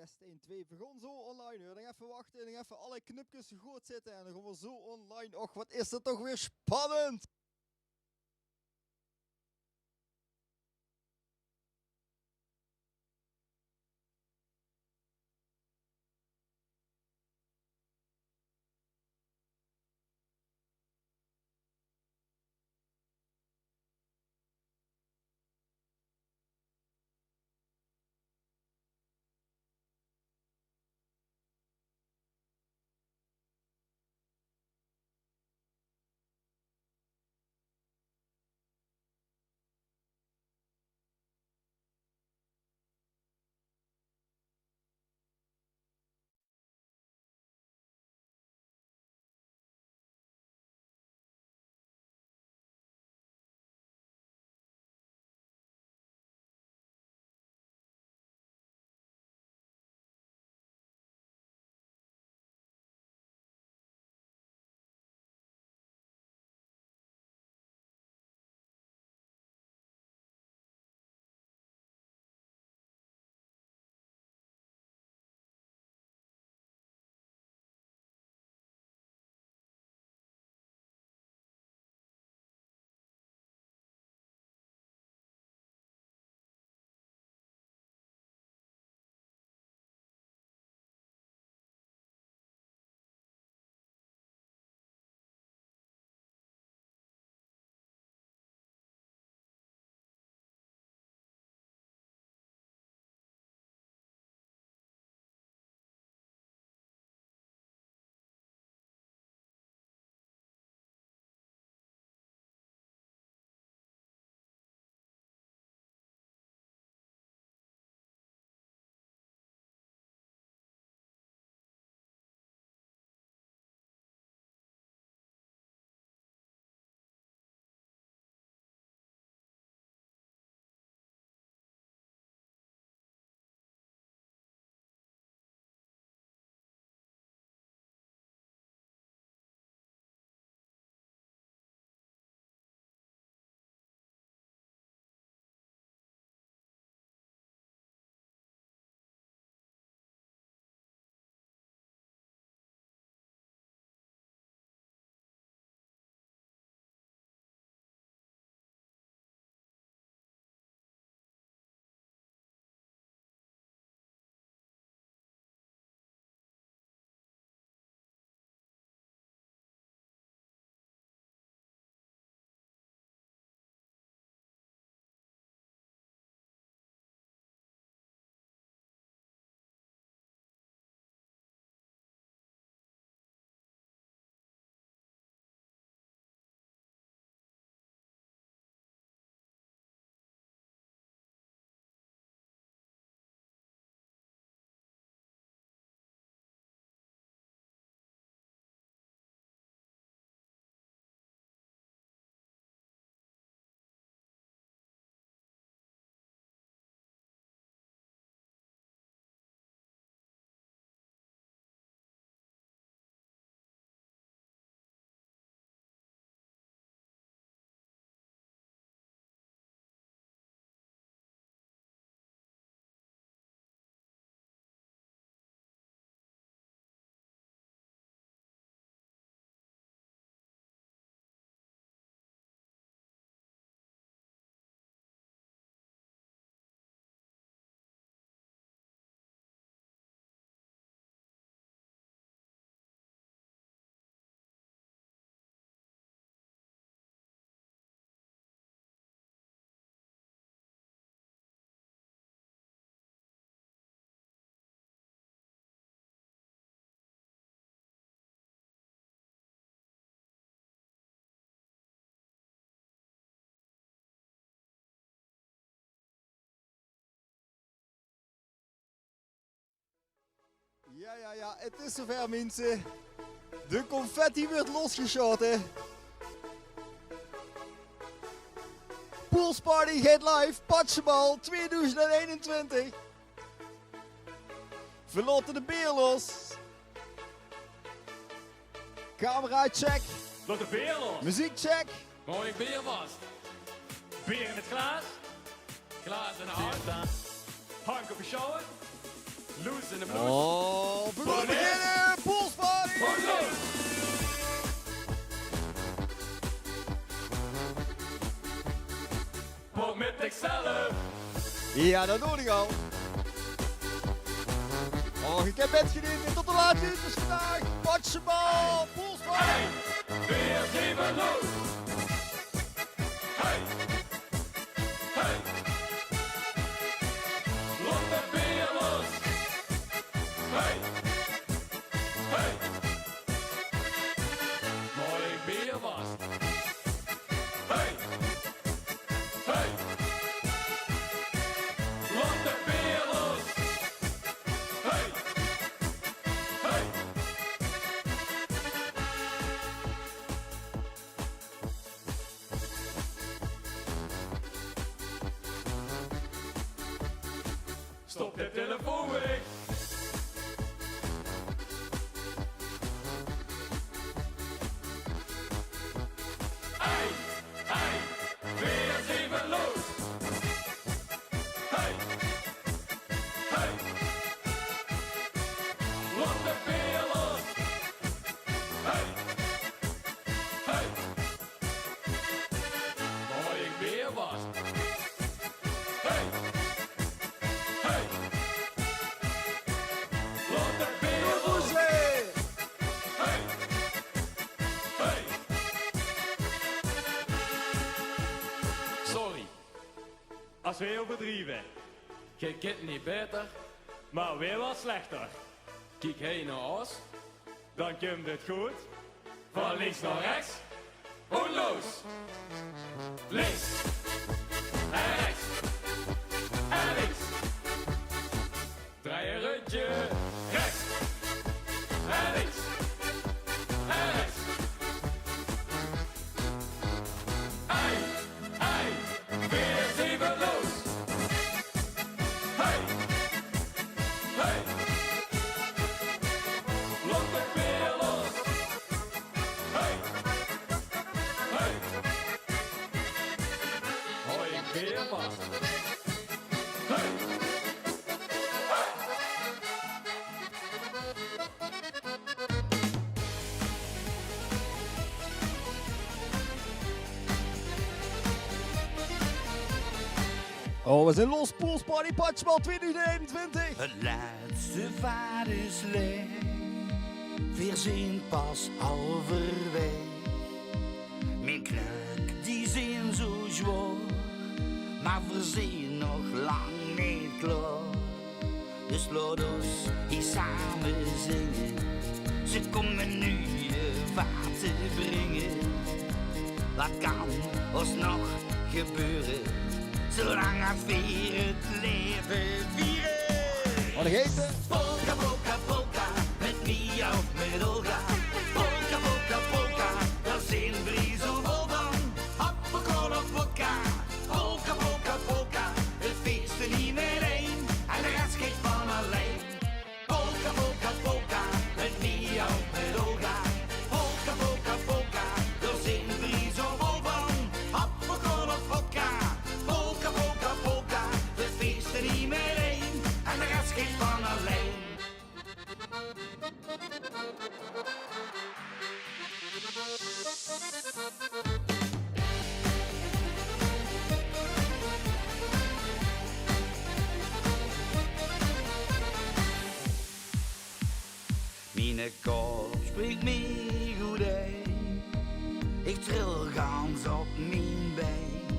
Test 1, 2. We gaan zo online hoor. Dan even wachten. Dan even alle knopjes goed zitten. En dan gaan we zo online. Och, wat is dat toch weer spannend. Ja, het is zover mensen. De confetti wordt losgeschoten. Pools Party gaat live, Patsenbal 2021. We laten de beer los. Camera check. Laat de beer los. Muziek check. Mooi beer was. Beer in het glaas. Glaas in de hand. Hank op je shower. Loose in de bloed. Oh, we gaan beginnen! Poolsparty! Gewoon los. Kom met zichzelf. Ja, dat nodig al. Oh, ik heb bed gediend tot de laatste uurtjes vandaag. Patje bal, Poolsparty! Hey, weer zeven los. Hey, hey. Laat de beer los. Hey, hey. Mooi beer was. Hey, hey. Laat de beer los. Hey, hey. Stop de telefoon weg. Hey, hey, weer zeven los. Hey, hey. Laat de beer los. Hey, hey. Mooi beer was. Hey, hey. Laat de beer los. Hey, hey. Sorry, Als wij overdrijven, je kent niet beter. maar weer wat slechter, Kijk heen naar ons. dan komt het goed. Van links naar rechts. Gewoon los. Links. En rechts. En links. Draai een rondje. Rechts. En links. En rechts. Hey, hey. Weer zeven los. Hey. Hey. Laat de beer los. Hey. Hey. Hoi, ik beer was. Hey. Hey. Oh, we zijn los, Poolsparty, Patje bal 2021. Het laatste vaderslicht verzint pas halverwege. Mijn kruik die zijn zo zwaar, maar verzin nog lang niet klaar. Dus laat ons hier samen zingen, ze komen nu je water brengen. Wat kan ons nog gebeuren, zolang we het leven vieren? Wat gegeten? Polka, polka, polka, met Mia of met Olga. Polka, polka, polka, daar zijn we zo vol van. Appelkool of vodka. Polka, polka, polka, het feest er niet meer één. En de rest gaat van alleen. Polka, polka, polka, met Mia of met Olga. Polka, polka, polka, daar zijn we zo vol van. Appelkool of vodka. Polka, polka, polka, het feest er niet meer één. En de rest gaat van alleen. Mijn kop spreekt mij goed uit. Ik tril gans op mijn been.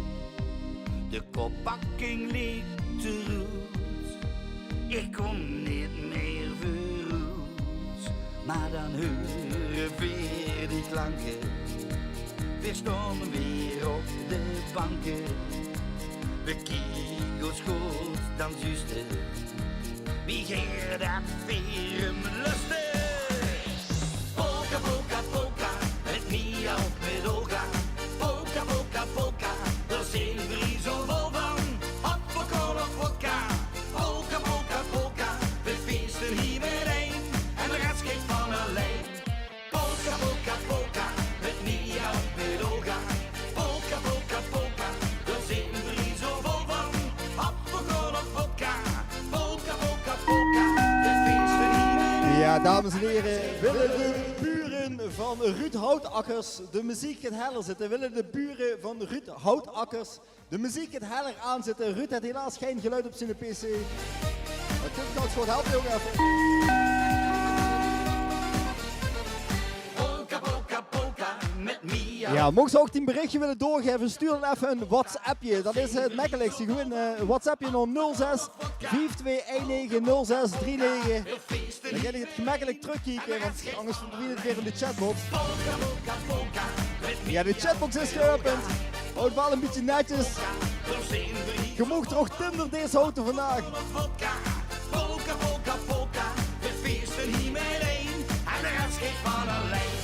De koppakking ligt te roet. Ik kom niet meer verroet. Maar dan horen weer die klanken. Weer staan weer op de banken. We kieken ons goed dan zuster. Wie gaat dat weer me lusten? Polka, polka, polka, met Mia of met Olga. Polka, polka, polka, daar zijn we zo vol van. Appelkool of vodka. Polka, polka, polka, we feesten hier weer één. En de rest gaat van alleen. Polka, polka, polka, met Mia of met Olga. Polka, polka, polka, daar zijn we zo vol van. Appelkool of vodka. Polka, polka, polka. dames en heren, willen de buren van Ruud Houtakkers de muziek het heller zitten? Willen de buren van Ruud Houtakkers de muziek het heller aanzetten? Ruud heeft helaas geen geluid op zijn PC. Maar dit kan het gewoon helpen, jongen, even. Polka, polka, polka met Mia. Ja, mocht ze ook die berichtje willen doorgeven, stuur dan even een WhatsAppje. Dat is het makkelijkste. Gewoon WhatsAppje naar 06 4219 0639. Dan ga je het gemakkelijk terugkijken, want anders verdwijnt het weer in de chatbox. Ja, de chatbox is geopend. Houd wel een beetje netjes. Je mocht er ook Tinder deze auto vandaag. Polka, polka, polka. We feesten hier met één. En de rest geht van alleen.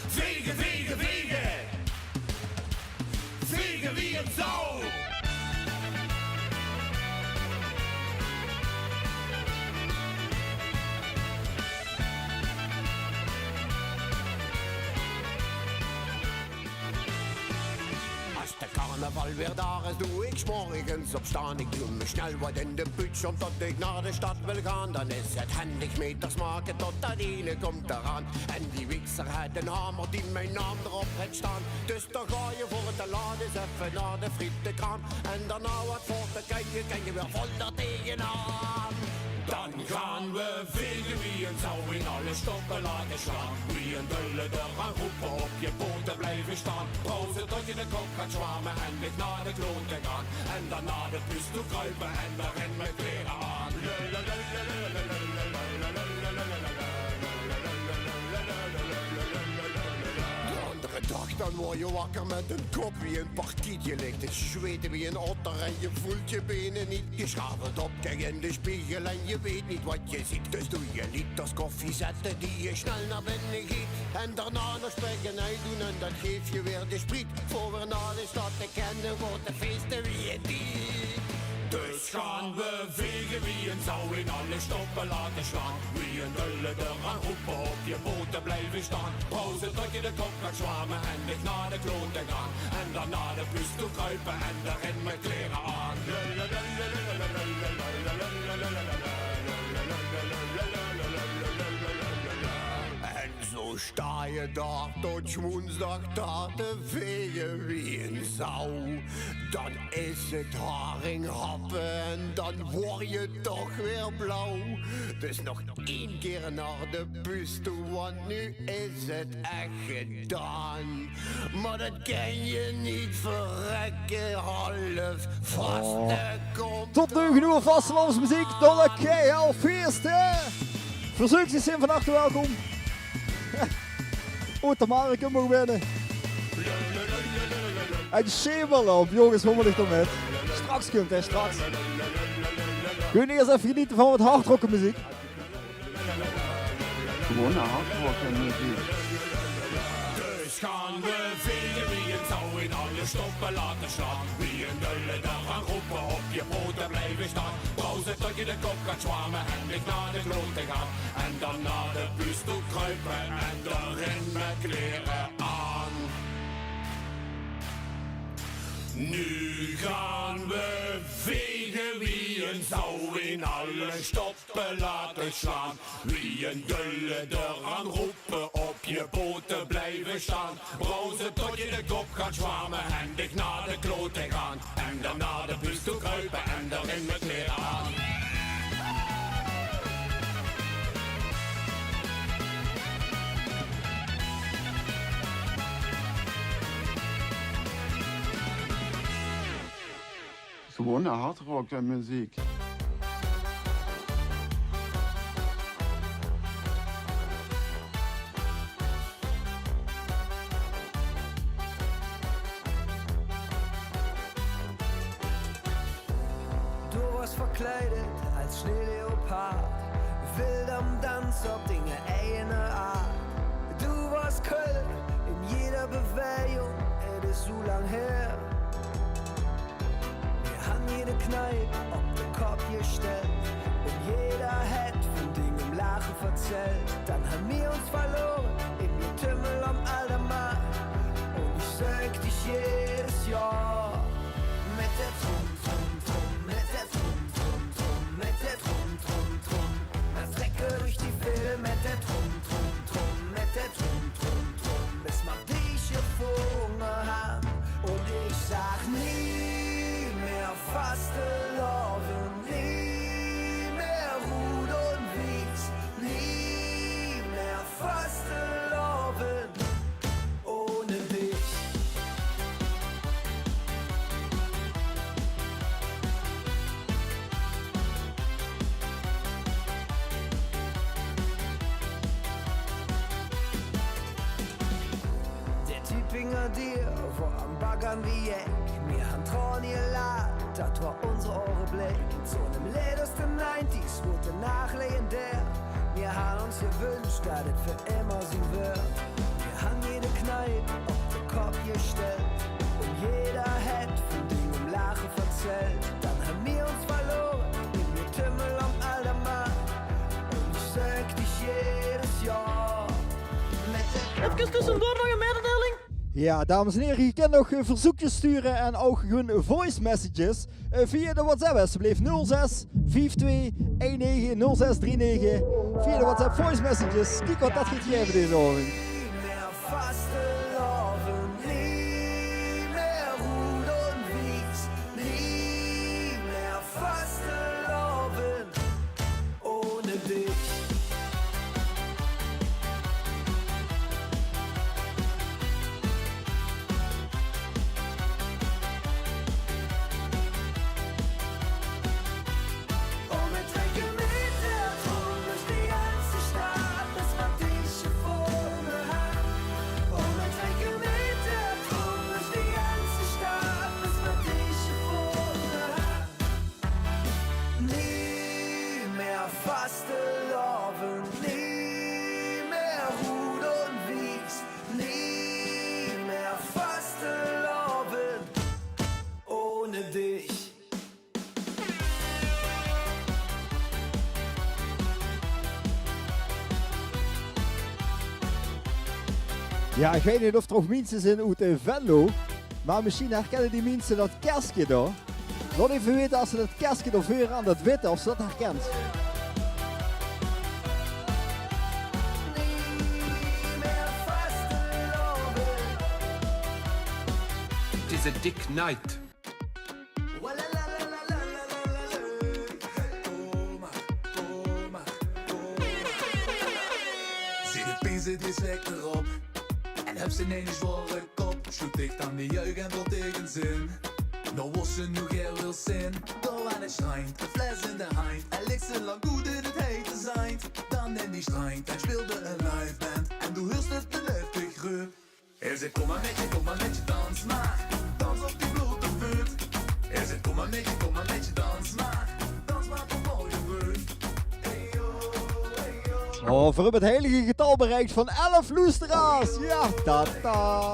Vegen, vegen, vegen. Vegen wie het zou. Als de carnaval weer daar is, doe ik 's morgens opstaan. Ik doe me snel wat in de putsch, omdat ik naar de stad wil gaan. Dan is het handig meters maken tot dat ene komt eraan. En die wiekser had een hamer die mijn naam erop heeft staan. Dus dan ga je voor het te laat eens even naar de frietenkraan. En daarna wat voor te kijken, kan je weer vol daar tegenaan. Dan gaan we vegen wie een zou in alle stokken laten slaan. Wie een dulle er gaan roepen, op je poten blijven staan. Pauze tot je de kop gaat zwaamen en ligt naar de kloot te gaan. En dan naar de bus toe kruipen en daarin met kleren aan. De andere dag dan word je wakker met een kop wie een parkiet. Je ligt te zweten wie een otter en je voelt je benen niet. Je schavelt op, kijk in de spiegel en je weet niet wat je ziet. Dus doe je liters koffie zetten die je snel naar binnen giet. En daarna nog spekkenij doen en dat geeft je weer de spriet. Voor we naar de stad te kennen voor te feesten wie je diet. Dus gaan we vegen wie een zou in alle stoppen laten slaan. Wie een dulle er gaan roepen, op je poten blijven staan. Pauze tot je de kop gaat zwaamen en ligt naar de kloot te gaan. En dan naar de bus toe kruipen en daarin met kleren aan. En zo sta je daar tot woensdag daar te vegen wie een zou. Dan is het haringhappen en dan word je toch weer blauw. Dus nog 1 keer naar de bus toe, want nu is het echt gedaan. Maar dat kan je niet verrekken, half vaste komt. Tot nu genoeg vastelandsmuziek door de KL Feesten. Verzoekjes zijn van harte welkom. O, Tamara, ik mag winnen. En Shemel op, jongens, hoe moet ik dan met? Straks komt hij, straks. Kun je eerst even genieten van wat hardrocken muziek? Gewoon naar hardrocken muziek. Dus gaan we vegen wie een zou in alle stoppen laten slaan. Wie een dulle daar gaan roepen, op je poten blijven staan. Pauze tot je de kop gaat zwaamen en ligt naar de kloot te gaan. En dan naar de bus toe kruipen en daarin met kleren aan. Nu gaan we vegen wie een zou in alle stoppen laten slaan. Wie een dulle er aan roepen, op je poten blijven staan. Browsen tot je de kop gaat zwaamen en dik naar de kloot te gaan. En dan naar de bus toe kruipen en daarin met kleren aan. Gewoon naar hardrocken muziek. Du warst verkleidet als Schneeleopard, wild am Tanz auf Dinge eigener Art. Du warst Köln in jeder Bewegung, es ist so lang her. Wir haben Kneipe auf den Kopf gestellt und jeder hat von Dingen im Lachen gestellt. Dann haben wir uns verloren im Getümmel am Aldermarkt. Und ich sag dich jedes Jahr mit der Trum, Trum, Trum, mit der Trum, Trum, Trum, mit der Trum, Trum, Trum. Man strecke durch die Filme mit der Trum, Trum, Trum, mit der Trum, Trum, Trum. Bis man dich gefunden hat. Und ich sag nie mehr Fastelovn, nie mehr Rud und Wies, nie mehr Fastelovn ohne dich. Der Typinger dir vor am Baggern wie Eck. Wir haben Trauen geladen, das war unsere Blick. Zu einem letzten 90s wurde nach legendär. Wir haben uns gewünscht, dass es für immer so wird. Wir haben jede Kneipe auf den Kopf gestellt. Und jeder hat von dem Lachen verzählt. Dann haben wir uns verloren im Getümmel am Aldermarkt. Und ich sag dich jedes Jahr met de... Even tussendoor nog een mededeling. Ja, dames en heren, je kunt nog verzoekjes sturen en ook gewoon voice messages via de WhatsApp alsjeblieft 06 52 19 06 39 via de WhatsApp voice messages. Kijk wat dat gaat geven deze avond. Nie mehr Fastelovn, nie mehr Rud und Wies, nie mehr Fastelovn ohne dich. Und wir trinken mit der Trum durch die ganze Stadt, bis man dich gefunden hat. Und wir trinken mit der Trum durch die ganze Stadt, bis man dich gefunden hat. Nie mehr Fastelovn, nie mehr Rud und Wies, nie mehr Fastelovn ohne dich. Ja, ik weet niet of er ook mensen zijn uit Venlo, maar misschien herkennen die mensen dat kerstje daar. Laat even weten als ze dat kerstje er voor aan dat witte, of ze dat herkent. Nie mehr Fastelovn. Het is een dik night. Zie de piezen die zwekt erop en heb ze in een zware kop. Sloeg dicht aan de juich en vol tegenzin. Nou was ze nog heel veel zin. Door aan het schijnt, een fles in de hand. En ligt ze lang goed in het hete zijn. Dan in die strijd, en speelde een live band. En toen heerst het de luchtig gerucht. Hij zei kom maar met je dans maar. Dans op die blote voet. Hij zei kom maar met je dans maar. Dans maar tot mooie bruut. Hey yo, hey yo. Oh, we hebben het heilige getal bereikt van 11 luisteraars. Ja, tata.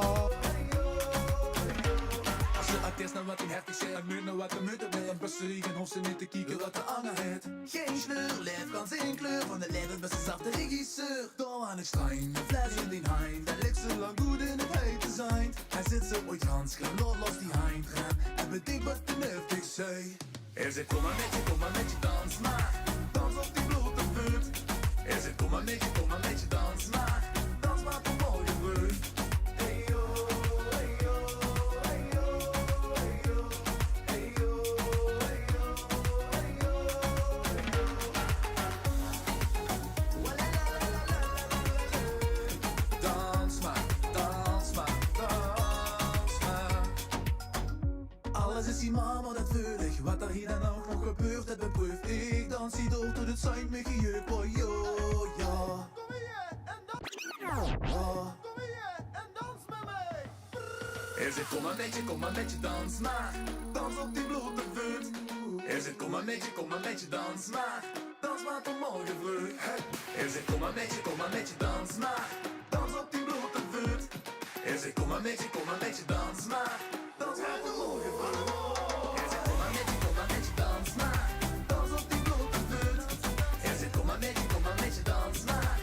Als je artiest naar wat hij heftig zegt, en muur naar wat de muur wil. En bussen en hoef ze niet te kijken wat de anger heeft. Geen sleur, lijf kan zijn kleur van de leider, best is af de regisseur. Door aan het strijn, een fles in die hand. En ligt ze lang goed in het hete zijn. Hij zit zo ooit handskrem, los die hand gaan. En bedenk wat de nuftig zei. Hij zei kom maar met je dans maar. Dans op die blote voet. Hij zei kom maar met je dans maar. Dans maar tot mooie bruut. Hey yo, hey yo, hey yo, hey yo, hey yo, hey yo, hey yo, hey yo. Dans maar, dans maar, dans maar. Alles is hier maar dat vurig. Wat er hier dan ook nog gebeurt, dat beproef ik. Dans hier door tot het zijn met gejeuk, boy, yo, ja. Kom hier en dans. Kom hier en dans met mij. Hij zegt kom maar met je dans maar. Dans op die blote voet. Hij zegt kom maar met je dans maar. Dans maar tot morgen vroeg. Hij zegt kom maar met je dans maar. Dans op die blote voet. Hij zegt kom maar met je dans maar. Dans maar tot morgen vroeg. Hij zegt kom maar met je dans maar. Dans op die blote voet. Hij zegt kom maar met je dans maar.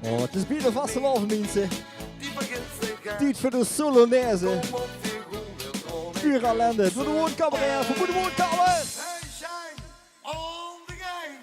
Oh, het is bijna vastelavond, mensen. die begint zich aan. Tijd voor de Solonaise. Kom op, weer groen, weer Puur ellende. Door de woonkamer, voor de woonkamer. Hey, shine on the game.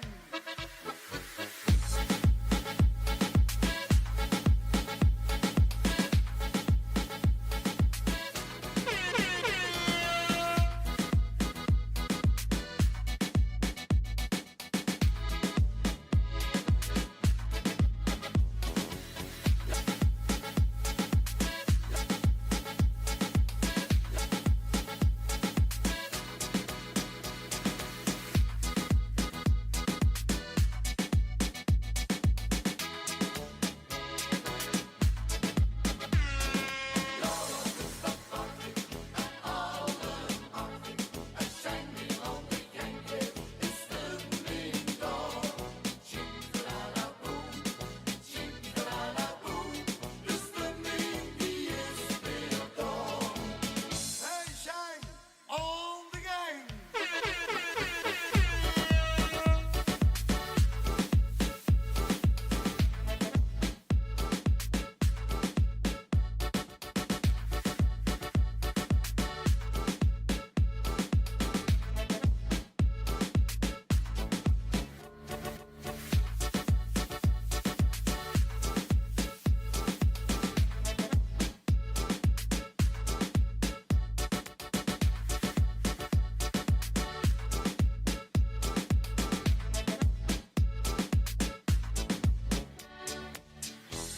Hey, shine on the game.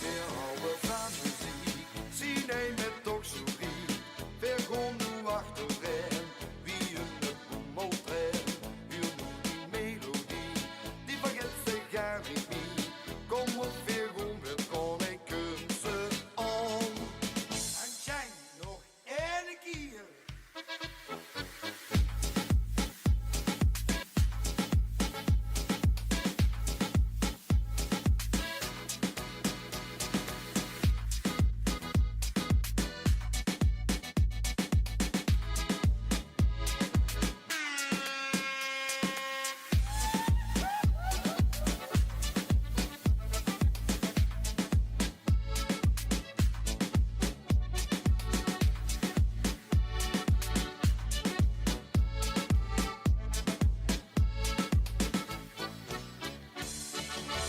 Wir houden van muziek, zie neem het toch zo lief. Weer gewoon nu achterin, wie een boemeltrein. Huur nu die melodie, die vergeet zich aan niet niet. Kom op weer gewoon, weer kon ik kunsten om. En zijn nog één keer.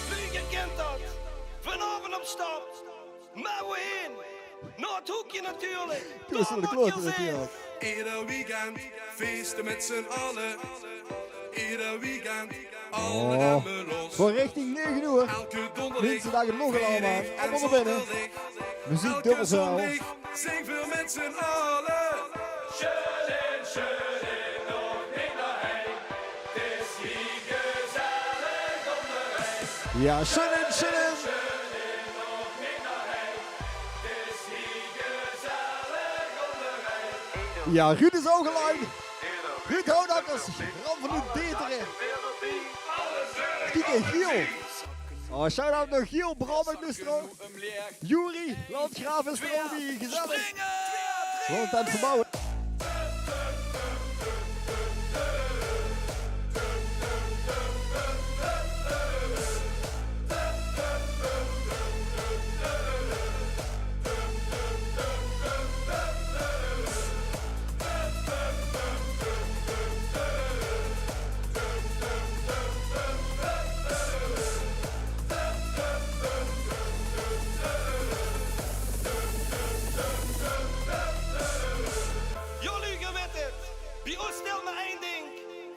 Vliegen kent dat. Vanavond op stap. Maar waarheen? Naar het hoekje natuurlijk. Tussen de kloten natuurlijk. Ieder weekend feesten met z'n allen. Ieder weekend alle Oh, remmen los. voor richting 9 uur. Elke donderdag, Mensen dagen nog allemaal. vrijdag en Allemaal naar binnen. zondag. Muziek Elke dubbel zo. zondag zing veel met z'n allen. Schönen, schönen, nog niet naar heen. Het is hier gezellig om de heen. Ja, schönen, schönen. Nog niet naar heen. Het is hier gezellig om de heen. Ja, Ruud is ook geluid. Ruud Houdakkers, Ram van de Deteren. Kijk en Giel. Oh, shout-out naar Giel, Bram en Lustro. Juri, Landgraaf is er ook niet. Gezellig. Gewoon aan het verbouwen. Jullie geweten het. Bij ons stel maar één ding.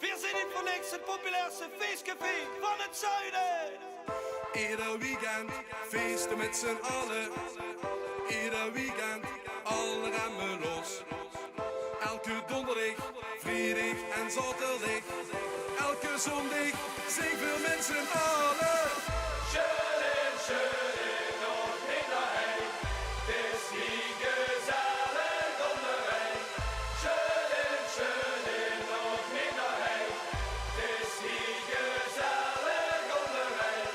We zijn niet voor niks het populairste feestcafé van het zuiden. Ieder weekend feesten met z'n allen. Ieder weekend alle remmen los. Elke donderdag, vrijdag en zaterdag. Elke zondag zing veel met z'n allen. Schönen, schönen, nog niet naar heen. Het is hier gezellig om de heen. Schönen, schönen, nog niet naar heen. Het is hier gezellig om de heen.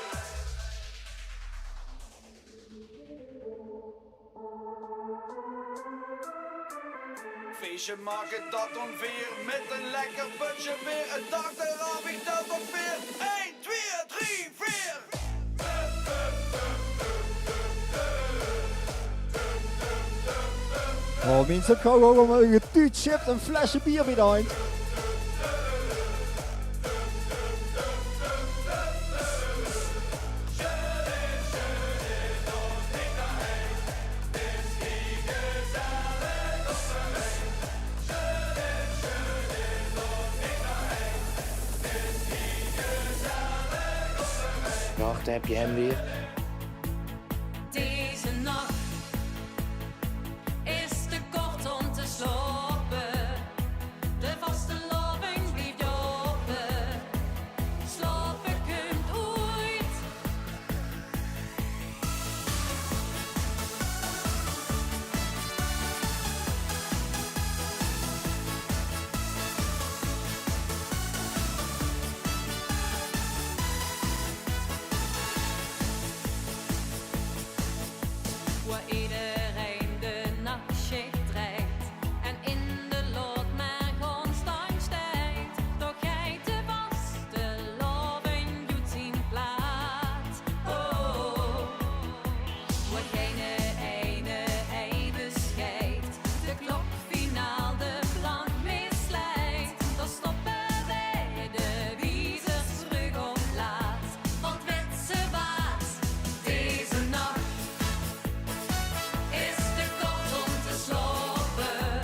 Feestje maken dat ongeveer met een lekker putje weer. Een dag eraf, ik tel tot weer. 1, 2, 3, 4. Oh, mensen, ik ga gewoon een getuut chipt een flesje bier bij. Wacht, heb je hem weer? Deze nacht is te kort om te slapen. De vaste loving blijft open. Slapen kunt ooit. Waar iedereen de nachtschicht draait en in de lood maar constant stijgt. Toch gij te vaste loving doet zien plaats. Oh, waar geen ene ei bescheidt, de klok finaal de plank misleidt. Dan stoppen wij de wiezers terug op plaats. Want wetse baas, deze nacht is te kort om te slapen.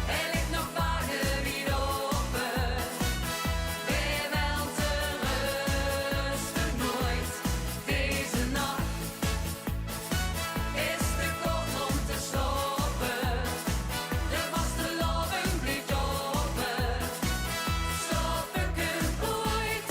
Er ligt nog wagen weer open. Weer wel te rusten nooit. Deze nacht is te kort om te slapen. De vaste loving blijft open. Slapen kunt ooit.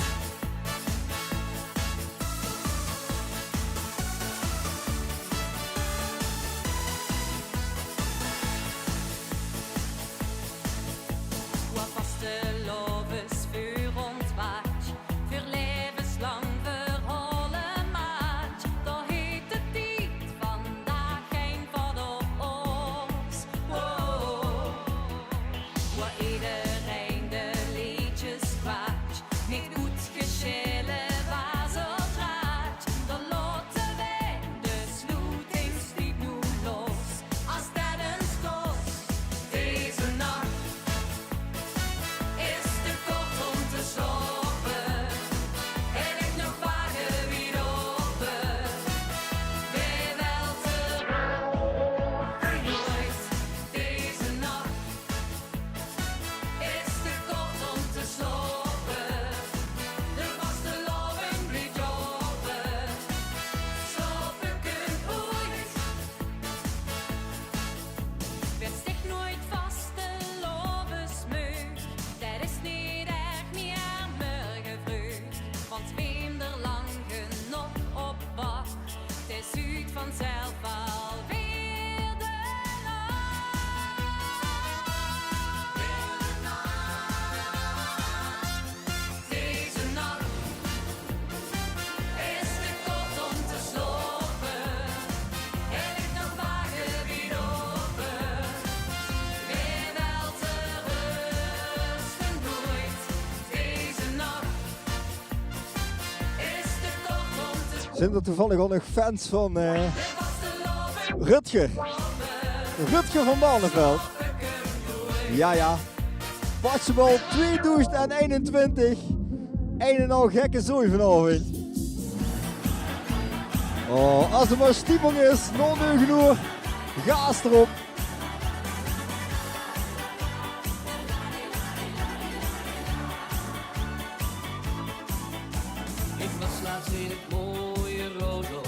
Waar vaste lovens vuur ontwaakt, voor levenslang verholen maat. Daar heet de tijd vandaag geen vat op ons. Wow. Waar iedereen de liedjes kwaakt, niet goed geschillen waar ze draait. Dan laten wij de sluitingslied nu los, als dat een kost. Deze nacht is te kort om te slapen. Er ligt nog wagen weer open. Weer wel te nooit. Deze nacht is te kort om te slapen. De vaste loving blijft open. Slapen kunt ooit. Werd zich nooit vaste lovens meug. Dat is niet echt meer morgen vroeg. Want wem er lang genoeg op wacht, het is uit vanzelf alweer de nacht. Deze nacht is te kort om te slapen. Er ligt nog wagen weer open. Weer wel te rusten nooit. Deze nacht is te kort om te Zijn er toevallig al nog fans van Rutger? Rutger van Barneveld. Ja, ja. Patjebal 2021. Een en al gekke zooi vanavond. Oh, als er maar stiepel is, nog genoeg. Gaas erop. Ik was laatst in het mooie Rodos,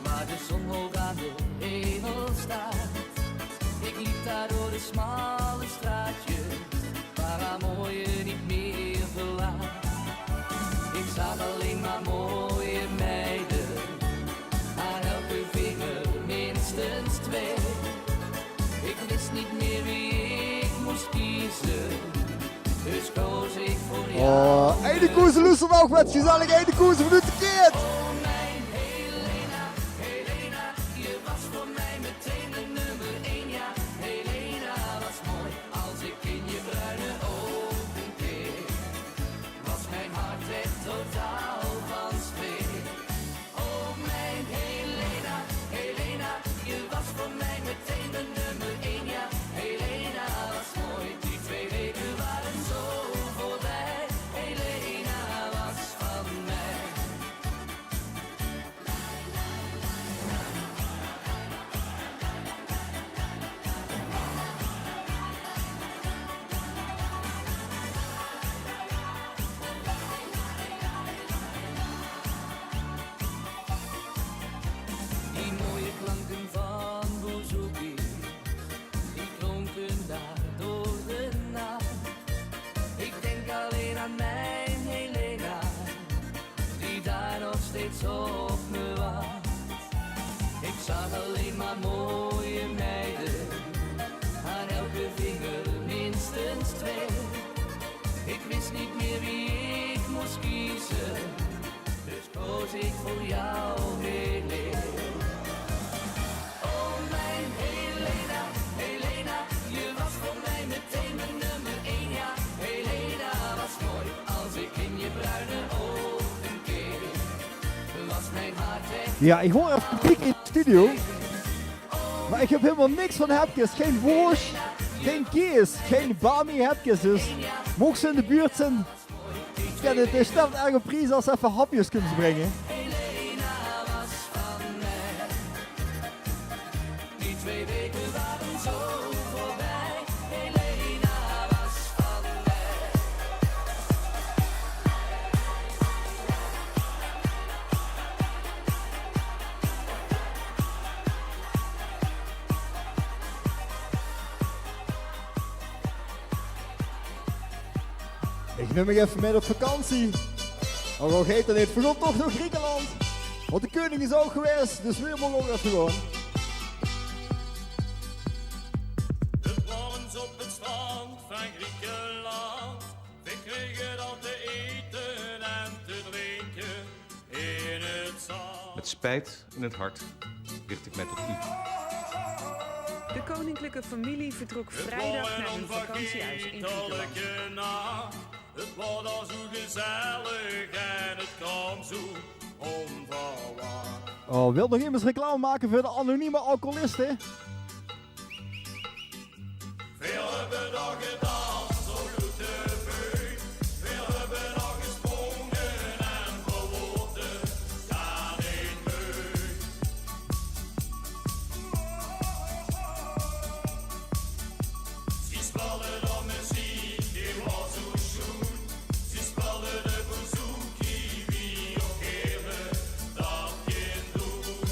waar de zon hoog aan de hemel staat. Ik liep daar door de smalle straatjes, waar haar mooie niet meer verlaat. Ik zag alleen maar mooie meiden, aan elke vinger minstens twee. Ik wist niet meer wie ik moest kiezen, dus koos ik voor jou. Oh, Ede Koes luistert nog met gezellig Ede Koes van de keert. Oh mijn Helena, Helena, je was voor mij meteen de nummer 1. Ja, Helena was mooi als ik in je bruine ogen keek. Was mijn hart echt totaal van streek. Oh mijn Helena, Helena, je was voor mij meteen de nummer 1. steeds op me wacht. Ik zag alleen maar mooie meiden, aan elke vinger minstens 2. Ik wist niet meer wie ik moest kiezen, dus koos ik voor jou, Helena. Oh mijn Helena, Helena, je was voor mij meteen mijn nummer 1, ja. Helena was mooi als ik in je bruine ogen keek. Was mijn hart echt... Ja, ik hoor even publiek in de studio. Maar ik heb helemaal niks van hapjes. Geen worst, geen kees, geen bami hapjes. Dus mocht ze in de buurt zijn, kan het stelt erg op prijs als ze even hapjes kunnen brengen. Helena was van mij. Die 2 weken waren zo voorbij. Helena was van mij. Ik neem me even mee op vakantie. Maar al heet dat niet, we gaan toch naar Griekenland. Want de koning is ook geweest, dus we mogen ook even gaan. Het was op het strand van Griekenland. We kregen dan te eten en te drinken in het zand. Met spijt in het hart richt ik mij tot u. De koninklijke familie vertrok vrijdag naar hun vakantiehuis in Griekenland. Het was al zo gezellig en het kwam zo onverwacht. Oh, wil nog iemand reclame maken voor de anonieme alcoholisten? Veel hebben nog gedanst, zo doet de buik. Veel hebben nog gesprongen en verloren, staan in buik. Ze spelen dan muziek, die was zo schoon. Ze spelen de bouzouki, wie ook even dat kind doen.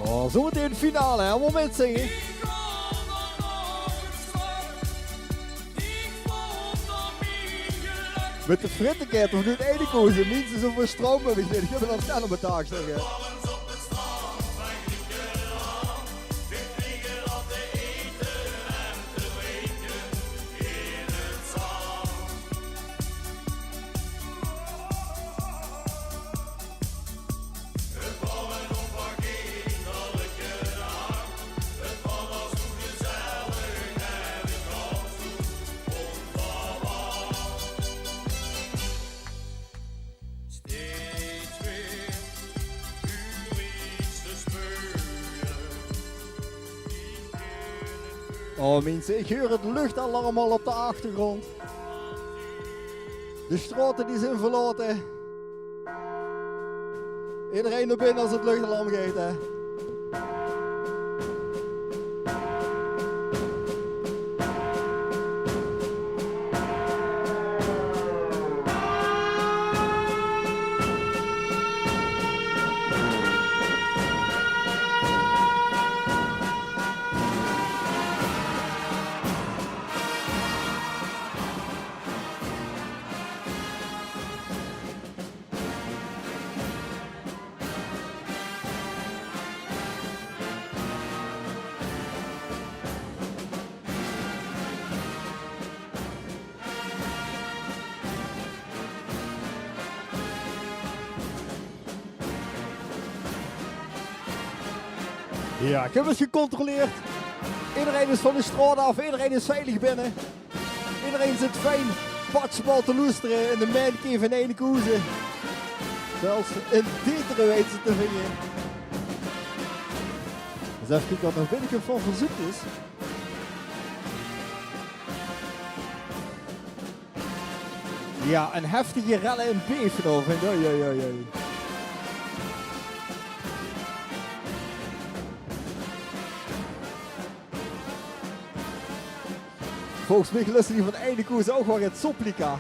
Oh, zo meteen de finale, hè? Moment zingen. Met de frittenket of doet ene kozen, minstens zoveel stroom heb ik niet. Ik heb er dan snel op mijn taak zeggen. Oh mensen, ik hoor het luchtalarm al op de achtergrond. De straten die zijn verlaten. Iedereen naar binnen als het luchtalarm gaat, hè. Ja, ik heb het gecontroleerd. Iedereen is van de straat af, iedereen is veilig binnen. Iedereen zit fijn patsenbal te loesteren in de mancave in Enekoezen. Zelfs in Dieteren weet ze te vinden. Dus even kijken wat nog binnenkant van verzoek is. Ja, een heftige rellen in Beefno. Oei, oei, oei, oei. Volgens mij lusten die van Eindhoven ook wel het Soplica.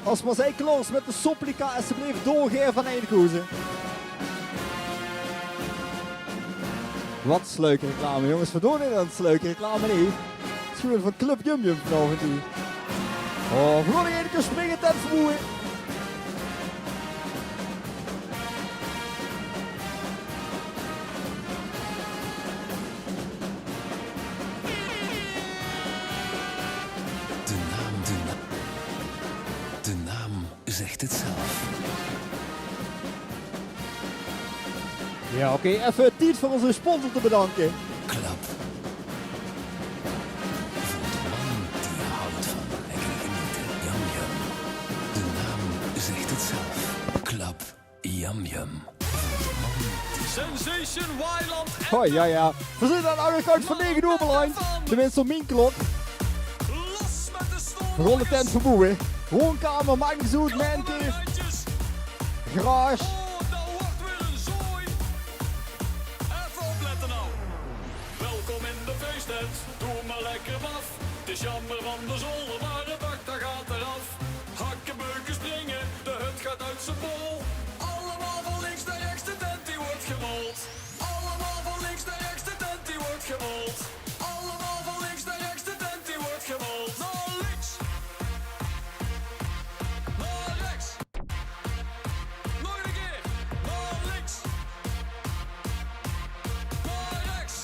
Als maar zij klaar is met de Soplica, alsjeblieft doorgeven van Eindhoven. Wat sleuke reclame, jongens. Verdoor niet aan het sleuke reclame niet. Het is gewoon van Club Yum Yum vanavond toe. Oh, gewoon nog één keer springen ten vermoeien. De naam zegt het zelf. Ja, oké, even tijd voor onze sponsor te bedanken. Klap. Voor de man die houdt van lekker genieten. Yum Yum. De naam zegt het zelf. Klap. Yum Yum. Sensation Wildland. Oh ja, ja. We zitten aan de andere kant van 9 uur belangrijk. Tenminste op mijn klok. Los met de storm. We rollen tent verboeien. Woonkamer, magnzoet, mancave, garage. Dat wordt weer een zooi. Even opletten nou. Welkom in de feesttent. Doe maar lekker af. Het is jammer van de zolder, maar de bak daar gaat eraf. Hakken, beuken, springen. De hut gaat uit zijn bol. Allemaal van links naar rechts, de tent die wordt gerold. Allemaal van links naar rechts, de tent die wordt gerold. Allemaal van links naar rechts, de tent die wordt gerold. Naar links. Naar rechts. Nog een keer. Naar links. Naar rechts.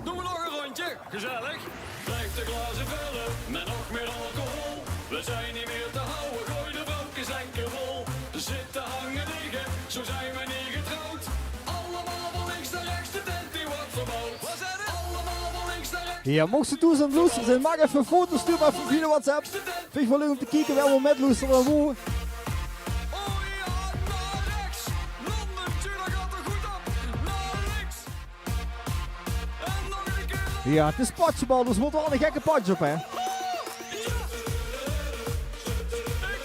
Doen we nog een rondje? Gezellig. Blijf de glazen vullen met nog meer alcohol. We zijn niet meer te houden, gooi de bankjes enkel vol. Zitten hangen liggen, zo zijn we niet getrouwd. Allemaal van links naar rechts, de tent die wordt verbouwd. Wat zijn het? Allemaal van links naar rechts. Ja, mocht ze toes en vloes zijn, maak even een foto, stuur maar even via de WhatsApp. Vind ik wel leuk om te kijken, wel met loesteren en hoe. Oh ja, naar rechts. Londentje, dat gaat er goed op. Naar links. En nog een keer. Ja, het is patjebal, dus we moeten wel een gekke patje op, hè. Ik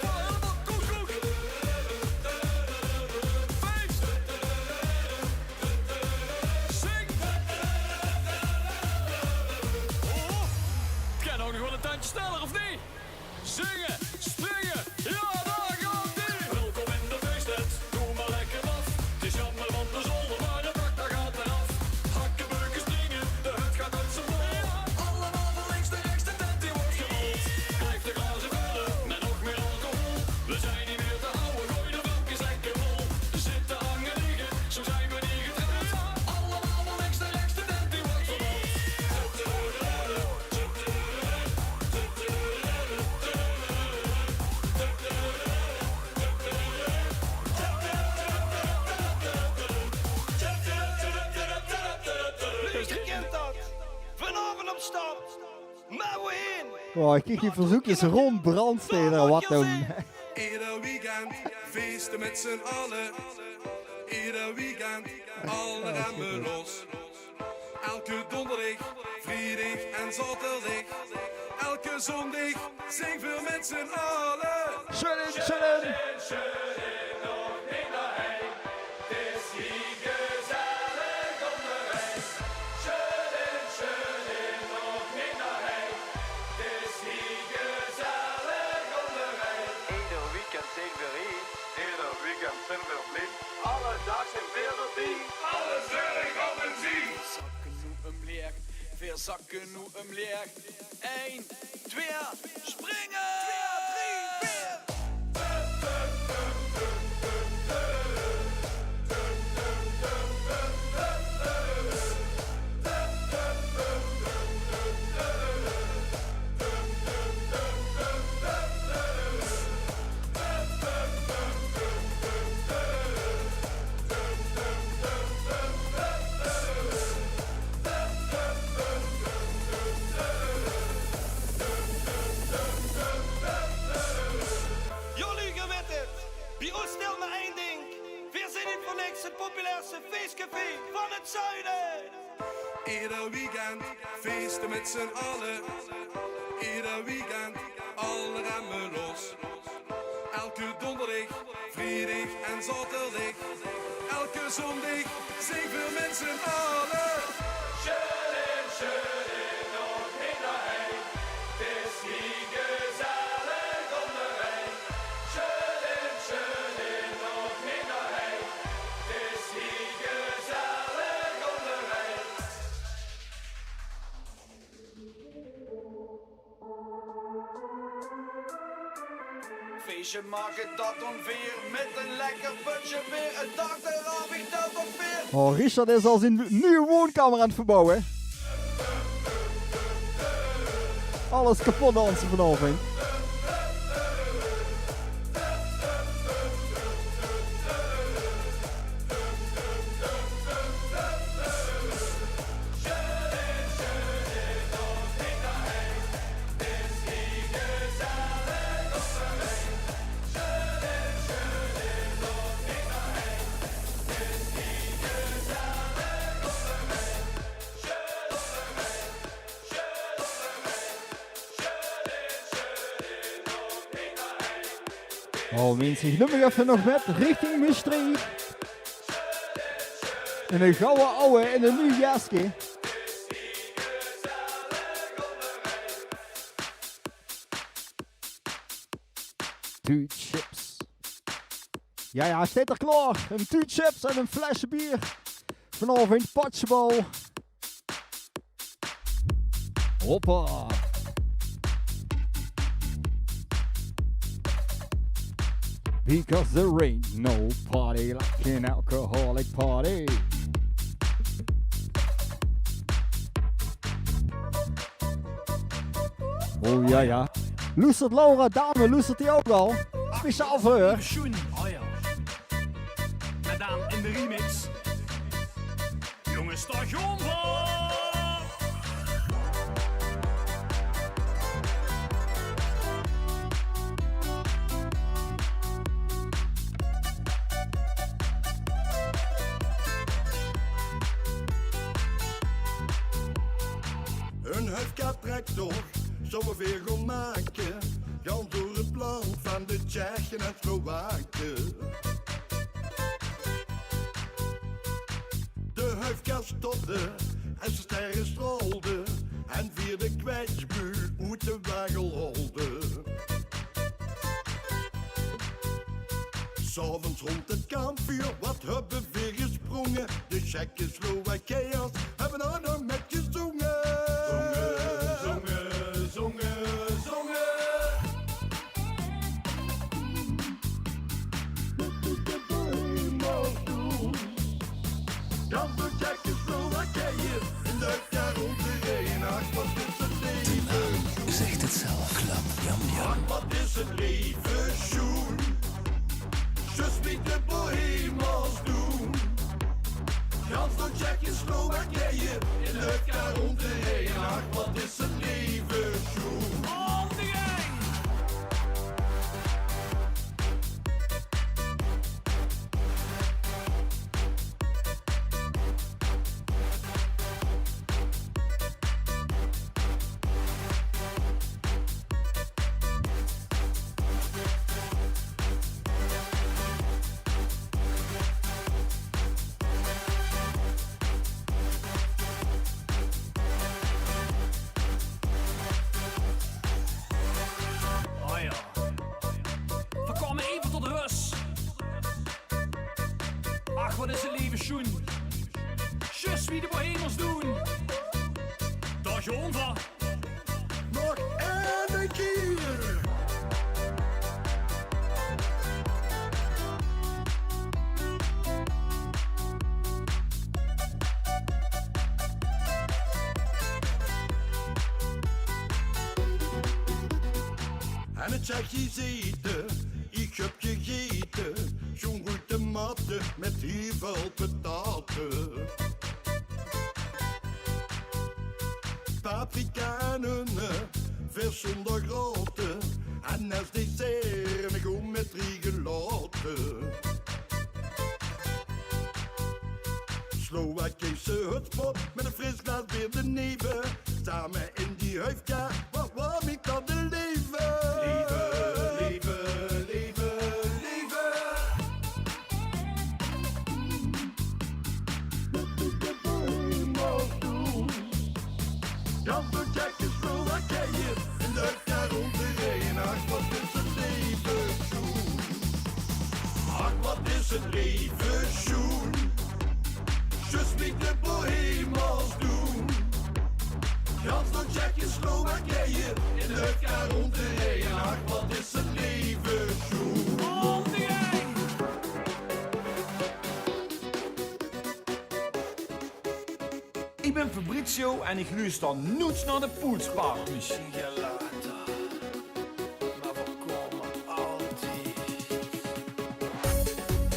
word helemaal koekoek. Feest. Zing. Oh, het kan ook nog wel een tandje sneller, of niet? Zingen, springen, ja, daar gaat ie. Welkom in de feesttent, doe maar lekker af. Het is jammer van de zolder, maar de bak daar gaat eraf. Hakken, beuken, springen, de hut gaat uit zijn bol. Allemaal van links naar rechts, de tent die wordt gerold. Blijf de glazen vullen met nog meer alcohol. We zijn niet meer te houden, gooi de bankjes enkel vol. Zitten hangen liggen, zo zijn we niet getrouwd. Allemaal van links naar rechts, de tent die wordt verrold. Vanavond op stap. Maar wohin? Oh, ik krijg hier verzoekjes rond brandstenen, wat dan. Ieder weekend feesten met z'n allen. Ieder weekend alle remmen los. Elke donderdag, vrijdag en zaterdag. Elke zondag zing veel met z'n allen. Schudden, schudden. Alle dag zijn weer op die. Alle zeurig op een zie. Zakken nu een bleek. Veel zakken nu een bleek. 1, 2, springen! 2, 3, 4. Het populairste feestcafé van het zuiden. Ieder weekend feesten met z'n allen. Ieder weekend alle remmen los. Elke donderdag, vrijdag en zaterdag. Elke zondag zingen we met z'n allen. Schudden, schudden, nog niet naar heen. Het is hier gezellig onderweg. Schudden, schudden, nog niet naar heen. Het is hier gezellig onderweg. Feestje maken dat ongeveer met een lekker putje weer. Een dag eraf, ik tel tot weer. Oh, Richard is al zijn nieuwe woonkamer aan het verbouwen. Alles kapot dansen vanavond. Oh mensen, ik noem even nog met richting Maastricht. In een gouden ouwe en een nieuw jasje. Two chips. Ja, hij staat er klaar. Een 2 chips en een flesje bier. Vanavond patchebal. Hoppa. Because there ain't no party like an alcoholic party. Oh ja, ja. Loestert Laura, dame, loestert die ook al? Speciaal voor haar. Oh ja. Met aan in de remix. Jongens, station voor. Een huifkatractor zou we weer gaan maken. Gaan door het land van de Tsjechen en Slowaken. De huifkast stopte en zijn sterren straalden. En via de kwetsbuur uit de wagel holde. S'avonds rond het kampvuur, wat hebben we gesprongen? De Tsjechoslowakiërs hebben er nog met gezongen. Zongen, zongen, zongen. Dan de Tsjechoslowakië in de jaar rond de Reenacht. Wat is het leven? Zegt het zelf, klap, jam, jam. Wat is het leven, Sjoen? Just wie de bohemels doen. Gans door Tsjechoslowakije in de jaar rond de Reenacht. Wat is het leven, Sjoen? On the gang! Oh ja. We komen even tot rust. Ach, wat is het leven, Sjoen. Just wie de bohemels doen. Dag Jonva. Nog een keer. En het Tsjechisch eten, ik heb gegeten. Zo'n goede matten met heel veel pataten. Paprika en unnen, vers zonder grote. En als dessert een goed met 3 gelaten. Slowakische hutspot met een fris glas bier de neven. Samen in die huifka, wat warm ik kan de leven. Leven, leven, leven, leven. Jan van Jack in Slowakije, in de huifka rond de regen. Ach, wat is het leven, Sjoen. Ach, wat is het leven, Sjoen. Just niet de bohemos doen. Jans door Jack in Slowakije, in de huifka rond de regen. Ach, wat is het leven, Sjoen. Ik ben Fabrizio en ik luister nooit naar de poetspartys.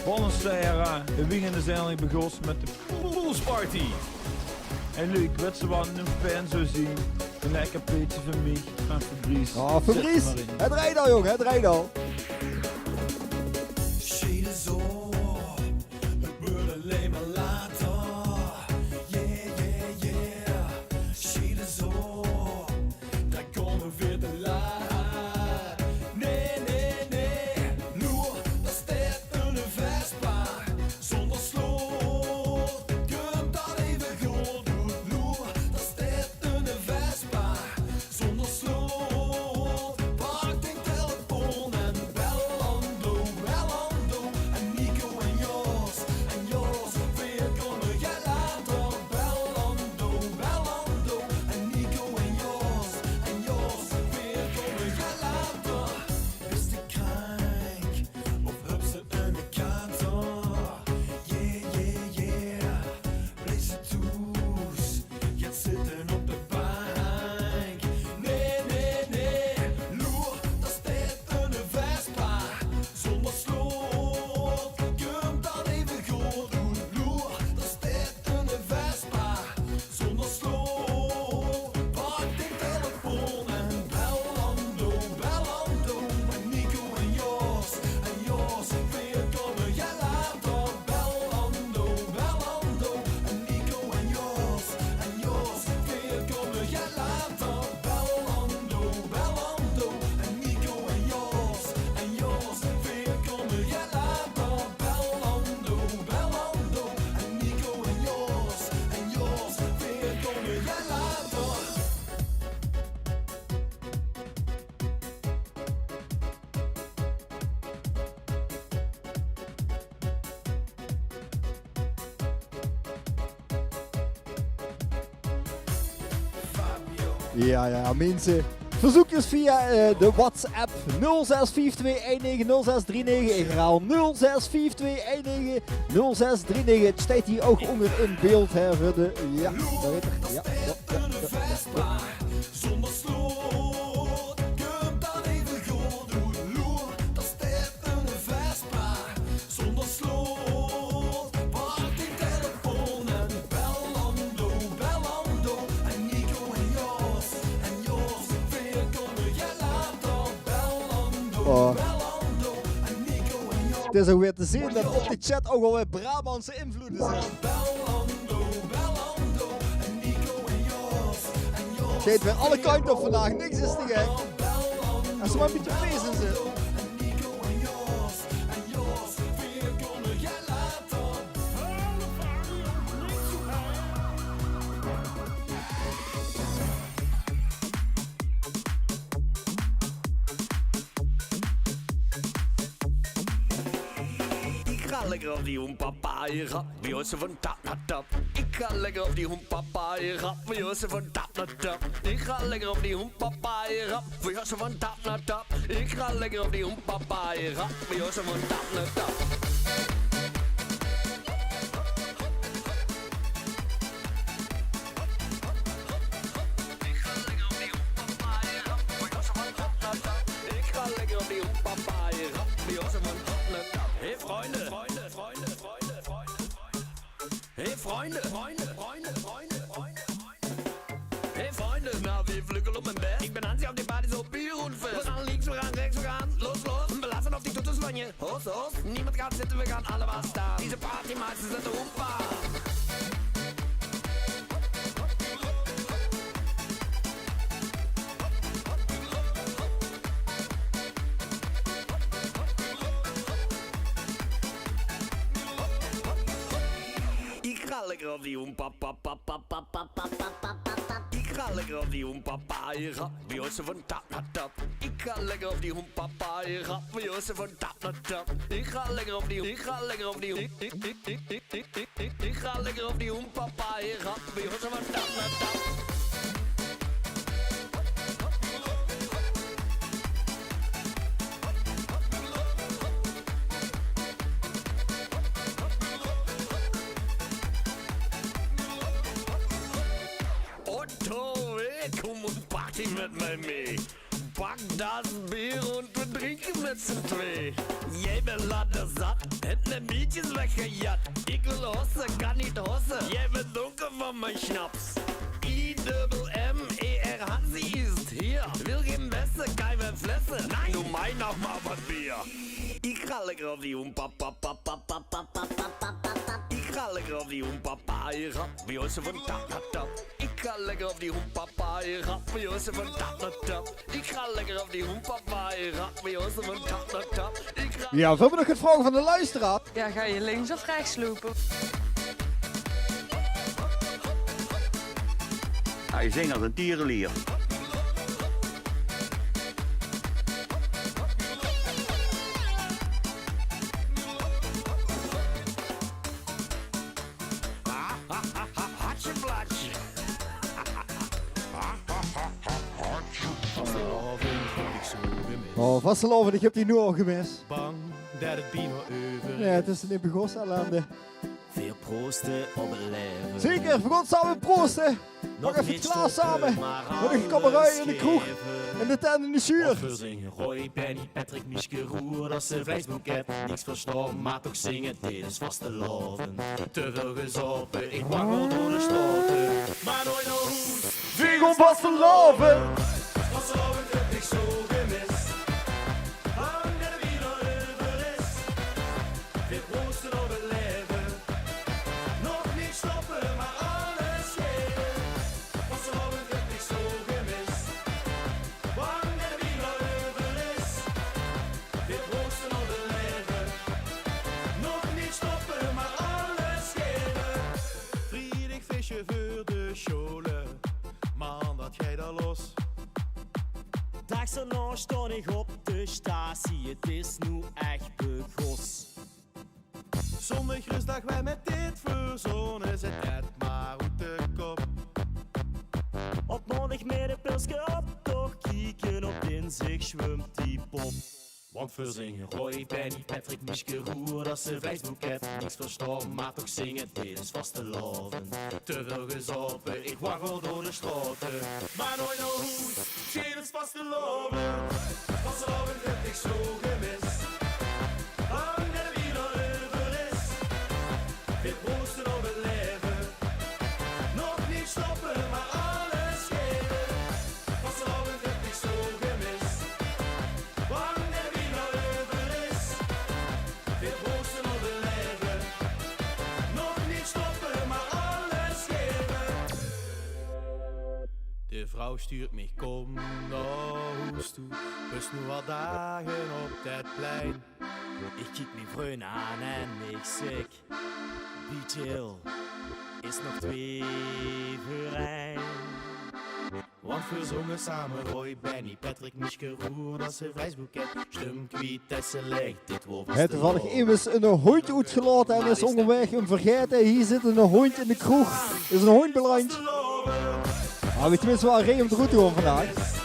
Buonasera, we beginnen zijn eigenlijk begonnen met de poolsparty. En leuk, wat ze wat een fan zo zien. Een lekker beetje van mij, van Fabrice. Oh, Fabrice, het rijdt al, jongen, het rijdt al. Shade zo, het wordt alleen maar later. Yeah, yeah, yeah. Shade zo, daar komen we weer te laat. Nee, nee, nee. Nu, dat staat een Vespa. Zonder sloot, kunt dat even goed doen. Nu, dat staat een Vespa. Zonder sloot, pak de telefoon en bellando, bellando. En Nico en Jos, weer komen jij later. Bellando, bellando. En Nico en Jos, weer komen jij later. Is die krank, of heb ze een kater? Yeah, yeah, yeah. Blaze toes, jetzt zitten op de bank. Nee, nee, nee. Loer, dat staat een Vespa. Zonder sloot, kunt dat even goed doen. Loer, dat staat een Vespa. Zonder sloot, pak de telefoon en bellando, bellando. En Nico en Jos, weer komen jij later. Bellando, bellando. En Nico en Jos, weer komen jij later. Bellando, bellando. En Nico en Jos, weer komen jij later. Bellando, bellando. En Nico en Jos, weer komen jij later. Ja, mensen. Verzoekjes via de WhatsApp 0642190639. Ik herhaal 0642190639. Het staat hier ook onder in beeld, hè, voor de... Ja, dat weet ik. Ja. Vespa, zonder sloot, kunt dat even goed doen. Loer, dat staat een Vespa. Zonder sloot, pak die telefoon en bellando, bellando. En Nico en Jos, weer komen jij later. Bellando, bellando. En Nico en Jos. Het is ook weer te zien dat op de chat ook alweer Brabantse invloeden zijn. Het gaat weer alle kanten op vandaag, niks is te gek. Als er maar een beetje feest in zit. Ik ga lekker op die hoenpapaai, rap, bij Jozef van tap naar tap. Ik ga lekker op die hoenpapaai, rap, bij Jozef van tap naar tap. Ik ga lekker op die hoenpapaai, rap, bij Jozef van tap naar tap. Ik ga lekker op die hoenpapaai, rap, bij Jozef van tap naar tap. Hey Freunde, na wie vluggen op mijn bed? Ik ben Hansi op die party zo puur onfest. We gaan links, we gaan rechts, we gaan los, los. Belasten op die toeters van je. Hoos, hoos. Niemand gaat zitten, we gaan allemaal staan. Deze party maakt ze zetten hoempa. ga lekker op die hoempapa. Ik ga lekker op die hoempapa. Je gaat bij Jozef van tap naar tap. Ik ga lekker op die hoempapa. Je gaat bij Jozef van tap naar tap. Ik ga lekker op die. Ik ga lekker op die. Ik ga lekker op die hoempapa. Je gaat bij Jozef van tap naar tap. Kom und party met mij mee. Pak das bier und we drinken met z'n twee. Jij bent ladder zat, het een biertjes weggejat. Ik wil hossen, kan niet hossen. Jij bent donker van mijn schnaps. I-M-M-E-R Hansi ist hier. Wil geen bessen, keine Flessen. Nein, doe mij nog maar wat bier. Ik ga lekker op die hoempapa. Ik ga lekker op die hoempapa. Je gaat bij Jozef van tap naar tap. Ik ga lekker op die hoempapa. Je gaat bij Jozef van tap naar tap. Ik ga lekker op die hoempapa. Je gaat bij Jozef van tap naar tap. Ja, we hebben nog het vragen van de luisteraar. Ja, ga je links of rechts lopen? Ja, je zingt als een tierenlier. Hartje blaadje. Oh, vastelovend, ik heb die nu al gemist. Bang dat het bino over. Ja, het is een begos ellende. Veel proosten op het leven. Zeker, we gaan samen proosten. Nog even het glas samen. Met een kamerui in de kroeg. In de tent in de zuur. We zingen Roy, Benny, Patrick, Mischke, Roer. Dat ze vleesboeket, niks verstaan, maar toch zingen. Dit is vastelovend. Te veel gezopen, ik wangel door de stoten. Maar nooit nog goed. Ving om vastelovend. Vastelovend heb ik zo gemist. Bang dat het bino over is. Veel proosten op het leven. Nog niet stoppen, maar alles geven. Vastelovend heb ik zo gemist. Bang dat het bino over is. Veel proosten op het leven. Nog niet stoppen, maar alles geven. Vriedig visje voor de scholen. Man, dat jij daar los. Dags erna sta ik op de statie, het is nu echt begos. Zondag rustdag wij met dit verzonnen, zet het maar uit de kop. Op maandag met een pilsje op, toch kieken op dinsdag zwemt die pop. Want we zingen Roy, Benny, Patrick, Mischke, Roer, dat ze vleesboeket. Niks verstaan, maar toch zingen, dit is vastelovend. Te veel gezopen, ik waggel door de straten. Maar nooit nog goed, dit is vastelovend. Vastelovend heb ik zo gemist. Bang dat het bino over is. Veel proosten op het leven. Nog niet stoppen, maar alles geven. Vastelovend heb ik zo gemist. Bang dat het bino over is. Veel proosten op het leven. Nog niet stoppen, maar alles geven. De vrouw stuurt mij, kom naar huis toe. Best nu wat dagen op dat plein. Ik kijk mijn vriend aan en ik zeg, wie chill, is nog 2 voor 1. Want we zongen samen Roy, Benny, Patrick, Mischke, Roer, dat ze vleesboeket. Stum, kwiet, dat ze legt, dit wordt Het toevallig even een hondje uitgelaten en is onderweg hem vergeten. Hier zit een hond in de kroeg. Is een hond beland. Maar weet tenminste wel een regen op de route gewoon vandaag.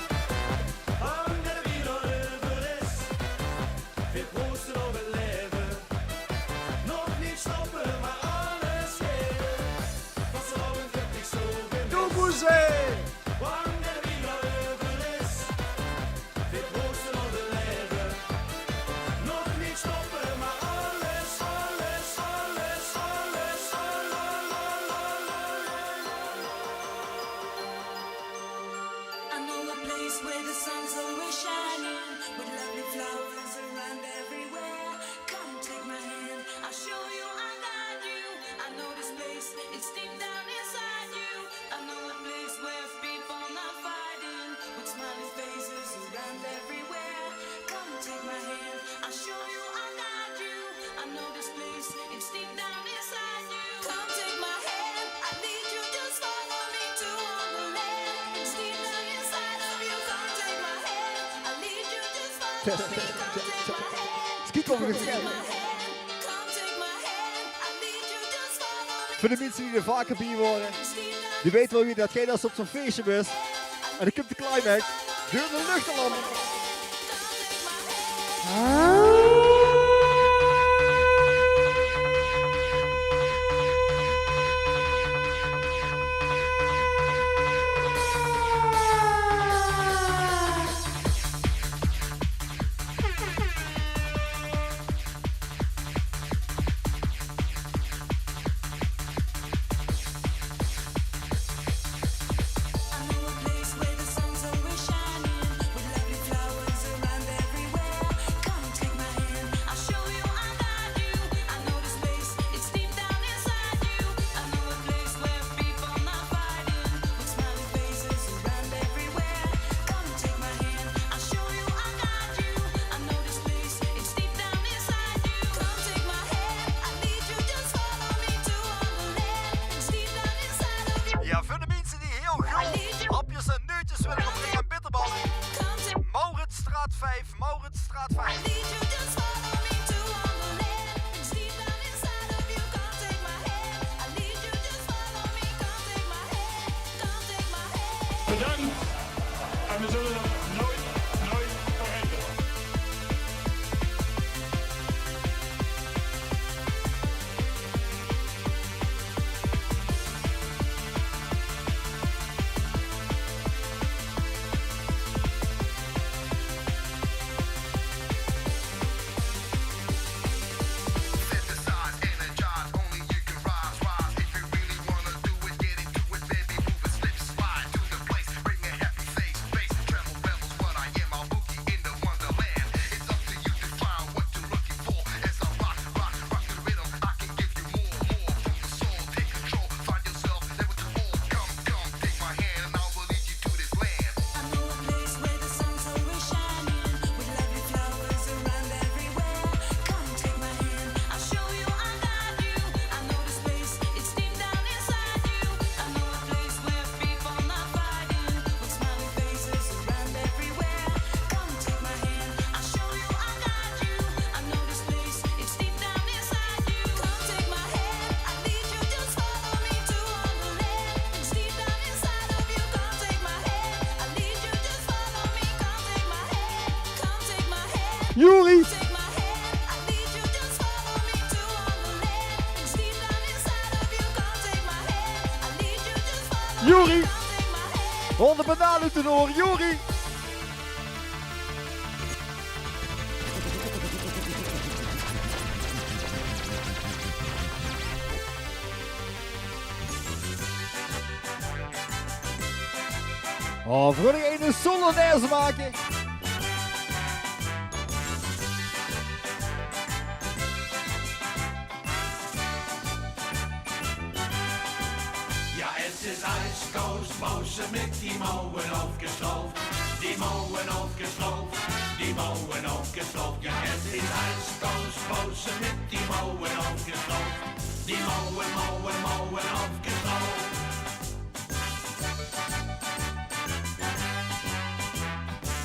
It's deep down inside you. I know a place where Test. Skiet over het scherm. Voor de mensen die er vaker bij worden, die weten wel wie dat gaat als op zo'n feestje is. En dan komt de climax. Door de luchtalarm. Ja, voor de mensen die heel groot hapjes en neutjes willen op tegen bitterballen. Mauritsstraat 5, Mauritsstraat 5. Bedankt en we zullen er nooit vergeten. Juri! Juri! 100 bananen tenor, Juri! Oh, voor de ene Solonaise maken! Ijskousbousen met die mouwen afgesloofd, die mouwen afgesloofd, die mouwen afgesloofd. Ja, het is ijskousbousen met die mouwen afgesloofd, die mouwen, mouwen, mouwen afgesloofd.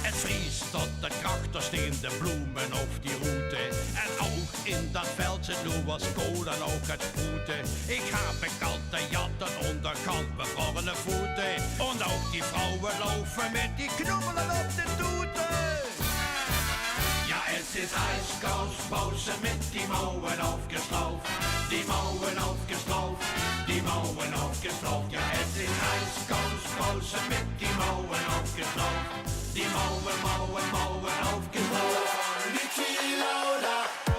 Het vriest tot de krachtigste in de bloemen op die route. En ook in dat veldje nu was kolen ook het sproeten. Ik ga bekalte jatten onderkant bevroren voeten. En ook die vrouwen lopen met die knobbelen op de toeten. Ja, het is ijskousbousen met die mouwen afgesloofd. Die mouwen afgesloofd, die mouwen afgesloofd. Ja, het is ijskousbousen met die mouwen afgesloofd. Die mouwen, mouwen, mouwen afgesloofd. Niki Lauda,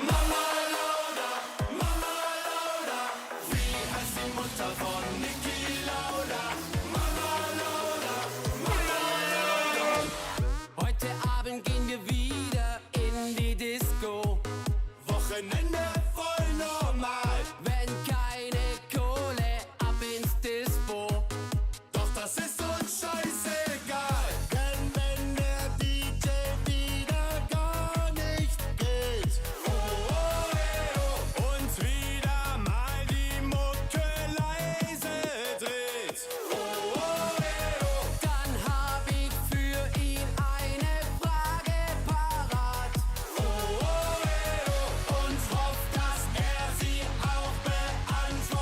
Mama Lauda, Mama Lauda. Wie heißt die Mutter von Niki Lauda? Mama Lauda, Mama Lauda. Heute Abend gehen wir wieder in die Disco. Wochenende voll normal. Wenn keine Kohle, ab ins Dispo. Doch das ist uns scheißegal. Denn wenn der DJ wieder gar nicht geht, oh, oh, eh, oh, uns wieder mal die Mucke leise dreht. Oh,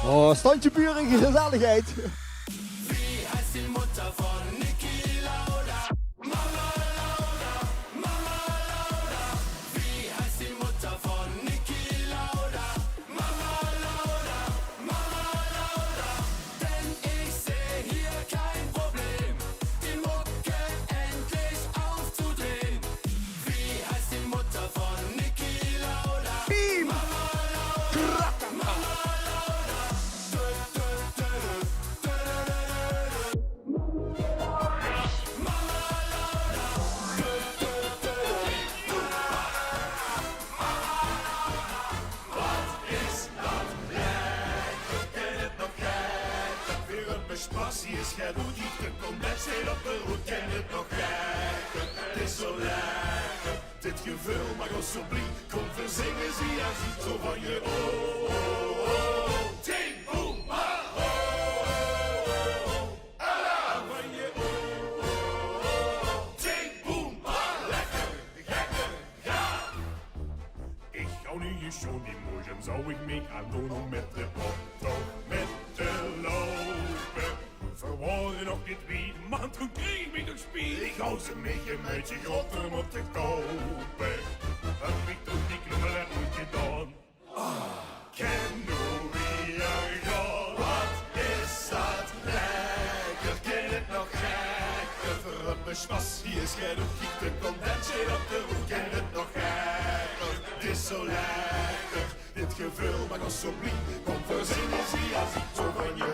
Oh, standje buren, gezelligheid. Wie heißt die Mutter von Niki Lauda? Mama Lauda, Mama Lauda. Wie heißt die Mutter von Niki Lauda? Mama Lauda, Mama Lauda. Denn ich sehe hier kein Problem, die Mucke endlich aufzudrehen. Wie heißt die Mutter von Niki Lauda? Mama Lauda, Mama Lauda. Spas, hier is het goed, je komt net zeer op de roet, ken het nog lekker, het is zo lekker, dit gevul mag ons zo blij, kom verzingen, zie je ziet zo van je oh, oh, oh, ting, boem, ha, oh, oh, oh, ah, van je oh, oh, oh, ting, boem, ha, lekker, gekker, ja. Ik hou nu je schon die morgen, zou ik mee aan doen om met de optocht, met de lopen. Verwoorden nog niet wie, man, toen kreeg ik me nog spier. Ik hou ze mee, je meidje groter om op te kopen. Heb ik toch die knummel en goed gedaan. Ken hoe wie er gaat, wat is dat lekker, ken het nog gekker. Verruppe spas, hier is geen op giek, de condensje op de hoek, ken het nog gekker. Het is zo lekker, dit gevul mag ons zo blij. Kom verzinnen, zie je ziet zo van je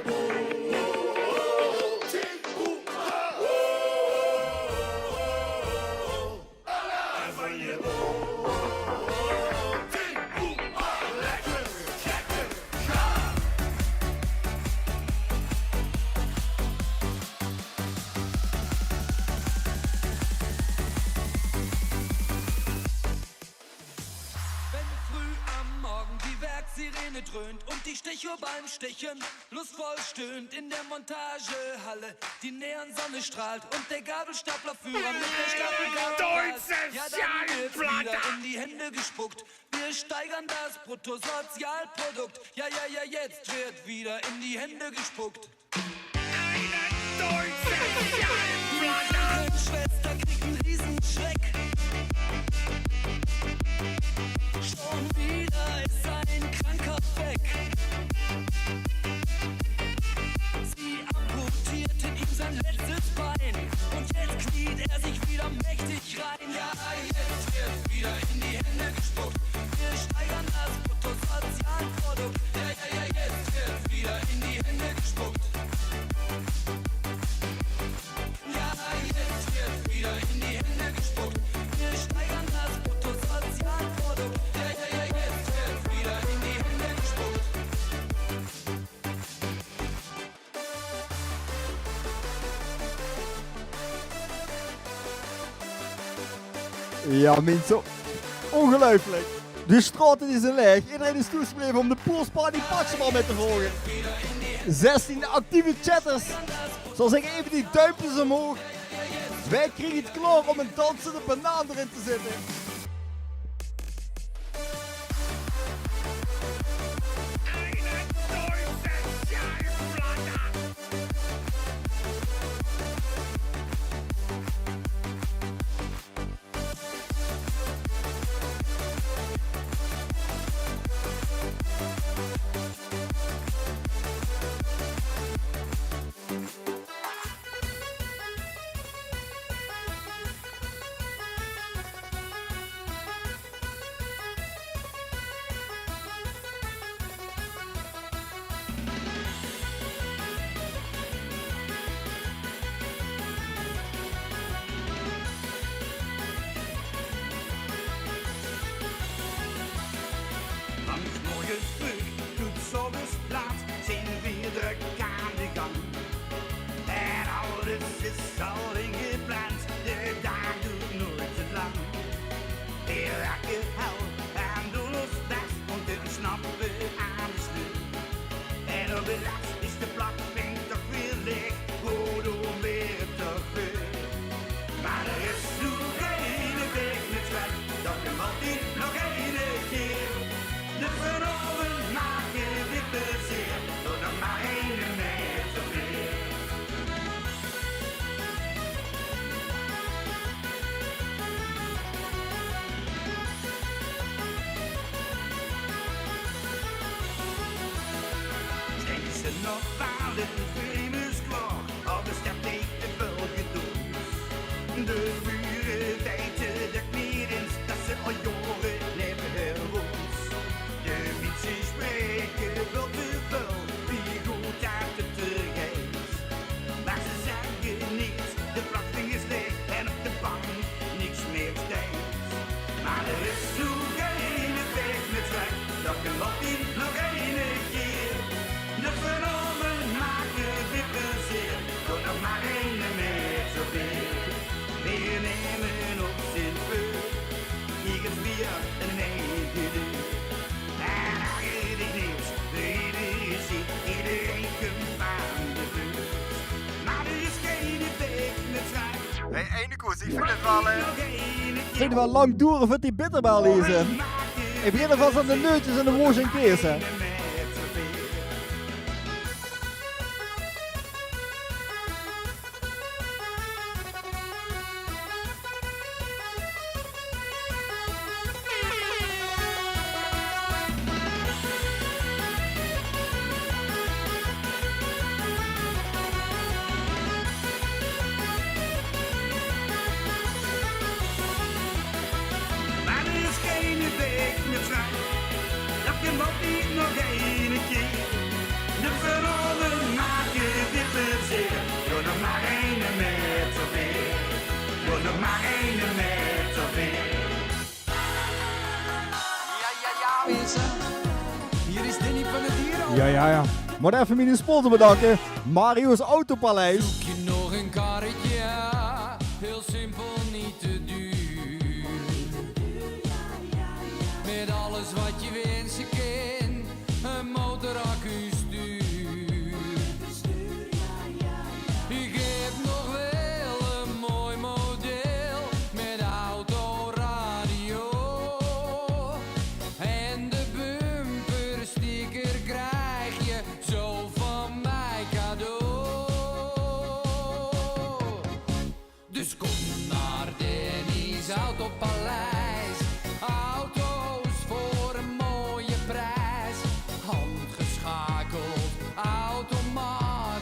Sirene dröhnt und die Stechuhr beim Stechen lustvoll stöhnt in der Montagehalle. Die Neonsonne strahlt und der Gabelstaplerführer mit der Stapelgabel. Ja, dann wird wieder in die Hände gespuckt. Wir steigern das Bruttosozialprodukt. Ja, ja, ja, jetzt wird wieder in die Hände gespuckt. Eine deutsche Schallplatte. Schwester kriegt einen Riesenschreck. Schon wieder ist ein kranker Fleck. Sie amputierte ihm sein letztes Bein. Und jetzt kniet er sich wieder mächtig rein. Ja, jetzt wird wieder in die Hände gespuckt. Wir steigern das Bruttosozialprodukt. Ja, ja, ja, jetzt wird wieder in die Hände gespuckt. Ja, jetzt wird wieder in die Hände gespuckt. Wir steigern das Bruttosozialprodukt. Ja, ja, ja, jetzt wird wieder in die Hände gespuckt. Ja, mensen. Ongelooflijk. De straten die zijn leeg. Iedereen is toegebleven om de poolsparty Patsenbal mee te volgen. 16 actieve chatters. Zal zeggen, even die duimpjes omhoog. Wij kregen het klaar om een dansende banaan erin te zetten. nog vallen, vreemdes klaar, al de stad heeft de velgen dood. De buren weten dat niet eens dat ze al jaren leven herwoond. De mensen spreken wel te veel, wie goed uit het terrein. Maar ze zeggen niets, de verwachting is leeg en op de bank niks meer steekt. Maar er is nog één weg met zwak, dat geloof ik nog één keer. De vernomen maken dit plezier, door nog maar één met zoveel. We nemen op zijn vuur, hier is bier en een eigen deur. En eigenlijk niets, iedereen ziet, iedereen komt van de buurt. Maar er is geen weg met zwak. Hey, Enekoes, ik vind het wel... Ik vind het wel lang duren voor die bitterbel lezen. Ik begin alvast aan de neutjes en de worst en kees, hè. Maar er is geen weg met zwak, dat geloof ik nog één keer. De verhalen maken dit plezier, door nog maar één met zoveel. Door nog maar één met zoveel. Ja, mensen. Hier is Danny van het Dieren. Ja. Maar even mijn sponsor bedanken. Mario's Autopaleis. Zoek je nog een karretje? Heel simpel, niet te duur. Met alles wat je wensen kent. Een motoraccu stuur. Ik heb nog wel een mooi model. Met autoradio. En de bumpersticker krijg je zo van mij cadeau. Dus kom naar Danny's Autopaleis. Auto's voor een mooie prijs. Handgeschakeld, automaat.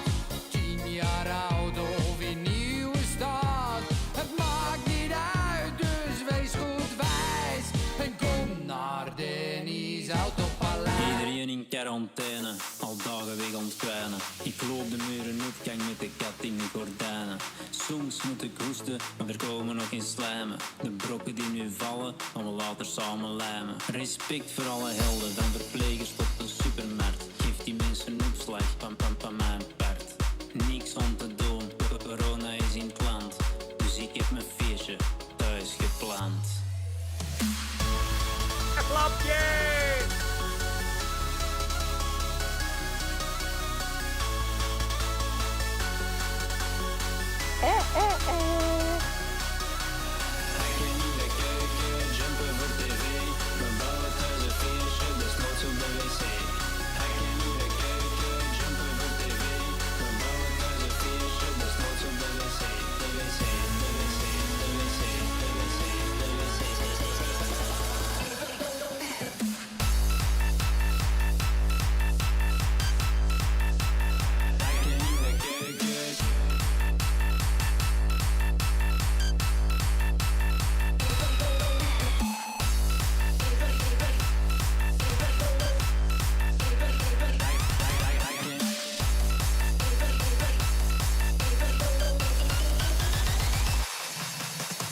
10 jaar oud of in nieuwe staat. Het maakt niet uit, dus wees goed wijs. En kom naar Danny's Autopaleis. Iedereen in quarantaine, al dagen weg ontkwijnen. Ik loop de muren op, gang met de kat in de gordijnen. Soms moet ik hoesten, maar er komen nog geen slijmen. De brokken die nu vallen, gaan we later samen lijmen. Respect voor alle helden, van verplegers tot de supermarkt. Geef die mensen een opslag van mijn part. Niks om te doen, corona is in het land. Dus ik heb mijn feestje thuis gepland. Klapje! Jumpen voor tv, we bouwen thuis een feestje, desnoods op de wc. Hij kan in de keuken, jumpen voor tv, we bouwen thuis een feestje, desnoods op de wc. De wc, de wc, de wc, de wc, de wc. Hij kan in de keuken.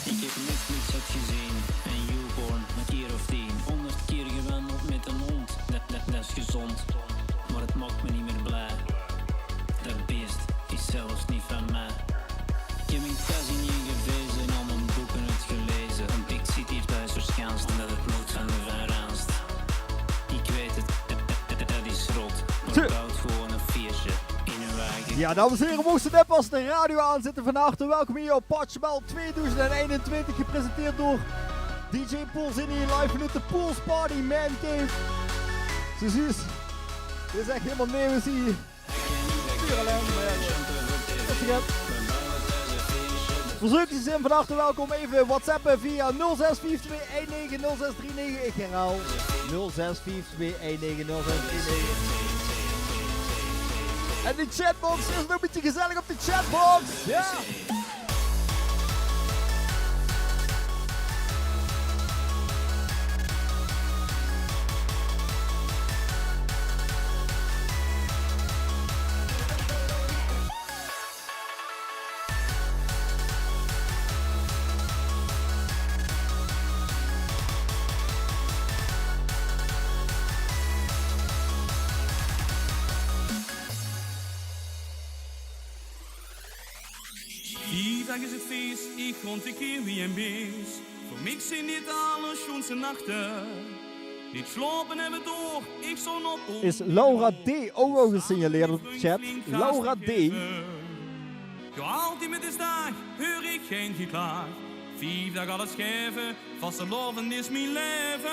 Ik heb Netflix uitgezien en YouPorn een keer of 10. 100 keer gewandeld met een hond, dat is gezond. Maar het maakt me niet meer blij. Dat beest is zelfs niet van mij. Ik heb mijn thuis in je gewezen en al mijn boeken uitgelezen. Een pik zit hier thuis verschanst en dat het moet van de Van Ranst. Ik weet het, dat is rot. Maar het bouwt gewoon een feestje in een wagen. Ja, dames en heren, moesten net pas de radio aanzetten. Van harte welkom hier op Potjebel 2021. Gepresenteerd door DJ Pools in hier live vanuit de Pools Party Man Cave. Precies. Dit is echt helemaal nieuws hier. Puur alleen, verzoekjes zijn van harte welkom. Even whatsappen via 0642190639. Ik herhaal 0642190639. En de chatbox is nog een beetje gezellig op de chatbox. Ja. Vierdag is het feest, ik rond de keer wie een beest. Voor mij zijn dit alle schoonste nachten. Niet slapen hebben door, ik zon op. Is Laura D. ook al gesignaleerd op de chat? Laura D. Ga altijd met de dag, hoor ik geen geklaag. Vierdag alles geven, vaste loven is mijn leven.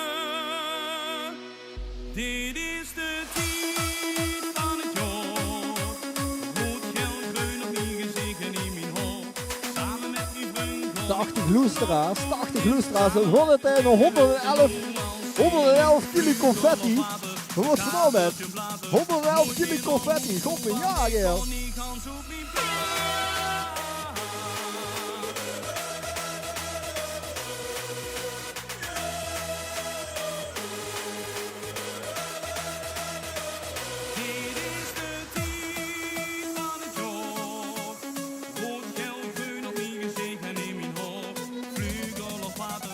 Dit is de tijd van het jaar. Rood, geel, groen op mijn gezicht en in mijn hoofd. Samen met mijn vriend. 80 loesteraars, 80 loesteraars. 111 kilo confetti. Hoe was het nou met? 111 kilo confetti. God mijn jager.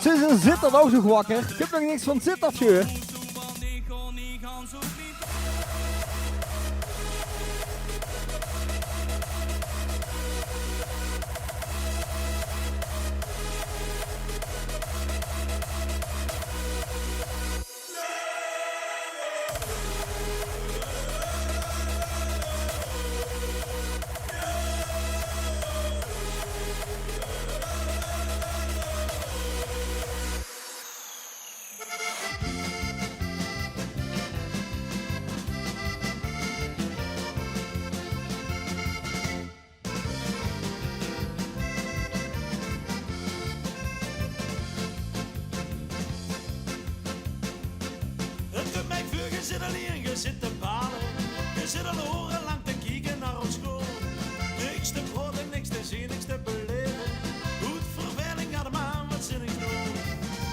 Ze zit er nou zo wakker. Ik heb nog niks van zit afgehoord. Je zit alleen, je zit te balen. Je zit al orenlang te kijken naar ons school. Niks te proten, niks te zien, niks te beleven. Goed verveling gaat hem aan, wat zin ik doen.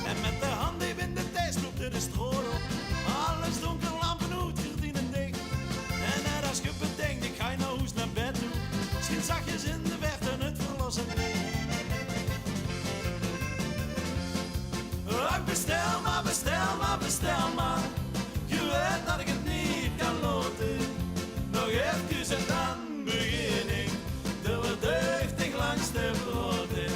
En met de hand die in de tijd loopt er de stroom op. Alles donker, lampen uit, gordijnen dicht. En net als je bedenkt, ik ga naar huis naar bed toe. Schiet zachtjes in de verte het verlossen licht. Bestel maar, bestel maar, bestel maar. Je weet dat ik het niet kan loten. Nog even en dan begin ik. De verdeugdig langs de broden.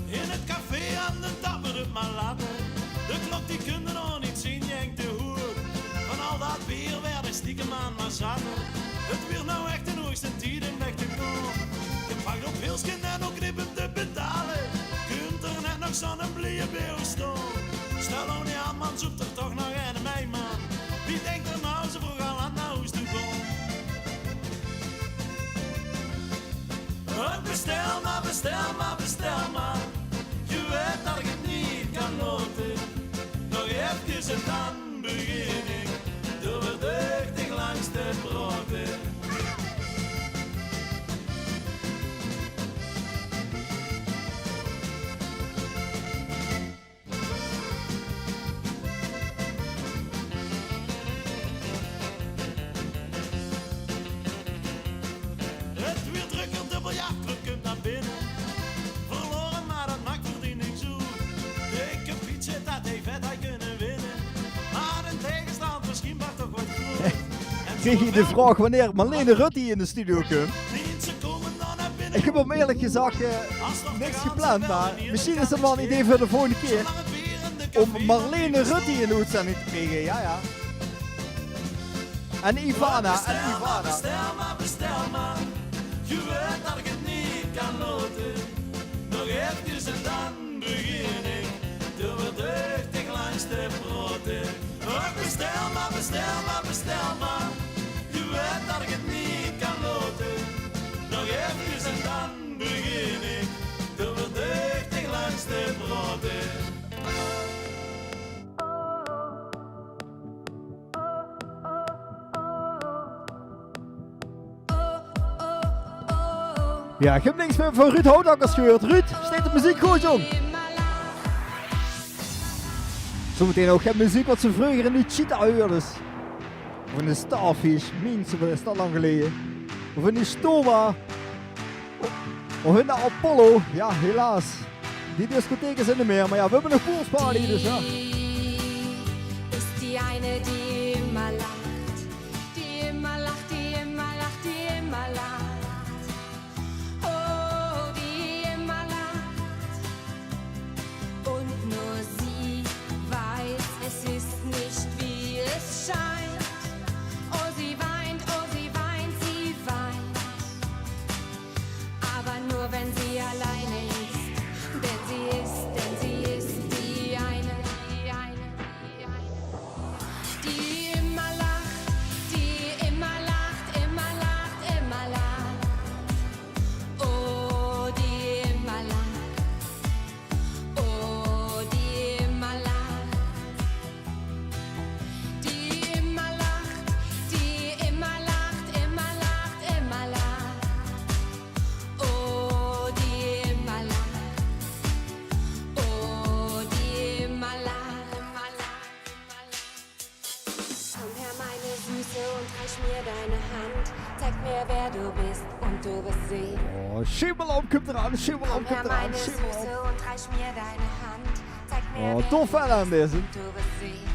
In het café aan de tapper het maar laten. De klok die kunde nog niet zien, jengt de hoer. Van al dat bier werden stiekem aan maar zaten. Het weer nou echt de hoogste tijd in weg te komen. Je pakt op wilsken en ook knippen te betalen. Kunt er net nog zo'n blije beeuw staan. Stel nou niet aan man, zoekt er toch nog een mij man. Wie denkt er nou zo vroeg al aan naar huis toe komen? Bestel maar, bestel maar, bestel maar. Je weet dat ik het niet kan loten. Nog even en dan begin ik. Door verdeugdig langs de broden. Het weer drukker, dubbel ja, druk naar binnen. Verloren, maar dat maakt verdien ik zo. Dikke fiets zit dat heeft vet hij kunnen winnen. Maar een tegenstand misschien maar toch wat groot. Kreeg je de vraag wanneer Marlene Rutte in de studio komt? Ik heb hem eerlijk gezegd niks gepland, maar misschien is het wel een idee voor de volgende keer. Om Marlene Rutte in de uitzending te krijgen, ja ja. En Ivana, en Ivana. Bestel maar, bestel maar. Je weet dat ik het niet kan loten. Nog even en dan begin ik. Door verdeugdig langs de broden. Bestel maar, bestel maar, bestel maar. Je weet dat Ja, ik heb niks meer van Ruud Houtakkers gehoord. Ruud, steekt de muziek goed, jong. Zometeen ook geen muziek wat ze vroeger in die Cheetah hoorden. Of in de Starfish, mensen, wat is dat lang geleden. Of in die Stoma. Of in de Apollo. Ja, helaas. Die discotheken zijn er meer, maar ja, we hebben nog poolsparty, dus ja. Ist die eine, die immer lacht, die immer lacht, die immer lacht, die immer lacht. Oh, die immer lacht. Und nur sie weiß, es ist nicht wie es scheint. Oh, sie weint, sie weint. Aber nur wenn sie alleine ist, denn sie ist die eine, die immer lacht, die immer lacht, immer lacht, immer lacht. Oh, die immer lacht, oh, die immer lacht. Die immer lacht, die immer lacht, immer lacht, immer lacht. Oh, die immer lacht, oh, die immer lacht, immer lacht. Komm her, meine Süße, und reich mir deine Hand. Zeig mir, wer du bist, und du wirst sehen. Oh, Schimmerlamp kommt eraan, Schimmerlamp Komm her, kommt eraan, meine Süße, Schimmerlamp. und reich mir deine Hand. Zeig mir, Oh, wer tof du wel aan bist, deze. und du wirst sehen,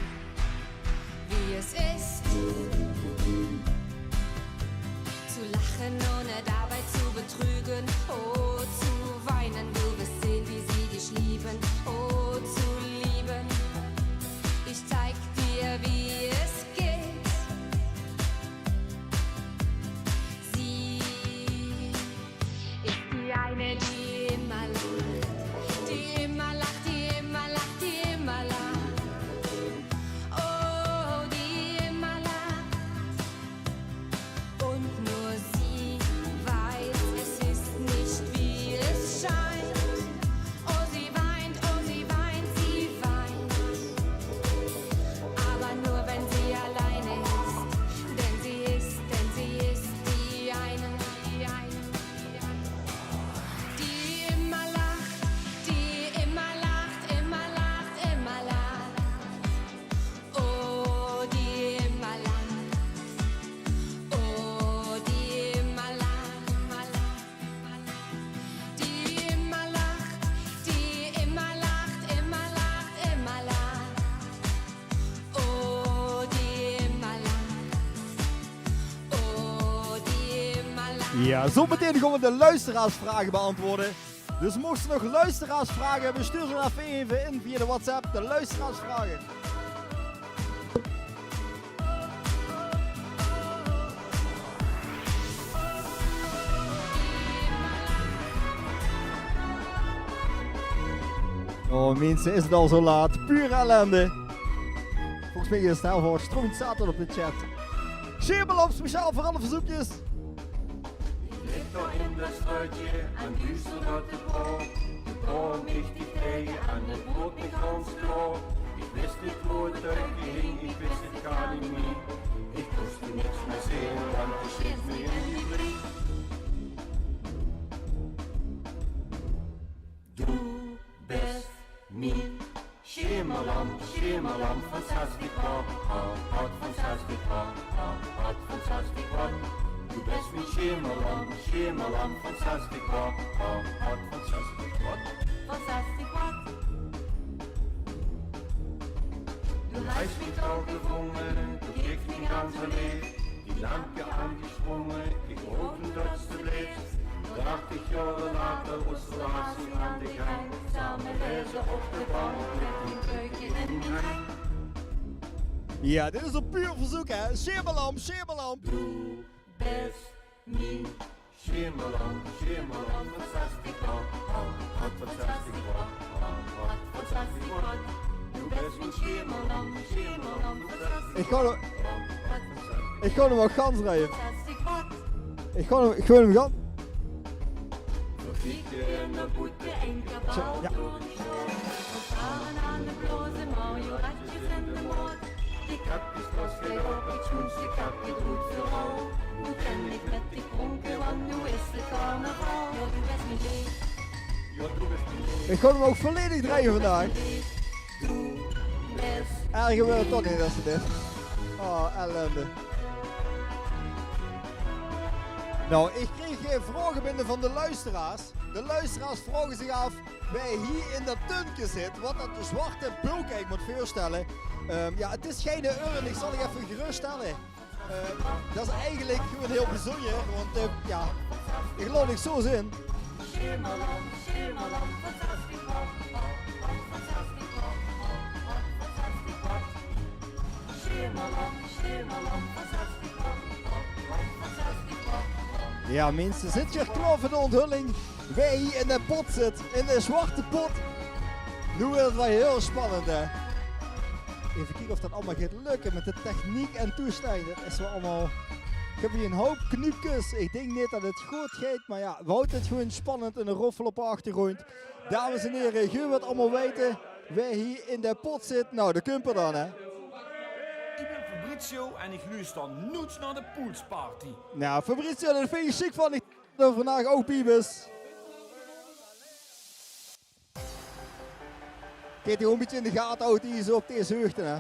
wie es ist, zu lachen, ohne dabei zu betrügen. Oh, zu weinen, du wirst sehen, wie sie dich lieben. Oh, zu lieben, ich zeig dir, wie es geht. Sie ist die eine, die immer lacht, die immer lacht, die immer lacht, die immer lacht. Oh, die immer lacht. Und nur sie weiß, es ist nicht wie es scheint. Oh, sie weint, sie weint. Aber nur wenn sie alleine ist, denn sie ist die eine, die immer lacht, die immer lacht, immer lacht, immer lacht. Oh, die immer lacht, oh, die immer lacht, immer lacht. Die immer lacht, die immer lacht, immer lacht, immer lacht. Oh, die immer lacht, oh, die immer lacht. Ja, zometeen gaan we de luisteraarsvragen beantwoorden. Dus mocht je nog luisteraarsvragen hebben, stuur ze even in via de WhatsApp, de luisteraarsvragen. Oh mensen, is het al zo laat? Pure ellende. Volgens mij is het snel voor stroomt zaterdag op de chat. Schimmerlamp speciaal voor alle verzoekjes. Ligt doch in das Strötje an düstere Brot. Warum ich die Pflege an den Brot nicht aufs Klo. Ich weiß nicht, wo es irgendwie hing, ich weiß es gar nicht mehr. Ich musste nichts mehr sehen, dann geschieht mir in die Blick. Du bist mein Schimmerlamp, Schimmerlamp, fantastisch, hot, fantastisch, hot, fantastisch, hot. Du bist mein Schimmerlamp, Schimmerlamp, fantastisch, hot, fantastisch, hot. Fantastisch hot. Du hast mich auch gewungen, du kriegst mich ganz allein. Die Lampe angesprungen, ich roten trotzdem lebst. Dacht ich Jahre later, was du hast an dich ein. Samen lezen op de bank met een kreukje en een hein. Ja, dit is een puur verzoek hè. Schimmerlamp, Schimmerlamp. Du bist mein Schimmerlamp, Schimmerlamp, fantastisch, hot, fantastisch, hot, fantastisch, hot. Du bist mein Schimmerlamp, Schimmerlamp, fantastisch. Ik ga hem wel gans rijden. Fantastisch hot. Ik ga hem gaan. Verkieken, een boete en kabaal Ja. door die stad. Vrouwen aan de bloze, marioletjes en de moord. Ik heb die stras op het schoens, ik heb die goed vooral. Nu ben ik met die pronken, want nu is het carnaval. Ik ga hem ook volledig draaien vandaag. Erger wil het toch niet als het is. Oh, ellende. Nou, ik kreeg vragen binnen van de luisteraars. De luisteraars vragen zich af, wij hier in dat tuntje zitten, wat dat de zwarte bulk eigenlijk moet voorstellen. Ja, het is geen urn, ik zal je even geruststellen. Dat is eigenlijk gewoon heel bijzonder, want ja, ik geloof niet zo zin. Ja mensen, zit je klaar voor de onthulling? Wij hier in de pot zitten, in de zwarte pot. Nu wordt het wel heel spannend hè. Even kijken of dat allemaal gaat lukken met de techniek en toestand. Dat is wel allemaal... Ik heb hier een hoop kniepjes. Ik denk niet dat het goed gaat, maar ja, we houden het gewoon spannend in een roffel op de achtergrond. Dames en heren, je wilt allemaal weten, wij hier in de pot zitten. Nou, de kumper dan hè. Ik ben Fabrizio en ik luister nooit naar de poolsparty. Nou, Fabrizio, dat vind je chic van. Ik vandaag ook Piebus. Kijk die een beetje in de gaten houdt hier zo op deze heugten hè.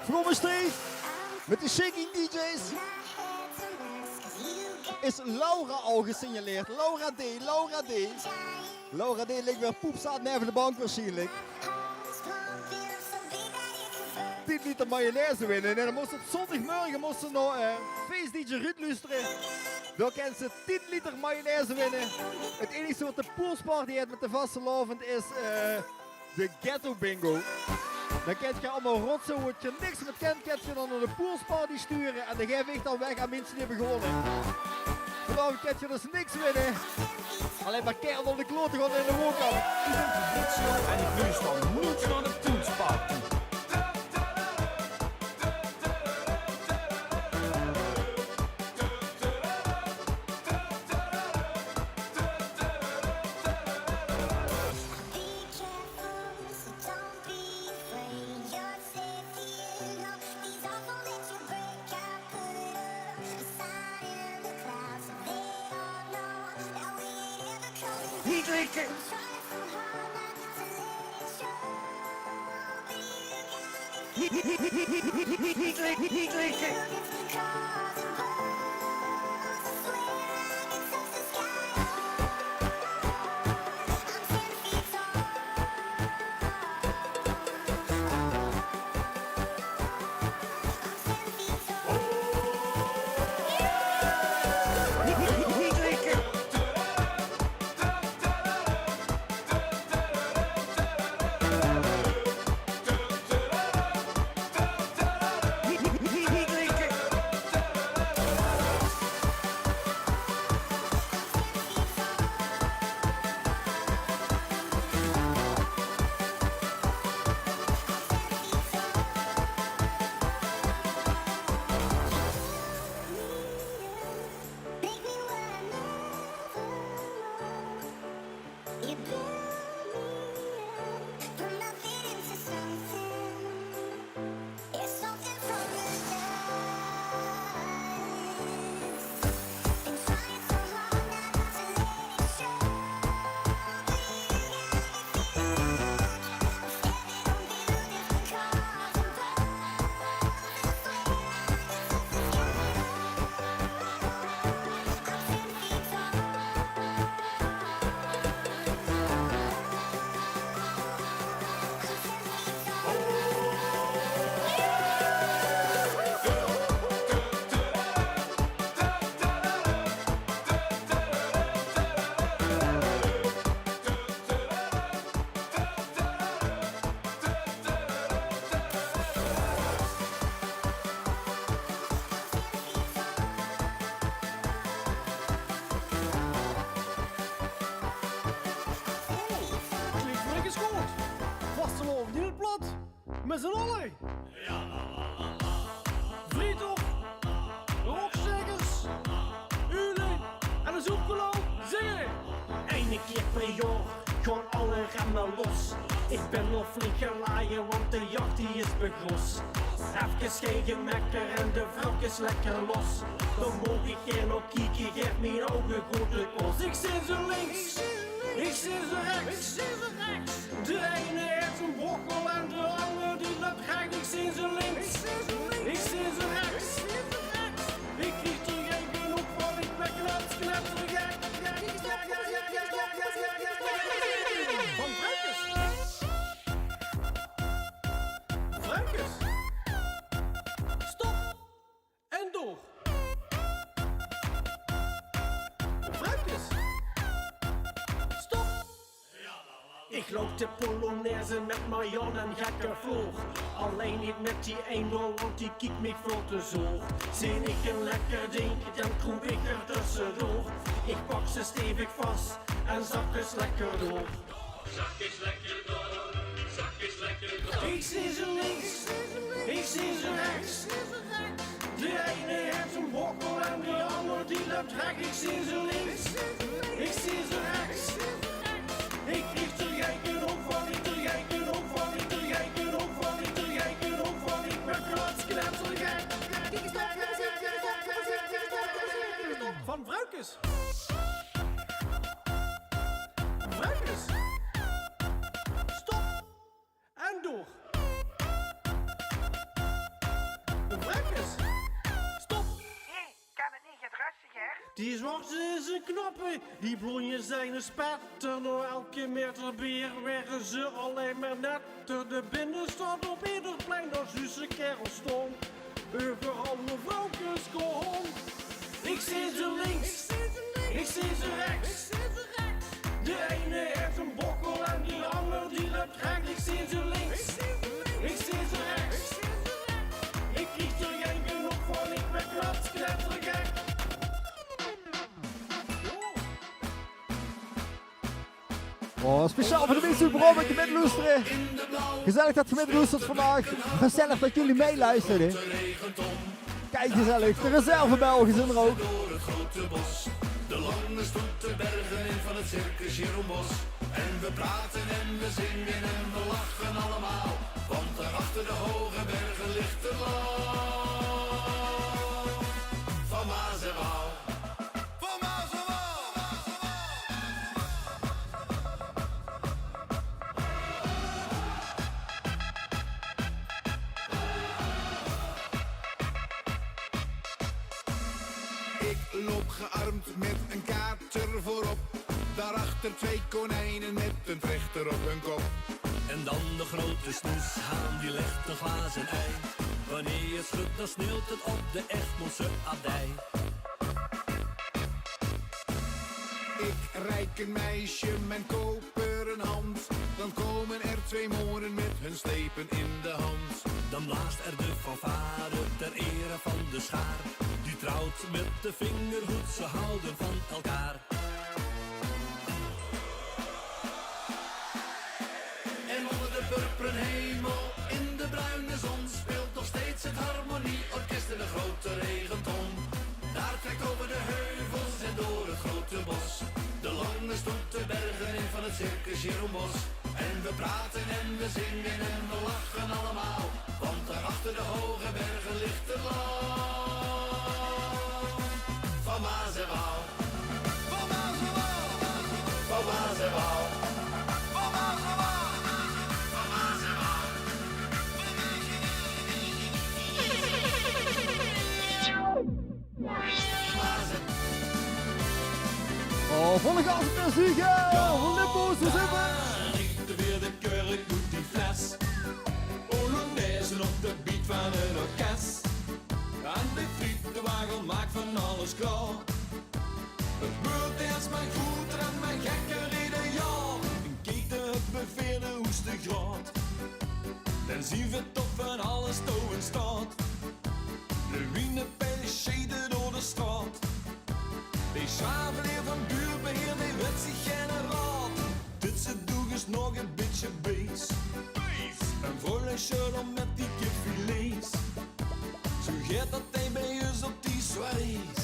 Vromme Street met de Shaking DJ's. Is Laura al gesignaleerd? Laura D. Laura D ligt weer poepzaad neven de bank waarschijnlijk. 10 liter mayonaise winnen en dan moest het zondagmorgen moesten nog Face DJ Ruud luisteren. Dan kan ze 10 liter mayonaise winnen. Het enige wat de poolsparty heeft met de vastelovend is de ghetto bingo. Dan kent je allemaal rotzooi, wat je niks met kent, kent je dan naar de poolsparty sturen en dan geef ik dan weg aan mensen die hebben gewonnen. Vanavond kent je dus niks winnen. Alleen maar kerel op de kloten gaan in de woonkamer. Ik ben Fabrizio en ik luister nooit naar de poolsparty. Niet likken! Niet likken! Met z'n allen. Vriendop, de rockzingers, jullie en de zoekgeloof zingen. Eén keer per jaar gaan alle remmen los. Ik ben nog flink gelaaien, want de jacht die is begros. Even geen gemekker en de vrouw is lekker los. Dan mogen ik geen nog kieken, geef mijn ogen grote kos. Ik zit zo links, Ik zie ze rechts. De ene heeft een bochel en de andere die loopt recht. Ik zie ze links. Ik zie ze rechts. Ik krijg er geen genoeg van, ik ben knettergek. Van Vreukes. Stop. En door. Vreukes. Stop. Ik loop de Polonaise met Marjan en gekke Floor. Alleen niet met die eenbouw, want die kijkt me veel te zoog. Zie ik een lekker ding, dan kroep ik er tussendoor. Ik pak ze stevig vast en zak eens lekker door. Zak eens lekker door, zak eens lekker door. Ik zie ze links, ik zie ze rechts. De ene heeft een bokkel en de ander die loopt recht. Ik zie ze links, ik zie ze rechts. Ik krijg er geen genoeg van, ik er geen genoeg van, ik er geen genoeg van, ik er geen genoeg van. Ik ben knettergek. Van Vreukes. Vreukes. Stop. En door. Vreukes. Stop. Kan het niet get rustiger? Die zwarte is een knappe, die blonje zijn een spetter. Door elke meter bier werden ze alleen maar netter. De binnenstad op ieder plein, als Zusse kerel stond. Overal de Vreukes kom. Ik zie ze links, ik zie ze rechts. De ene heeft een bokkel en die ander die loopt recht. Ik zie ze links, ik zie ze rechts. Ik krijg er geen genoeg van, ik ben knettergek. Oh, speciaal voor de mensen die vooral met je meeluisteren. Gezellig dat je meeluistert vandaag. Gezellig dat jullie meeluisteren. Kijk gezellig, de reservebelgen zijn er ook. Door het grote bos, de lange stoete bergen in van het circus Jeroenbos. En we praten en we zingen en we lachen allemaal. Want daar achter de hoge bergen ligt het land van Maas en Waal. Van Maas en Waal. Ik loop gearmd met een kaart er voorop. Daarachter 2 konijnen met een trechter op hun kop. En dan de grote snoeshaan, die legt een glazen ei. Wanneer je schudt, dan sneeuwt het op de Egmondse abdij. Ik reik een meisje mijn koperen hand. Dan komen er 2 moren met hun slepen in de hand. Dan blaast er de fanfare ter ere van de schaar. Die trouwt met de vingerhoed, ze houden van elkaar. En onder de purperen hemel, in de bruine zon, speelt nog steeds het harmonieorkest in een grote regenton. Daar trekt over de heuvels en door het grote bos. De lange stoete bergen in van het circus Jeroenbos. En we praten en we zingen en we lachen allemaal. Want daar achter de hoge bergen ligt het land van Maas en Waal. Van Maas en Waal. Van Maas en Waal. Van Maas en Waal. Van Maas en Waal. Oh, volle gas met muziek, van Limbo's te zitten. Richten weer de kurk doet die fles. Polonaise op de beat van een orkest. En de frietenwagen maakt van alles klaar. Het wordt eerst mijn groeter en mijn gekke reden, ja. Een keten het beveerde hoeste graad. Dan zien we toch van alles touwen staat. De wienenpijl scheiden door de straat. Die schraveleer van buurbeheer, die weet zich geen raad. Dit ze doeg is nog een beetje bees. Een volle shirt om met die kipfilets. Zo gaat dat hij bij ons op die soirées.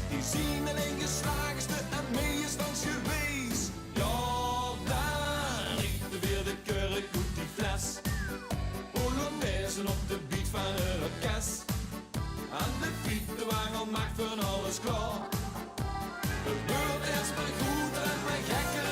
Die zien alleen geslaagste en meesters geweest. Ja, daar richt weer de kurk goed die fles. Polonaise op de beat van een orkest. Aan de frietenwagen maakt van alles klaar. Het wordt eerst maar goed en mijn gekke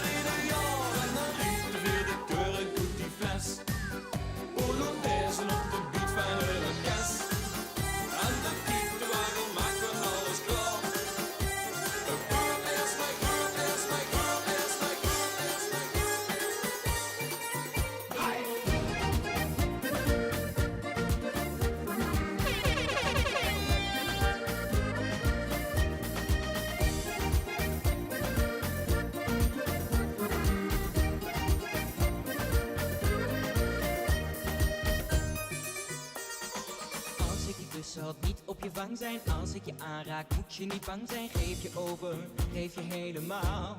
ik je kussen had niet op je wang zijn. Als ik je aanraak moet je niet bang zijn. Geef je over, geef je helemaal.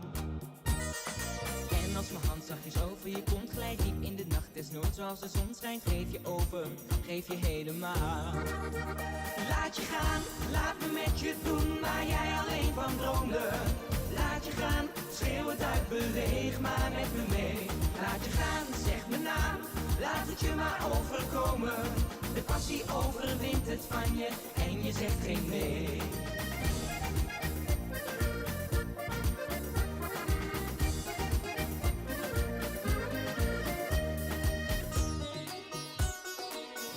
En als mijn hand zachtjes over je kont glijdt, diep in de nacht desnoods zoals de zon schijnt. Geef je over, geef je helemaal. Laat je gaan, laat me met je doen waar jij alleen van droomde. Laat je gaan, schreeuw het uit, beweeg maar met me mee. Laat je gaan, zeg mijn naam, laat het je maar overkomen. De passie overwint het van je en je zegt geen nee.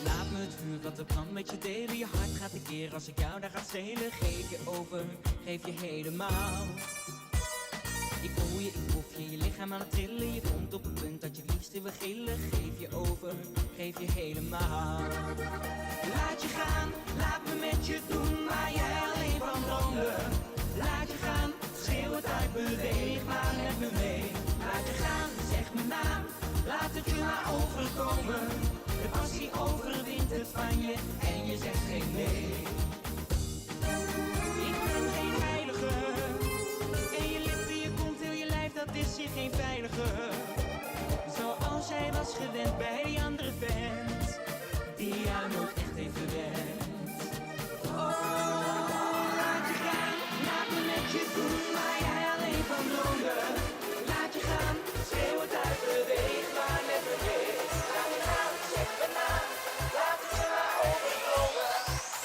Laat me het vuur wat de brand met je delen. Je hart gaat een keer als ik jou daar ga stelen. Geef je over, geef je helemaal. Ik voel je, ik proef je, je lichaam aan het trillen. Je komt op een punt dat je het liefste wil gillen. Geef je over, geef je helemaal. Laat je gaan, laat me met je doen waar jij alleen van droomde. Laat je gaan, schreeuw het uit, beweeg maar met me mee. Laat je gaan, zeg mijn naam, laat het je maar overkomen. De passie overwint het van je en je zegt geen nee. Ik ben geen heilige. En je lippen, je kont, heel je lijf, dat is hier geen veilige. Zoals jij was gewend bij die andere vent, die jou nooit echt heeft verwend. Oh, laat je gaan, laat me met je doen waar jij alleen van droomde. Laat je gaan, schreeuw het uit, beweeg maar met me mee. Laat je gaan, zeg mijn naam, laat het je maar overkomen.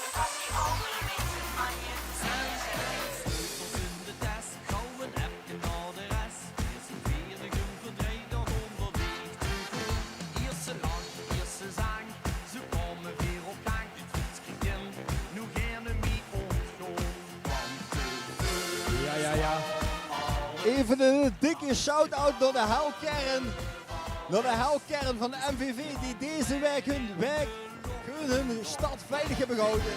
De passie overwint het van je, en je zegt sleutels in de tas, gouden heb je al de rest. Eerst een vierde gun verdreed nog onderweg te goed. Eerste lach, eerste zang, ze komen weer op gang. Dit fiets in, nu gaan we mee ontgaan. Ja. Even een dikke shout-out naar de helkern. Naar de helkern van de MVV die deze week hun stad veilig hebben gehouden.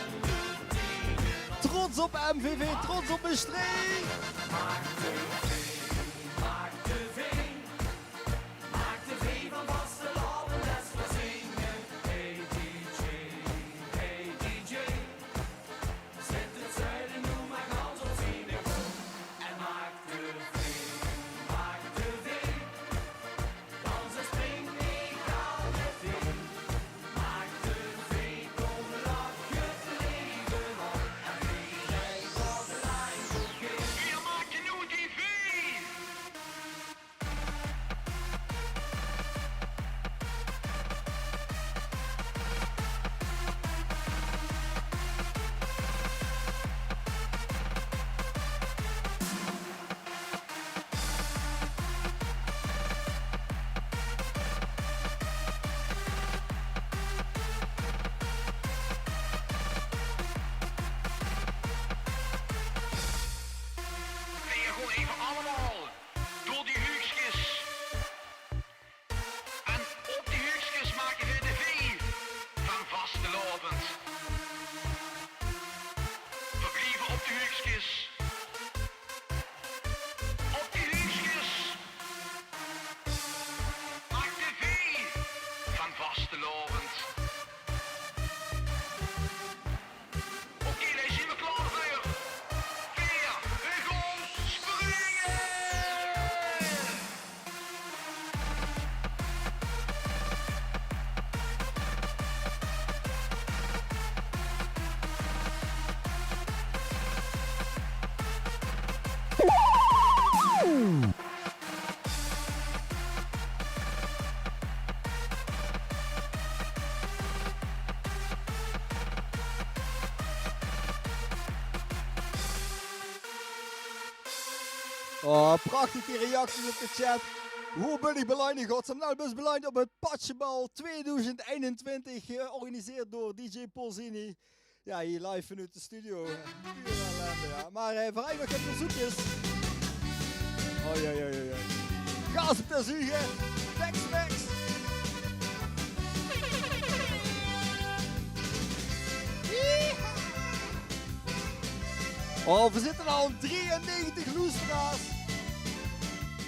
Trots op MVV, trots op een streek. Maak de V van vastelavond, dat is wat zingen. Hey DJ, zet het zuiden, noem maar gans op zien. En maak de V, dans en spring, ik hou het in. Maak de V, kom lach het leven op. En iedereen tot de lijn begint. Hier maak je nu die V! En je gewoon even allemaal door die huugjes. En op die huugjes maken we de V van vastelovend. Verblijven op de huugjes. Op die huugjes. Maak de V van vastelovend. Oké, daar zijn we klaar voor. 4, we gaan springen! Oh, prachtig die reacties op de chat. Hoe ben ik belangrijk, godsam? Nou, dus belangrijk op het Patjebal 2021, georganiseerd door DJ Polzini. Ja, hier live vanuit de studio. Pure ellende, ja. Maar vooruit nog even bezoekjes. Oh, ja. Gas op de zuigen. Tex-Mex. Oh, we zitten al op 93 loesteraars.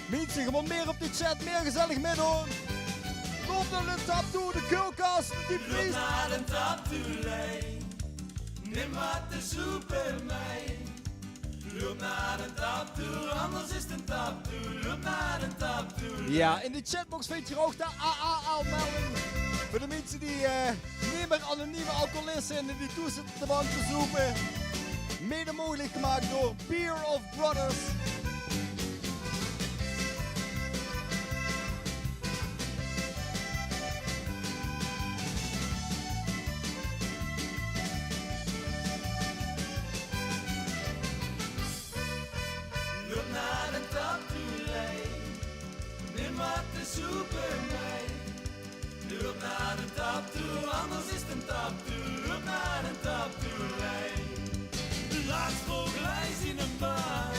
Mensen, gewoon meer op de chat, meer gezellig meedoen. Loop naar de tap toe, de kulkast, die vries. Loop naar de tap toe, lijn. neem wat te soep bij mij. Loop naar de tap toe, anders is het een tap toe. Loop naar de tap toe. Ja, in de chatbox vind je ook de AA-melding. Voor de mensen die niet meer anonieme alcoholisten zijn en die toe zitten de bank te zoeken. Mede mogelijk gemaakt door Beer of Brothers. Loop naar de tap toe, lei. Neem wat te soep bij mij. Loop naar de tap toe, anders is het een tap toe. Loop naar de tap toe, lei. Laatst vogelijs in een baan.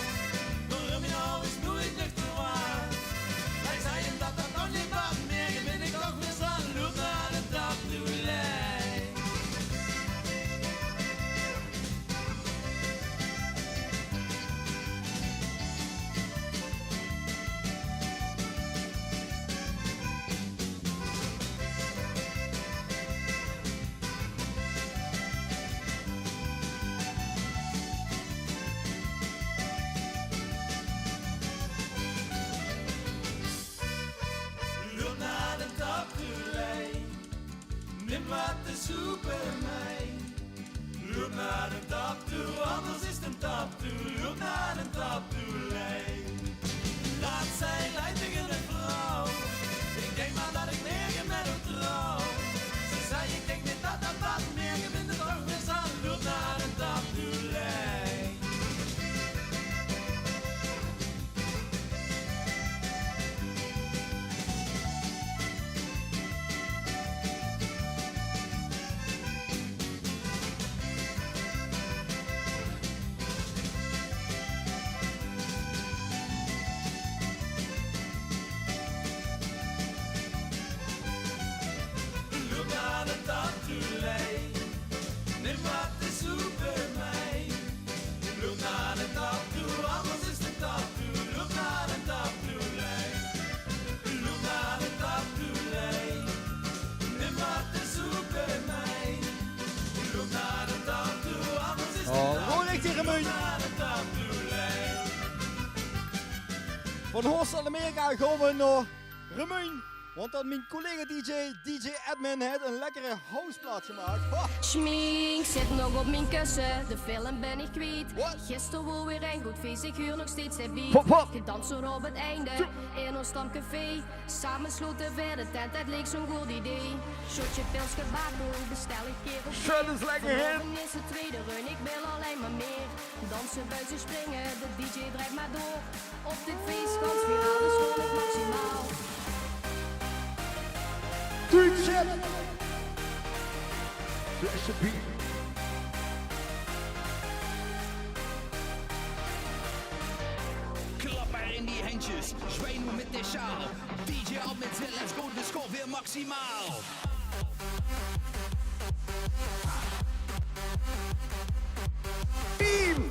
Waarom je nou is nooit nuchter waar. Hij zei hem dat dat nog niet was meer. Je ben ik toch weer aan. Loop naar de tap toe, lei. Loop naar de tap toe, lei. Neem wat te soep bij mij. Loop naar de tap toe, anders is het een tap toe. Loop naar de tap toe, lei. Laat zij leidt tegen een vrouw. Ik denk maar dat ik meer met haar trouw. Ze zei ik denk niet dat dat wat meer. Je bent er toch weer aan. Loop naar de tap toe, lei. Loop naar de tap toe, lei. Neem wat te soep bij mij. Loop naar de tap toe, anders is de tap toe. Loop naar de tap toe, lei. Loop naar de tap toe, lei. Neem wat te soep bij mij. Loop naar de tap toe, anders is de tap toe. Hoor ik die Remuun? Loop naar de tap toe, lei. Van Horst Amerika gaan we naar Remuun. Want dan mijn collega DJ Edmin heeft een lekkere houseplaat gemaakt. Ha! Schmink zit nog op mijn kussen, de film ben ik kwijt. Gisteren wel weer een goed feest, ik huur nog steeds de beat. Gedanst zo op het einde, in ons stamcafé. Samen sloten we de tent, het leek zo'n goed idee. Shotje pils gebakken, bestel ik keer op Shut is lekker hit. Vanmorgen is de tweede run, ik wil alleen maar meer. Dansen, buizen, springen, de DJ draait maar door. Op dit feest kan spiraal, dus gewoon het maximaal. DJ! Klap maar in die handjes, zwij nu met de sjaal. DJ op met z'n, let's go, de score weer maximaal. Team!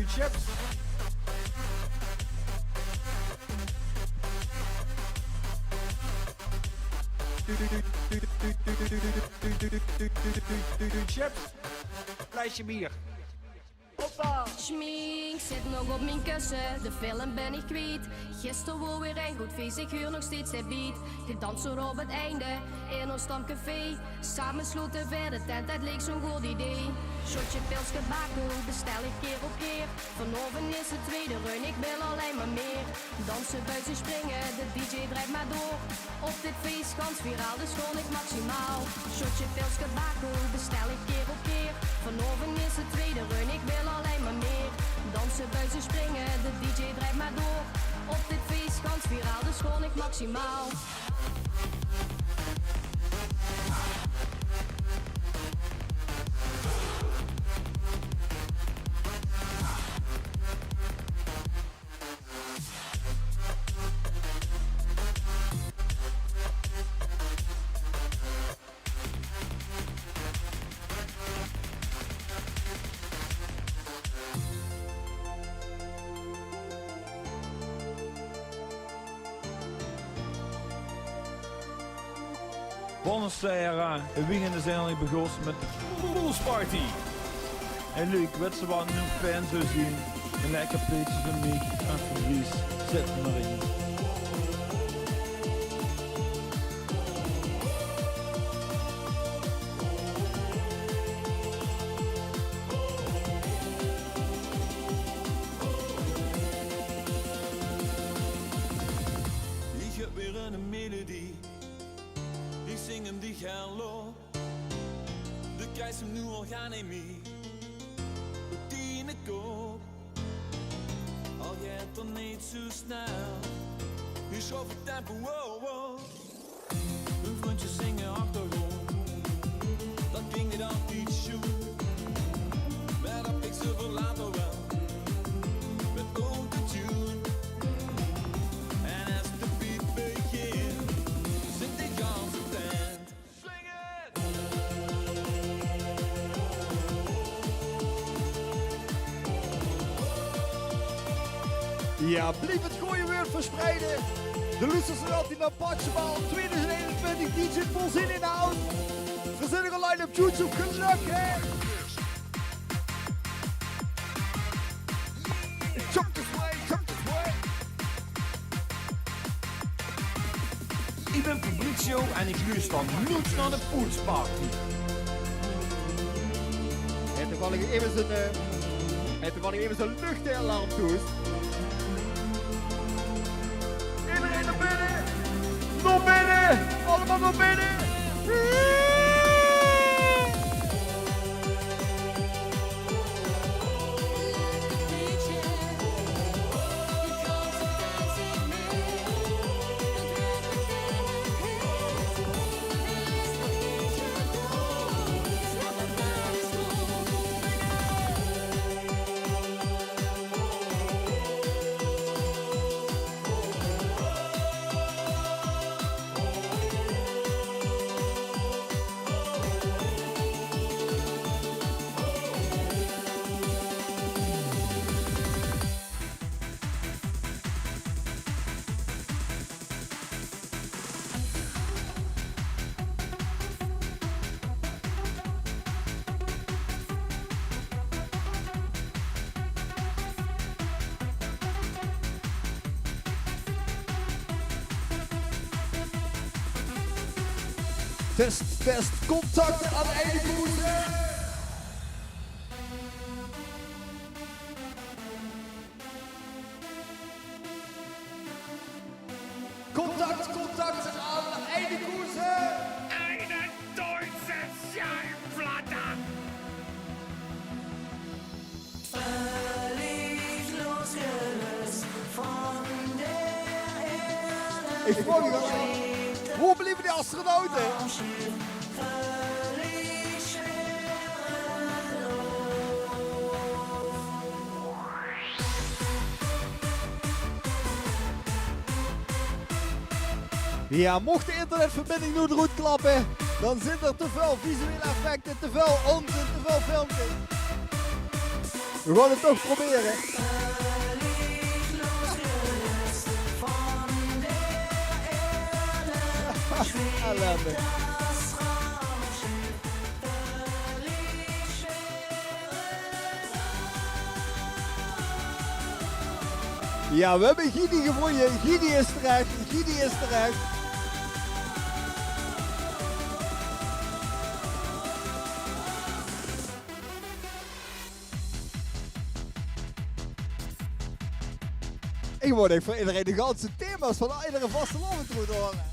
Chips. Chips. Lijstje bier. Schmink zit nog op mijn kussen, de film ben ik kwijt. Gisteren wel weer een goed feest, ik huur nog steeds de beat. Gedanst zo op het einde, in ons stamcafé. Samen sloten we de tent, het leek zo'n goed idee. Shotje pils gebakken, bestel ik keer op keer. Vanavond is de tweede run, ik wil alleen maar meer. Dansen, buizen, springen, de DJ draait maar door. Op dit feest kan spiraal, dus gewoon ik maximaal. Shotje pils gebakken, bestel ik keer op keer. Vanavond is de tweede run, ik wil alleen maar meer. Dansen, buizen, springen, de DJ draait maar door. Op dit feest kan spiraal, dus gewoon ik maximaal. Buonasera, we wingen zijn al begonnen met de Poolsparty. En leuk, weet ze wat een fan zou zien. Een lekker beetje van mij en Fabrice, zet maar in. Ik heb weer een melodie, ik zing hem die galop. De krijgt hem nu al gaan in mee, die in de kop. Al gaat er niet zo snel, ik schaf het tempo, wow, wow. Een vriendje zingen achtergrond, dat ging niet altijd goed. Maar dat ik ze voor later wel, met autotune. En als de beat begint, zingt de ganse band. Swing it! Ja, blijf het gooien weer verspreiden. De Lucas zijn altijd naar Patchebal 2021 DJ vol zin in de hout. Gezellige line op YouTube, gelukkig! Jump this way, jump this way. Ik ben Fabrizio en ik luister van niets naar de Poolsparty. En toevallig even zijn luchtalarm toest. Iedereen naar binnen! Naar binnen! Allemaal naar binnen! Test, contacten aan de ene koersen. Contact aan de ene koersen. Eine deutsche Schallplatte. Völlig losgelöst von der Erde. Ik vroeg je wel. Hoe blijven die astronauten? Ja, mocht de internetverbinding nu eruit klappen, dan zit er te veel visuele effecten, te veel onzin, te veel filmpjes. We gaan het toch proberen. Ellende. Ja, we hebben Gidi gevonden. Gidi is terecht. Ik word echt voor iedereen de ganse thema's van iedere vaste land moet horen.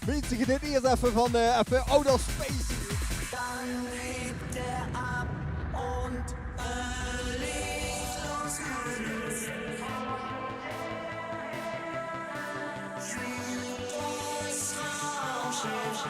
Mensen, je dit eerst even van even Outer Space. Dann hebt ab und völlig losgelöst. Fühlt das Raumschiff.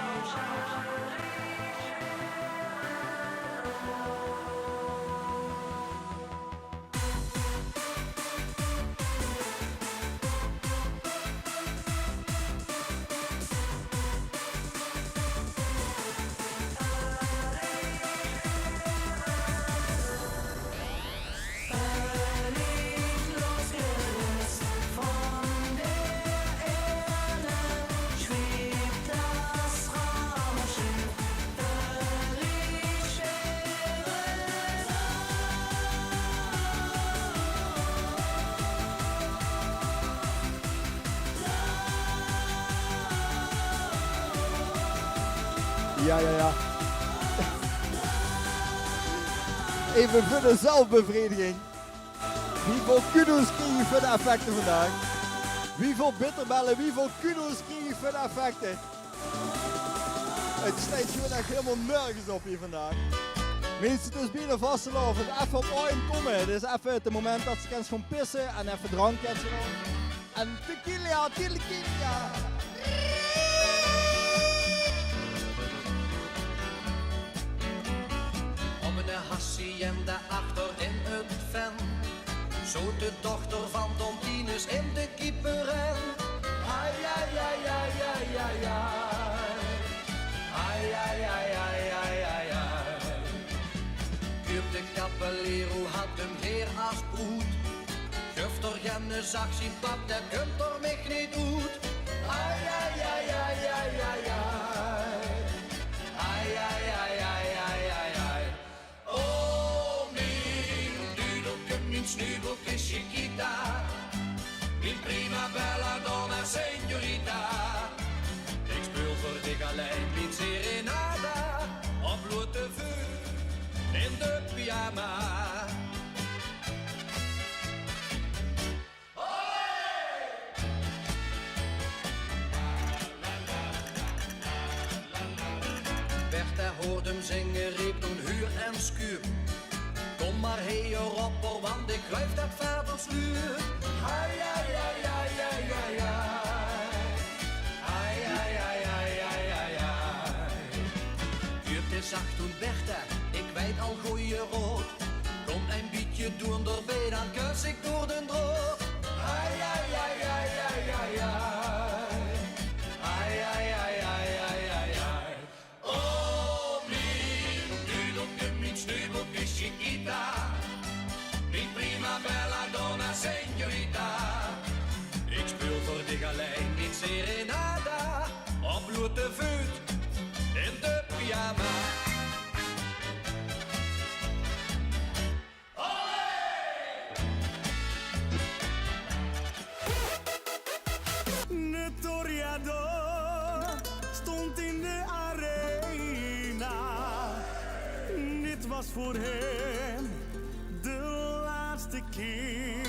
Ja. Even voor de zelfbevrediging. Wieveel kudos kreeg je voor de effecten vandaag? Wieveel bitterbellen, wieveel kudos kreeg je voor de effecten? Het stijgt gewoon echt helemaal nergens op hier vandaag. Mensen, het is bijna vastelovend. Even op ooien komen. Het is even het moment dat ze gaan gaan pissen en even drank en zo. En tequila. Om een hacienda achter in het ven. Zo de dochter van Don Tinus in de kieperren. Ai. Kuip de Caballero had hem heer als broed. Guft er genne zag zien pap, dat kunt er mij niet uit. Ai. Oh, mijn dudelke, mijn snubelke Chiquita. Mijn prima bella donna señorita. Ik speel voor dik alleen, mijn serenada. Op blote vuur, in de pyjama. Bertha hoort hem zingen, riep toen huur en schuur. Kom maar heen, ropper, want ik ruif dat verder sluur. Ai. Kuurt is zacht toen Bertha, ik weet al goeie rood. Kom een beetje doen erbij, dan kus ik door den droog. Ai. Oh, mijn dudelke, mijn snubelke Chiquita. Mijn prima bella donna señorita. Ik speel voor dich alleen, mijn serenada. Op blote vuur, in de pyjama. De Toreador stond in de arena. Dit was voor hem de laatste keer.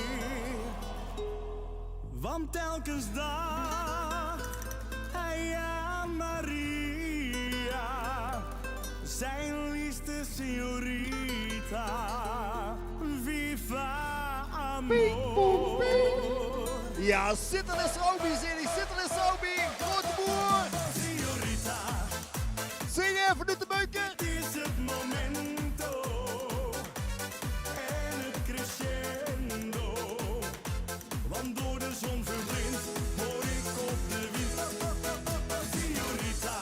Want telkens dacht hij aan Maria, zijn liefste señorita. Viva amor. Ja, zitten is Roby, zitten is Roby. Grote boer. Señorita, zing even uit de beuken. Het is het momento. En het crescendo. Want door de zon verblind hoor ik op de wind. Señorita,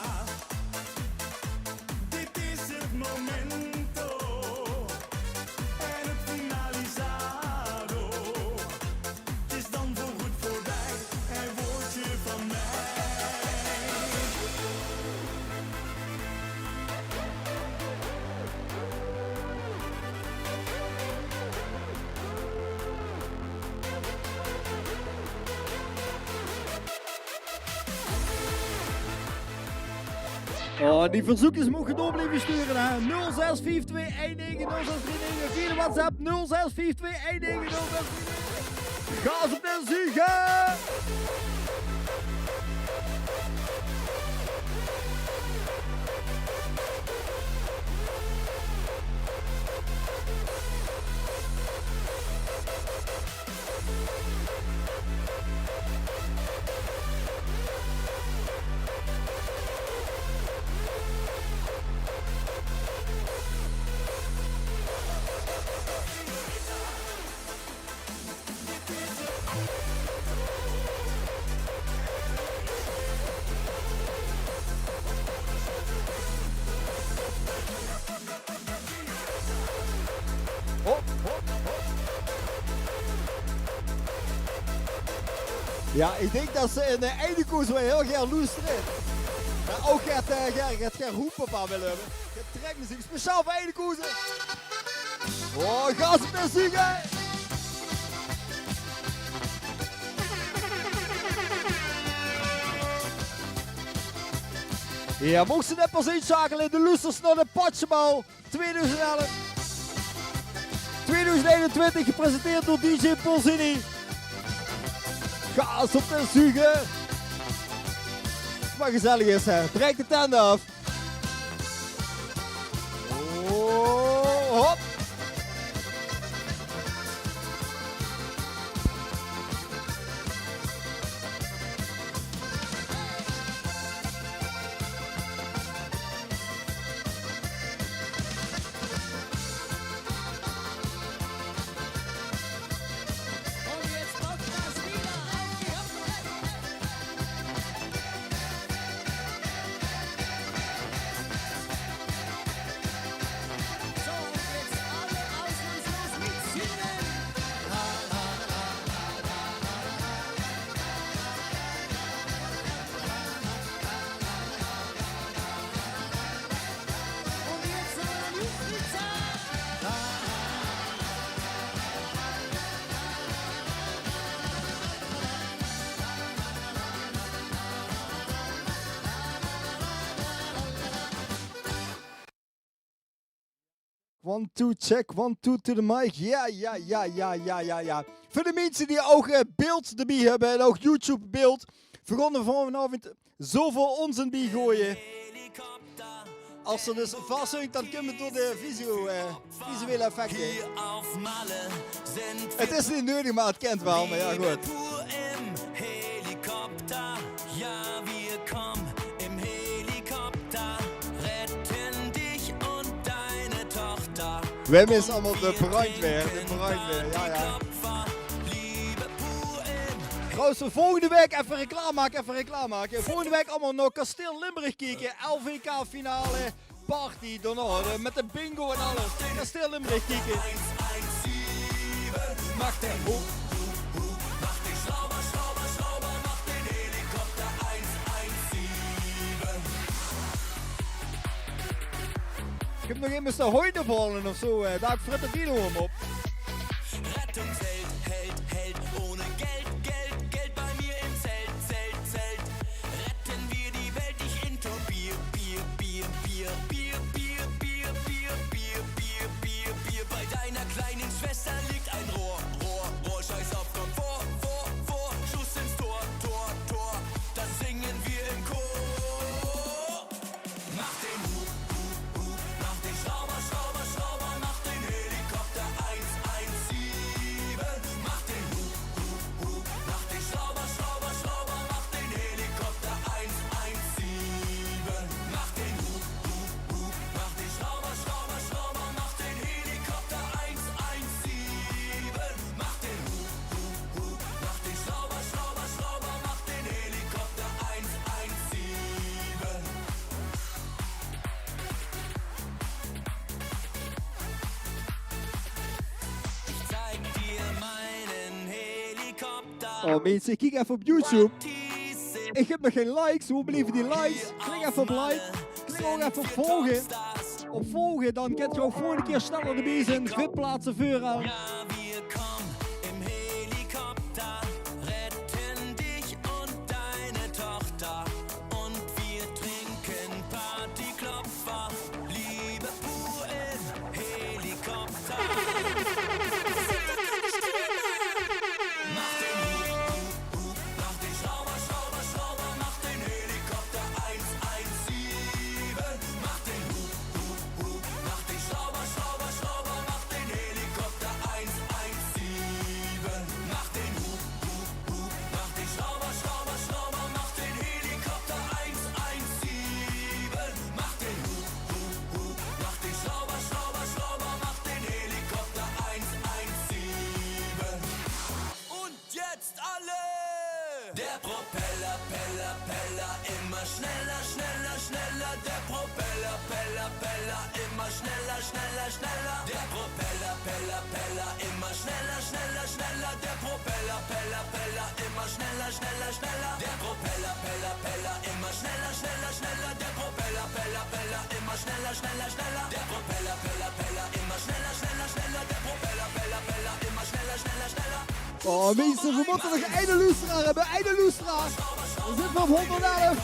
dit is het momento. En het finalizado. Het is dan voorgoed voorbij. En word je van mij. Oh, die verzoekjes mogen door blijven sturen, hè. 0642190639 via de WhatsApp 0642190639. Gas op de zuigen! Ja, ik denk dat ze in de Eindhoven wel heel graag loesteren. Maar ook gaat roeppapa willen hebben. Gaat trekmuziek speciaal voor Eindhoven. Oh, gas op de zingen! Ja, mocht ze net pas inschakelen in de Loesters naar de Patjebal 2011. 2021, gepresenteerd door DJ Polzini. Gaas op de zugen. Maar gezellig is, hè. Breek de tent af. Oh, hop. One, two, check. 1, 2 to the mic. Ja. Voor de mensen die ook beeld erbij hebben en ook YouTube beeld, vergonnen vanavond zoveel onzin bij gooien. Als ze dus vastzinkt, dan kunnen we door de visuele effecten. Het is niet nodig, maar het kent wel, maar ja goed. Wij missen allemaal de brandweer, ja. Trouwens, volgende week even reclame maken. Volgende week allemaal naar Kasteel Limburg kijken. LVK finale party daarna, met de bingo en alles. Kasteel Limburg kijken. Mag den hoek. Ik heb nog immers de hoiden vallen of zo, daar heb ik Fritterino hem op. Rettungsheld, Held, ohne Geld bei mir im Zelt. Retten wir die Welt, ich into Bier. Bei deiner kleinen Schwester liegt ein Rohr. Scheiß auf, komm vor, Schuss ins Tor. Das singen wir im Chor. Mach den Hub. Mach den Schrauber, mach den Helikopter 117. Mach den Hub, mach den Schrauber, mach den Helikopter 117. Mach den Hub, mach den Schrauber, mach den Helikopter 117. Mach den Hub, mach den Schrauber, mach den Helikopter 117. Ich zeig dir meinen Helikopter. Oh mensen, kijk even op YouTube. Ik heb nog geen likes, hoe blijven die likes? Klik even op like, klik ook even op volgen. Op volgen, dan kent je ook volgende keer sneller erbij zijn. VIP-plaatsen voor aan. Wir kommen im Helikopter, retten dich und deine Tochter. Und wir trinken Partyklopfer, Liebe pur im Helikopter. Mach den Hub, mach den Schrauber, mach den Helikopter 117. Mach den Hub, mach den Schrauber, mach den Helikopter 117. Mach den Hub, mach den Schrauber, mach den Helikopter 117. Mach den Hub, mach den Schrauber, mach den Helikopter 117. Und jetzt alle! Der Propeller, Peller, immer schneller. Der Propeller, Peller, immer schneller. Der Propeller, Peller, immer schneller. Der Propeller, Peller, immer schneller. Der Propeller, Peller, immer schneller. Der Propeller, Peller, immer schneller. Der Propeller, Peller, immer schneller. Der Propeller, Peller, immer schneller. Oh mensen, we moeten nog een luisteraar hebben, een luisteraar. Dan zitten we op 111.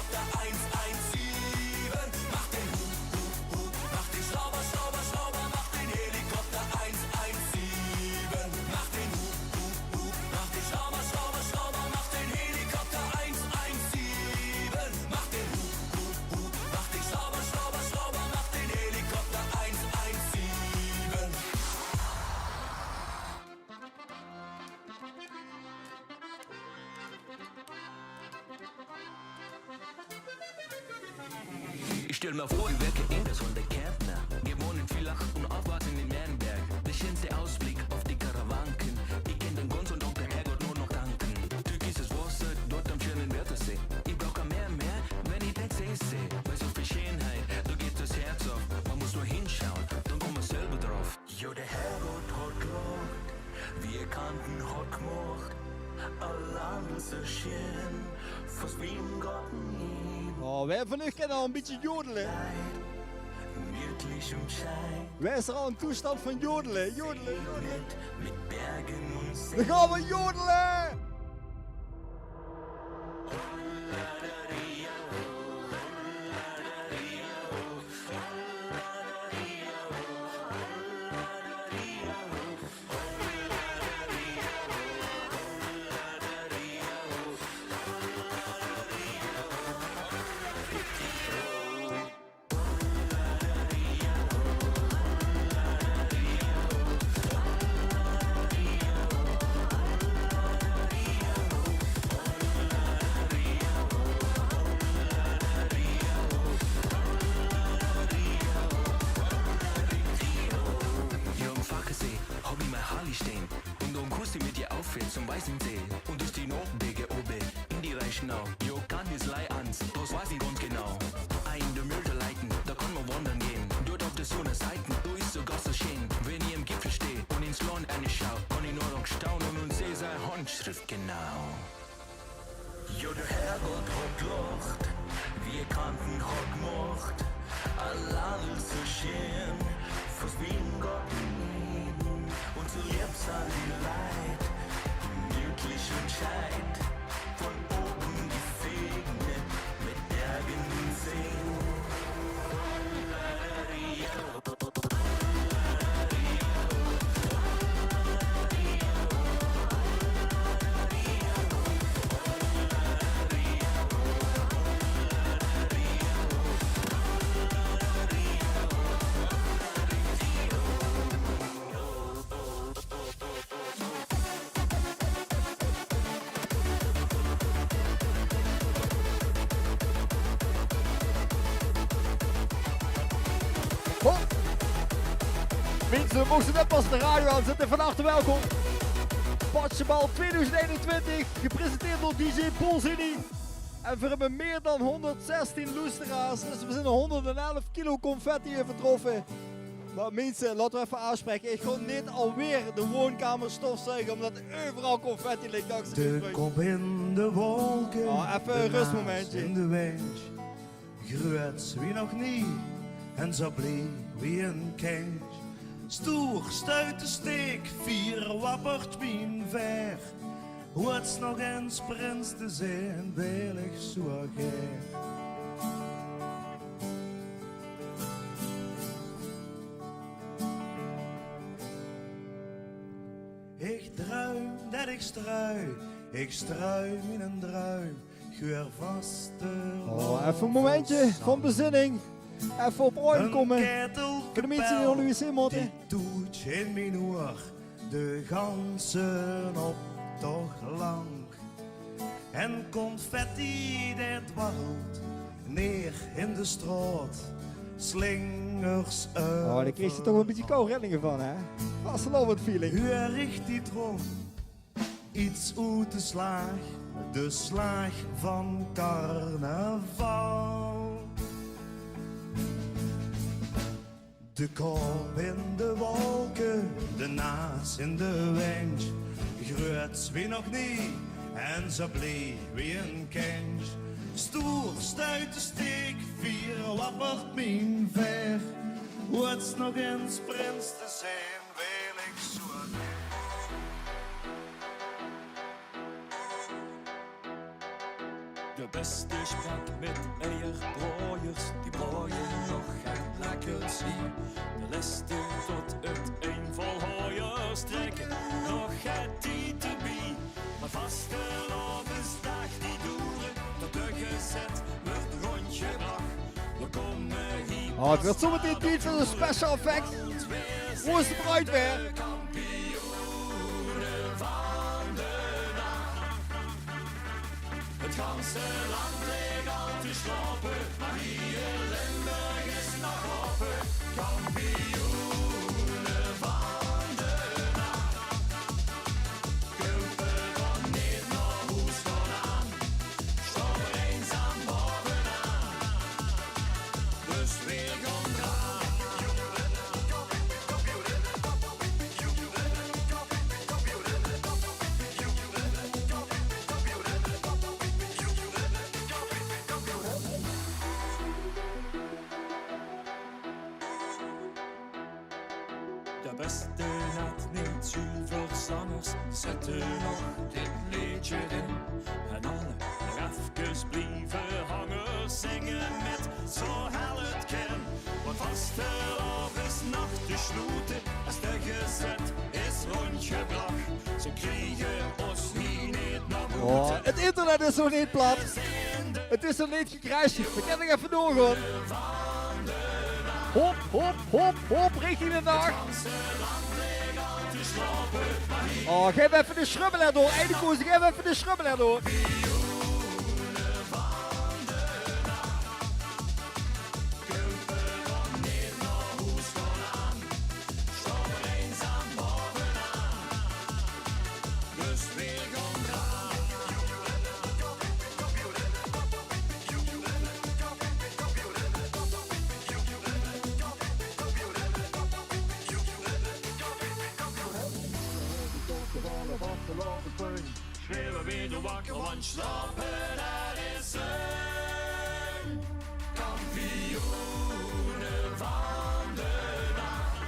Ich stell mir vor, ich werke in der Sonne Kärntner. Wir wohnen Villach und aufwarten in Mernberg. Der schönste Ausblick auf die Karawanken. Ich kenn den Gons und auch der Herrgott nur noch danken. Türkisches Wasser dort am schönen Wörthersee. Ich brauch kein mehr, wenn ich den See seh. Bei so viel Schönheit, da geht das Herz auf. Man muss nur hinschauen, dann kommt man selber drauf. Jo, der Herrgott hat gelacht, wir Kanten hat gemacht. Allein so schön, fast wie im Garten. Oh, wer van u kan al een beetje jodelen? Wij is er al een toestand van jodelen, jodelen, jodelen. Dan gaan we jodelen! Stehen und um Kusti mit dir auffährt zum Weißensee und durch die Nordwege oben in die Reichenau. Jo, kann es lei ans, das weiß ich ganz genau. Ein der Mörder leiten, da kann man wandern gehen. Dort auf der Sonne Seiten, da ist sogar so schön. Wenn ich im Gipfel stehe und ins Land eine schau, kann ich nur noch staunen und seh seine Handschrift genau. Jo, der Herrgott hat gelacht, wir Kanten hat gemacht. Allein so schön, fast wie im Garten. Und so lieb sind die Leid, glücklich und scheit, von oben gesegnet, mit Bergen und Seen. Mensen, we mochten net pas de radio aanzetten. Van harte welkom. Patjebal 2021, gepresenteerd door DJ Polzini. En we hebben meer dan 116 luisteraars. Dus we zijn 111 kilo confetti overtroffen. Maar mensen, laten we even aanspreken. Ik ga niet alweer de woonkamer stofzuigen, omdat overal confetti ligt. De kop in de wolken. Oh, even een rustmomentje. In de wind. Groot wie nog niet. En zo bleef wie een kind. Stoer stuit de steek, 4 wappert mijn ver. Hoorts nog eens prins te zijn, wil ik zo gek. Ik druim dat ik struim in een druim, geur vaste. Oh, even een momentje van bezinning. Even op orde komen. Voor de mensen die onder wc moeten. Die doet in mijn oor, de ganzen op toch lang. En confetti dat dwarrelt neer in de straat. Slingers uit. Oh, daar kreeg je toch een beetje koude rillingen van, hè? Was een lovend feeling. U richt die drom, iets uit de slag. De slag van carnaval. De kop in de wolken, de naas in de wind. Groot wie nog niet, en zo bleef wie een kind. Stoer stuit de steek, 4 wappert mijn ver. Wat nog eens prins te zijn, wil ik zo. De beste sprak met eierbroeiers, die brooien nog geen lekker zien. De leste tot het een vol hooiers trekken, nog gaat die te bij. Maar vaste lobensdag die doeren, tot de gezet wordt rondgebracht. We komen hier. Oh, het wordt zometeen tijd voor een special effect. Hoe is de bruid weer? Het ganse land leeg al laten slapen. Maar hier Limburg is nog open. Kampioenen van de nacht. Kuipen dan niet naar huis gaan aan. Staan er eenzaam bovenaan. Dus weer gaan draaien. De beste had niet zoveel zangers, zetten nog dit liedje in. En alle nog even blijven hangen, zingen met zo hel het kan. Want vastelavond is nacht te sloten, als de gezet is rondgebracht. Ze kregen ons niet naar Oh, boeten. het internet is nog niet plat. Het is nog niet gekruisigd. We kunnen nog even doorgaan. Hop, hop, hop, hop, richting de dag. Oh, geef even de schrubbel erdoor. Eindekoers, geef even de schrubbel erdoor. Schreeuwen weer wakker, want slapen dat is een kampioenen van de nacht.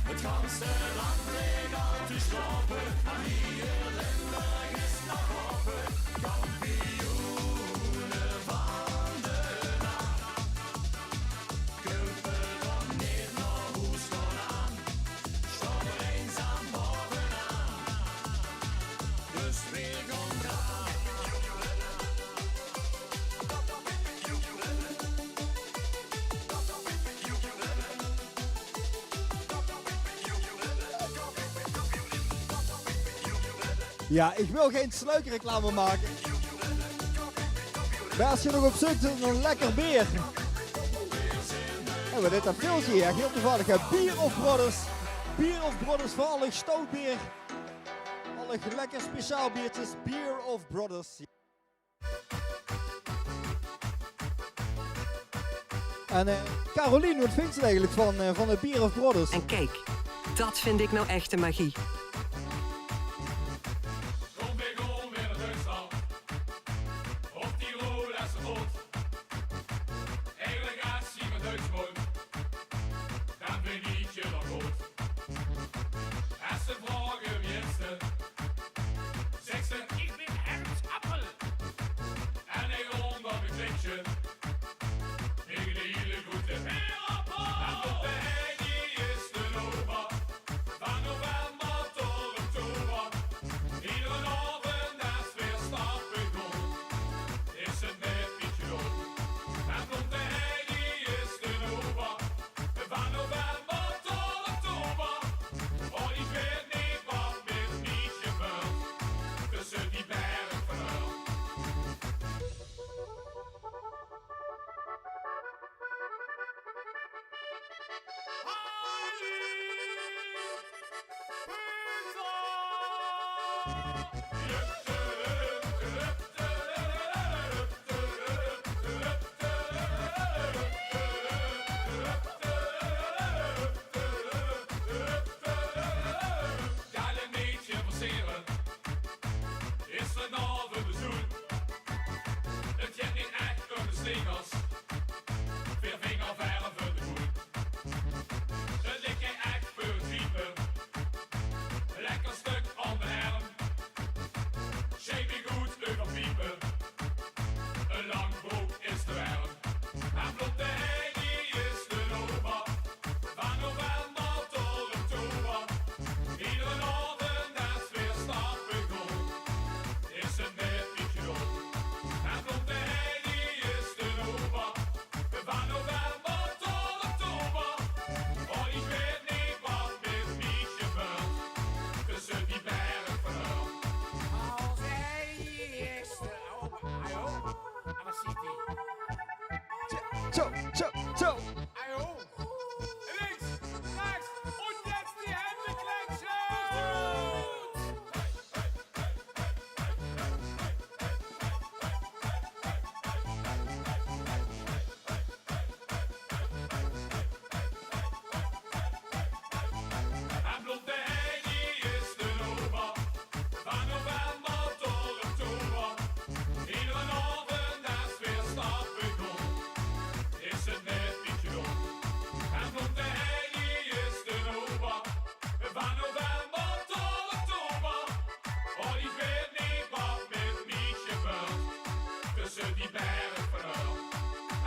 Het ganse land ligt al te slapen, maar hier Limburg is nog open. Kampioenen van de nacht. Kuipen dan niet naar huis gaan aan. Staan er eenzaam bovenaan. Dus weer gaan draaien. Ja, ik wil geen sluikreclame maken. Maar als je nog op zoek bent naar een lekker bier. Hebben we dit aan veeltje hier. Heel toevallig. Bier of Brothers. Bier of Brothers voor alle stoutbier. Alle lekker speciaal biertjes. Beer of Brothers. En Caroline, wat vindt ze eigenlijk van de Beer of Brothers? En kijk, dat vind ik nou echte magie. Kom weer gewoon weer naar Duitsland. Of Tirol als het goed. Eigenlijk als je met Duits woont, dan vind ik je nog goed. Als ze vragen wie is het, zeg ze ik ben Ernst Appel. En ik rond op een klikje. Ik de hele goede Heerappel. En tot de Heidi is de loper. Van november tot oktober. Iedere avond als weer start begon, is het net beetje op. En tot de Heidi is de loper. Van november tot oktober. Oh, ik weet niet wat met niet gebeurt. Tussen die bergen verhuil. Kan een beetje passeren, is er nog een bezoek. Het gaat niet echt om de slingers, veel vingerverven de voet. Het ligt geen echt voor het diepe, lekker stuk om de arm. zo, zo, zo. Links, rechts und jetzt die Hände klatschen! En Blonde Heidi is de ober, van november tot oktober. Iedere avond als weer start begon, is het net beetje dom. En Blonde Heidi is de ober, van november tot oktober. Oh, ik weet niet wat met mij gebeurt, tussen die bergen van haar.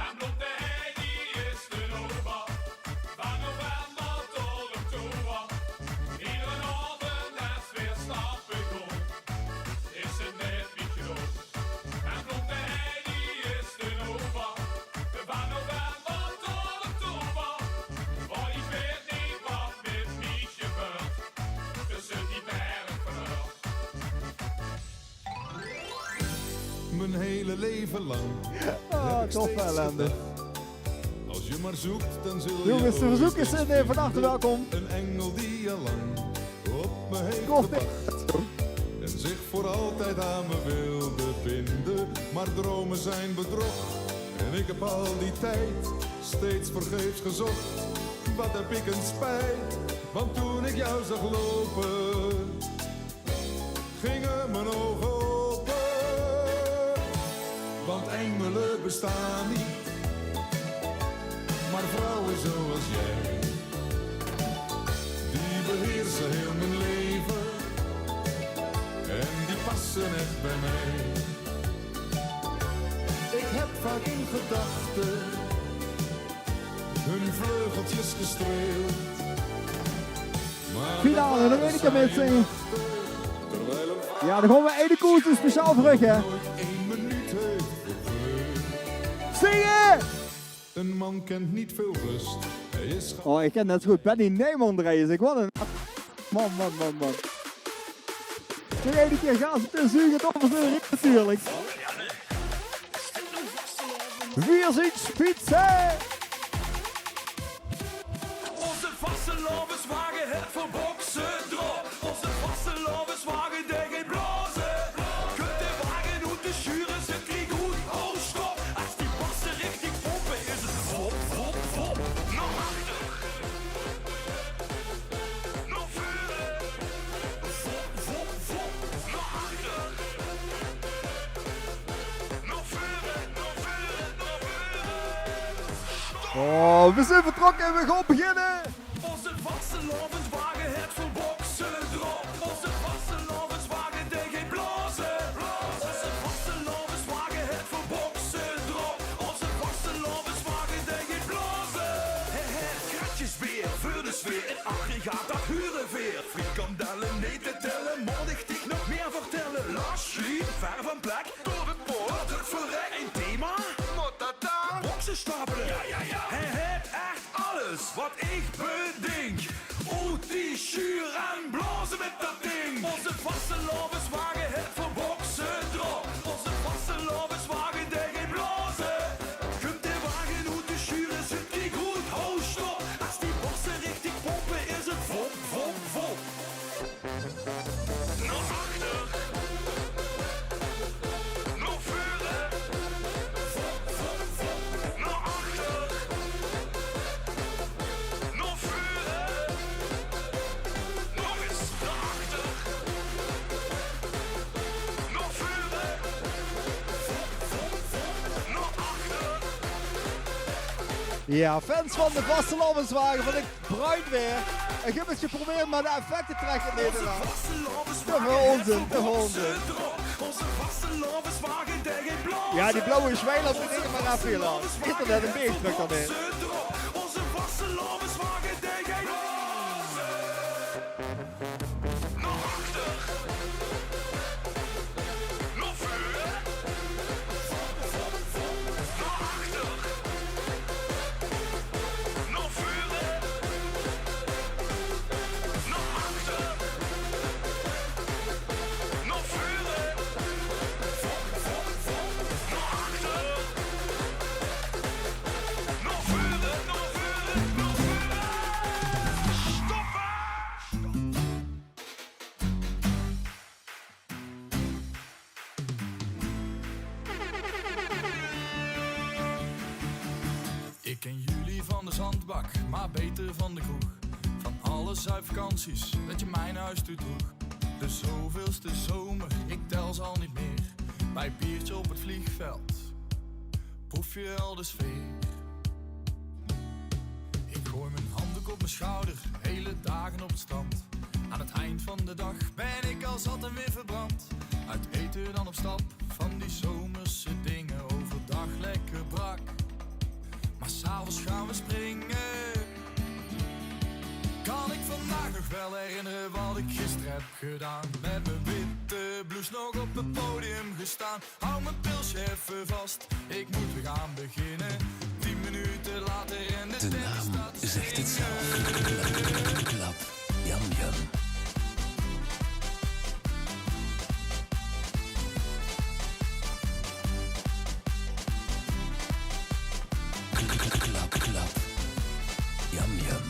En Blonde Heidi is de ober, van november tot oktober. Iedere avond als weer start begon, is het net beetje dom. En Blonde Heidi is de ober, van november tot oktober. Oh, ik weet niet wat met mij gebeurt, tussen die bergen van haar. Mijn hele leven lang. Ah, tof ellende. Als je maar zoekt, dan zul je Jongens, de ooit verzoekers zijn eens van harte welkom. een engel die al lang op me heeft Koffie. gewacht. En zich voor altijd aan me wilde binden. Maar dromen zijn bedrog. En ik heb al die tijd steeds vergeefs gezocht. Wat heb ik een spijt. Want toen ik jou zag lopen, gingen mijn ogen open. Want engelen bestaan niet, maar vrouwen zoals jij, die beheersen heel mijn leven en die passen echt bij mij. Ik heb vaak in gedachten hun vleugeltjes gestreeld. Maar Finale, dan weet ik hem met zingen. terwijl een Ja, dan gaan we Ede Koersen speciaal voor hè. 1 minuut heeft vervuld. Zingen! Een man kent niet veel rust. Hij is Oh, ik ken net zo goed Benny Nijman rijden. Ik wat een... Man. Nog één keer gaan ze te zuigen, het offer natuurlijk. Wir sind Spitze! Onze vaste lovenswagen het voor boksen drop. Onze vaste lovenswagen der geen blazen. Kunt de wagen und de schuren zit die goed stop. Als die passen richtig pompen is het vop. Nog achter. Nog vuren. Vop. Nog achter. Nog vuren. Oh, we zijn vertrokken en we gaan beginnen! Onze vaste lovenswagen het voor boksen drop. Onze vaste lovenswagen der geen blazen. Onze vaste lovenswagen het voor boksen drop. Onze vaste lovenswagen der geen blazen. Kratjes weer, voor de sfeer. Het aggregaat dat huren weer. Frikandellen, nee te tellen. Moet ik dich nog meer vertellen? Lars schiet, ver van plek. Door het poort, het verrek. Een thema? Motata. Boksen stapelen. Ja. Hij heeft echt alles wat ik bedink. Oet die schuur en blazen met dat ding. Onze vaste lovenswagen het voor boksen drop. Onze vaste lovenswagen der geen blazen. Kunt de wagen uit de schuur en zit die goed stop. Als die bossen richtig pompen is het vop. Nog achter. Nog vuren. Vop. Nog achter. Nog vuren. Nog eens naar achter. Nog vuren. Vop. Nog achter. Ja, fans van de vaste lovenswagen van ik bruin weer. Ik heb het geprobeerd, maar de effecten trekken niet eraan. Te veel onzin. Onze vaste lovenswagen der geen blazen. Ja, die blauwe zwijl op de dingen maar af veel aan. Internet een beetje druk dan in. Onze vaste lovenswagen der geen blazen. Nog achter. Nog vuren. Nog achter. Nog vuren. Nog achter. Nog vuren. Nog achter. maar beter van de kroeg. Van alle zuipvakanties dat je mij naar huis toe droeg. De zoveelste zomer, ik tel ze al niet meer. Bij biertje op het vliegveld proef je al de sfeer. Ik gooi mijn handdoek op mijn schouder, hele dagen op het strand. Aan het eind van de dag ben ik al zat en weer verbrand. Uit eten dan op stap, van die zomerse dingen. Overdag lekker brak, maar s'avonds gaan we springen. Kan ik vandaag nog wel herinneren wat ik gisteren heb gedaan? Met mijn witte blouse nog op het podium gestaan. Hou mijn pilsje even vast, ik moet weer gaan beginnen. 10 minuten later en de tent staat te Zegt het zelf. Klap, jam jam. Klap, jam jam.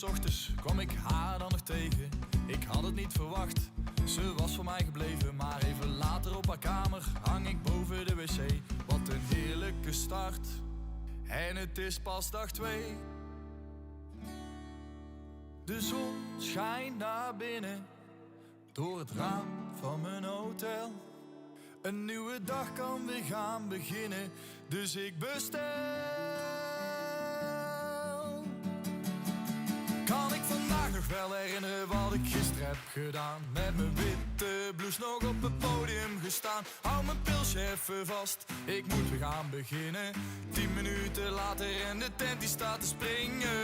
Ochtends kwam ik haar dan nog tegen. Ik had het niet verwacht, ze was voor mij gebleven. Maar even later op haar kamer hang ik boven de wc. Wat een heerlijke start, en het is pas dag 2. De zon schijnt naar binnen, door het raam van mijn hotel. Een nieuwe dag kan weer gaan beginnen, dus ik bestel. Kan ik vandaag nog wel herinneren wat ik gisteren heb gedaan? Met mijn witte blouse nog op het podium gestaan. Hou mijn pilsje even vast, ik moet weer gaan beginnen. 10 minuten later en de tent die staat te springen.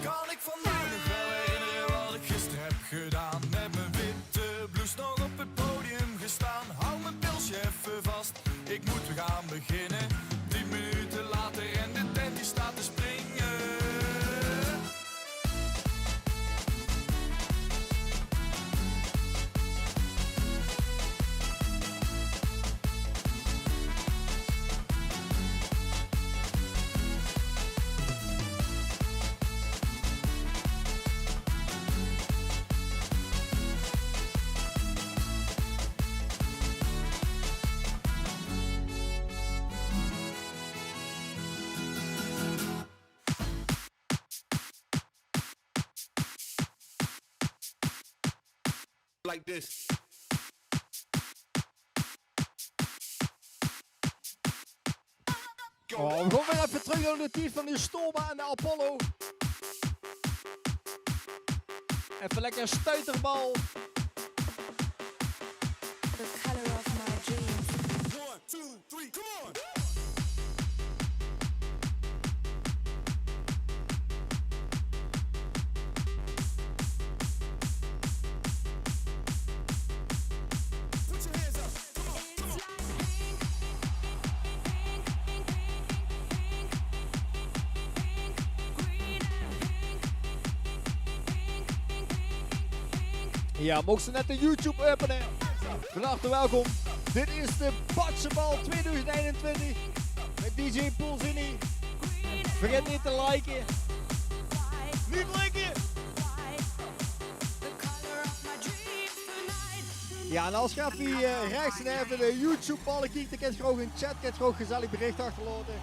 Kan ik vandaag nog wel herinneren wat ik gisteren heb gedaan? Met mijn witte blouse nog op het podium gestaan. Hou mijn pilsje even vast, ik moet weer gaan beginnen. 10 minuten later en de tent die staat te springen. Like this. Oh, we gaan weer even terug naar de tijd van de Stoma en de Apollo. Even lekker stuiterbal. The color of my dreams. 1, 2, 3, come on! Ja, mocht ze net de YouTube openen. Van harte welkom. Dit is de Basketbal 2021 met DJ Pulzini. Vergeet niet te liken. Niet liken! Ja, en als je even rechts en even de YouTube-ballen kijkt, dan kan je gewoon in chat, kan je gewoon gezellig bericht achterlaten.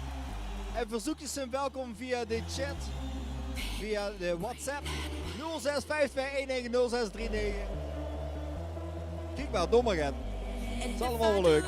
En verzoekjes zijn welkom via de chat, via de WhatsApp 0652190639. Kijk maar, dommer gaat. Het is allemaal wel leuk.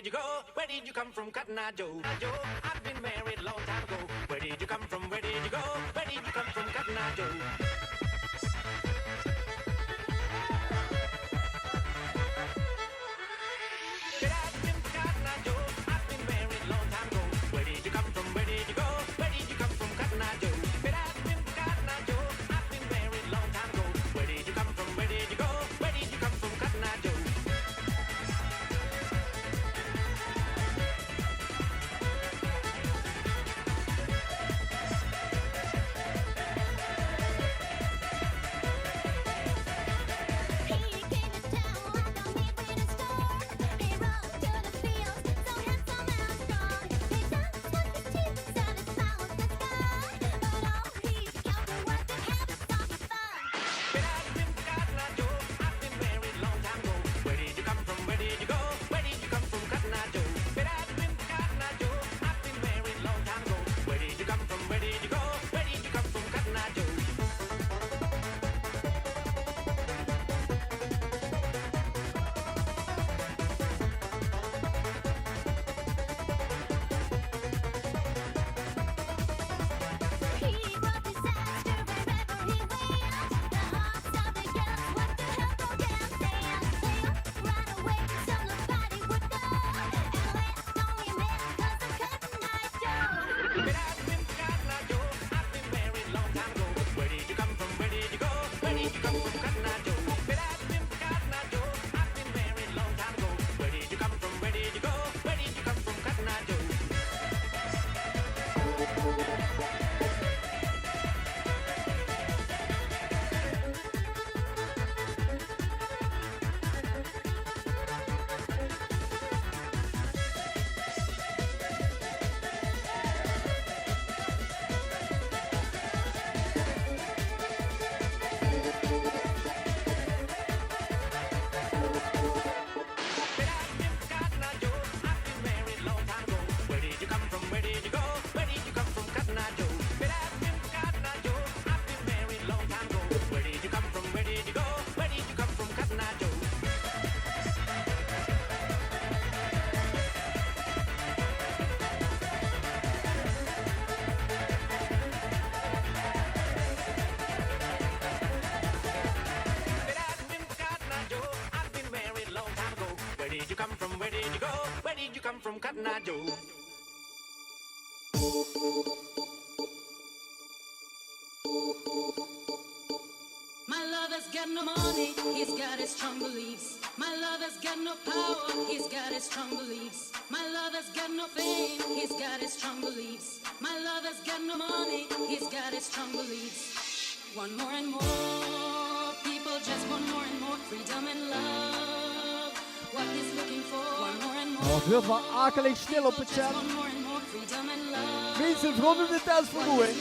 you go? Where did you come from, Cotton Eye Joe? Joe, I've been married a long time ago. Where did you come from? Where did you go? Where did you come from, Cotton Eye Joe? From Cotton Eye Joe. My lover's got no money, he's got his strong beliefs. My lover's got no power, he's got his strong beliefs. My lover's got no fame, he's got his strong beliefs. My lover's got no money, he's got his strong beliefs. Want more and more, people just want more and more freedom and love. What he's looking for, want more and more. Oh, het wordt wel akelig stil op het chat. Mensen rondom de dansvervoering.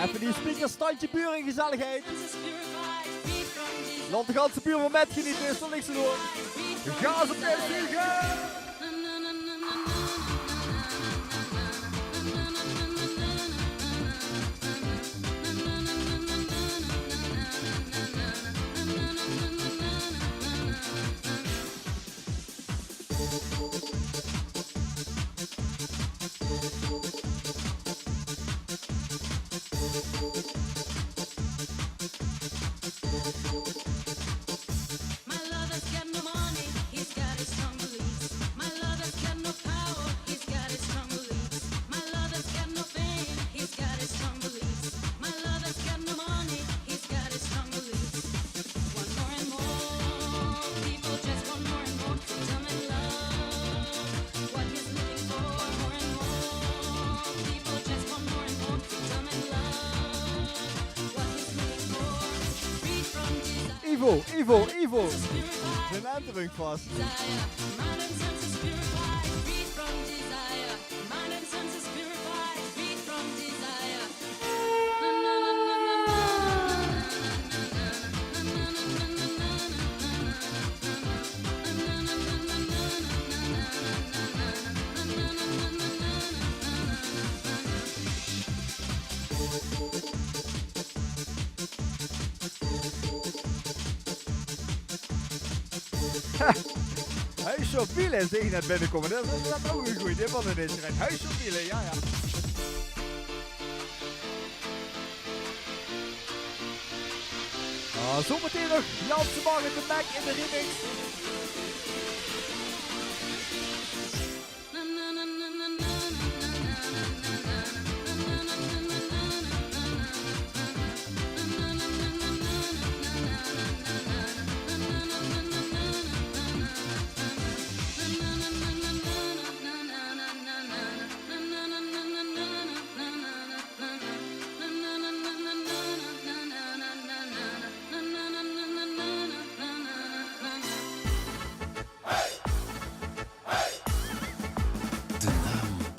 Even die speakers, standje buur en gezelligheid. Laat de ganse buur van met genieten, is er niks te doen. Gaas op de vliegen! Ivo! Zijn naam terug vast. Huissofielen zeg je net binnenkomen. Dat is ook een goeie. Dit van een inschrijf. Huissofielen, ja. Zometeen nog Janse Mag en de Mac in de remix.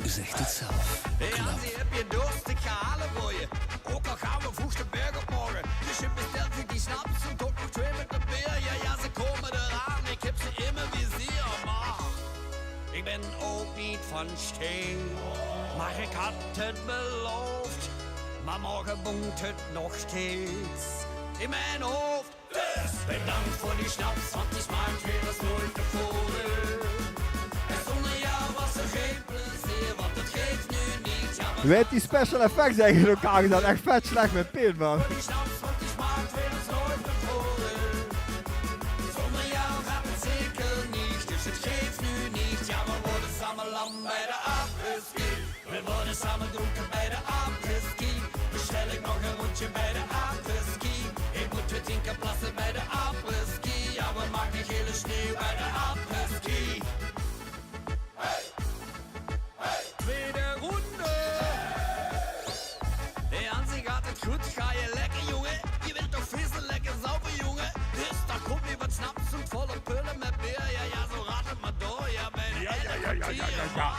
Zegt het zelf. Hey Hansie, heb je dorst? Ik ga halen voor je. Ook al gaan we vroeg de berg op morgen. Dus je bestelt voor die snaps en tot nog 2 met de beer. Ja, ze komen eraan. Ik heb ze in mijn vizier. Maar ik ben ook niet van steen. Maar ik had het beloofd. Maar morgen woont het nog steeds in mijn hoofd. Dus bedankt voor die snaps, want die smaakt weer als nooit tevoren. En zonder jou was er geen plezier, want het geeft nu niet. Ja, Je weet die special effects eigenlijk in elkaar gedaan. Echt vet slecht met pin, man. voor die snaps, want die smaakt weer als nooit tevoren. Zonder jou gaat het zeker niet, dus het geeft nu niet. Ja, we worden samen lam bij de apres-ski. We worden samen dronken bij de apres-ski. Bestel ik nog een rondje bij de apres-ski. Ik moet weer 10 keer plassen bij de apres-ski. Ja, we maken gele sneeuw bij de apres-ski. Tweede ronde. Hey Hansie, gaat het goed? Ga je lekker, jongen? Je wilt toch vissen, lekker sauber, jongen? Dus daar komt weer wat snaps en volle pullen met beer. Ja, zo gaat het maar door. Ja, bij de Ja.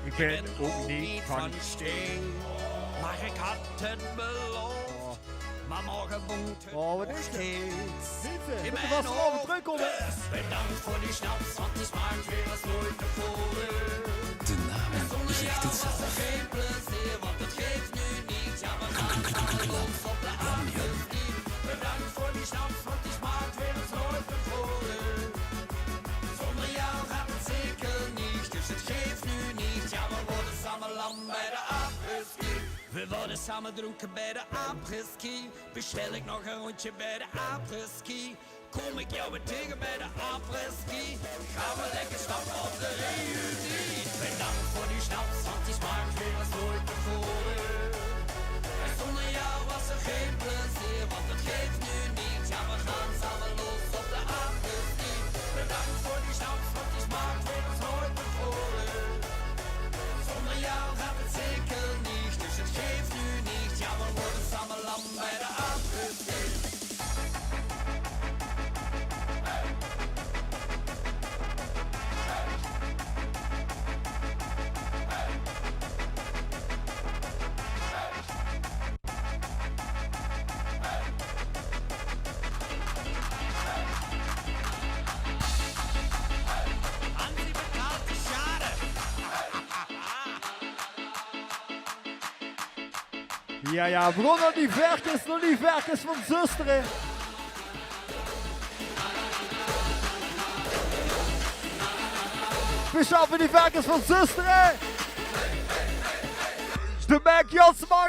Ik ben ook niet van steen. Maar ik had het beloofd. Maar morgen woont het wat nog is het? steeds in Moet er mijn vast wel over hoofd. terugkomen. Dus bedankt voor die snaps, want die smaakt weer als nooit tevoren. De naam Zonder zegt jou het was er zelf. geen plezier, want het geeft nu niet. Ja, we gaan samen los op de apres-ski. Bedankt voor die snaps, want die smaakt weer als nooit tevoren. Zonder jou gaat het zeker niet, dus het geeft nu niet. Ja, we worden samen lam bij de apres-ski. We worden samen dronken bij de apres-ski. Bestel ik nog een rondje bij de apres-ski. Kom ik jou weer tegen bij de apres-ski. Gaan we lekker stappen op de reunie. Bedankt voor die snaps, want die smaakt weer als nooit tevoren. En zonder jou was er geen plezier, want het geeft nu niet. Ja, we gaan samen los op de apres-ski. Bedankt voor die snaps, want die smaakt weer als nooit tevoren. Zonder jou gaat het zeker niet, dus het geeft nu niet. Ja, we worden samen lam bij de apres-ski. Hansie betaalt de schade. Ja, begon nog die verkens van zusteren. Speciaal voor die verkens van zusteren. De Mac Janse Mag.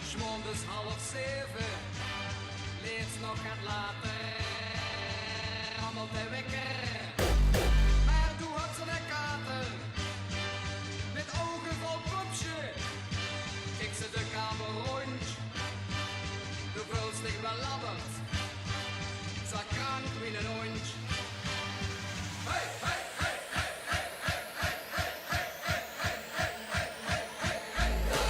S'morgens 6:30, leert nog wat later. Rammelt de wekker, maar toen had ze een kater. Met ogen vol popje, kijkt ze de kamer rond. De vuil ligt belabberd, ze krank wie een hond. Hey, hey, hey, hey, hey, hey, hey, hey, hey, hey, hey, hey, hey, hey, hey, hey.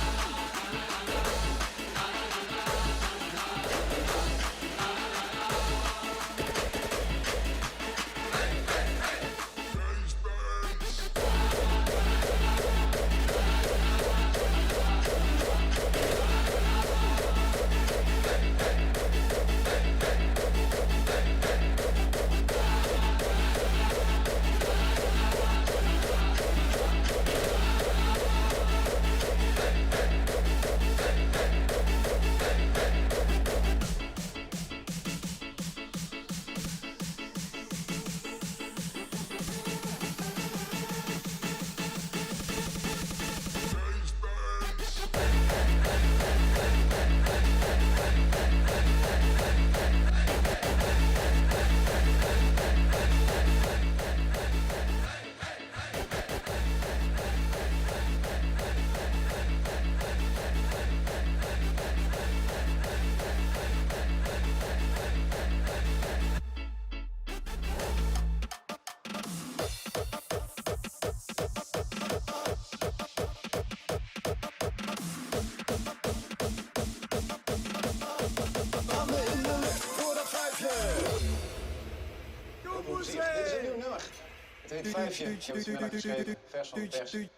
heet Vijfje. Ik heb het vanmiddag geschreven, vers van de pers. En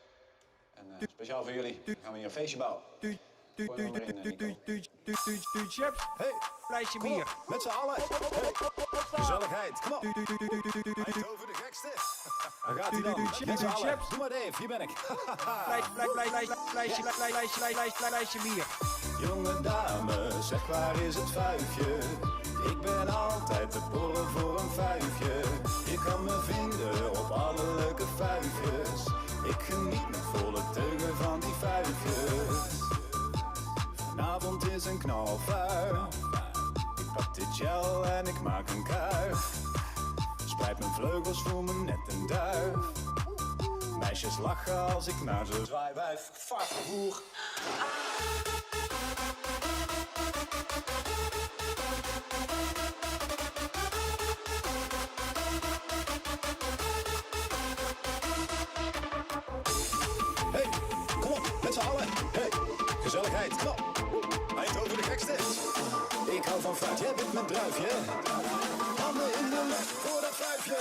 speciaal voor jullie gaan we hier een feestje bouwen. Gooi hem maar in, Nico. Hey, flesje bier. Met z'n allen. Hey, gezelligheid. Kom op. Over de gekste. Daar gaat hij dan. Met z'n allen. Doe maar Dave, hier ben ik. Flesje bier. Jonge dame, zeg waar is het vuifje? Ik ben altijd te borrel voor een vijfje. Je kan me vinden op alle leuke vijfjes. Ik geniet met volle teugen van die vijfjes. Vanavond is een knalvuil. Ik pak dit gel en ik maak een kuif. Spreid mijn vleugels, voel me net een duif. Meisjes lachen als ik naar ze zwaai, wijf, fuck, boer. Hey, kom op, met z'n allen. Hey, gezelligheid, kom op. Eind over de gekste. Ik hou van fruit, jij bent mijn druifje. Handen in de lucht voor dat vijfje.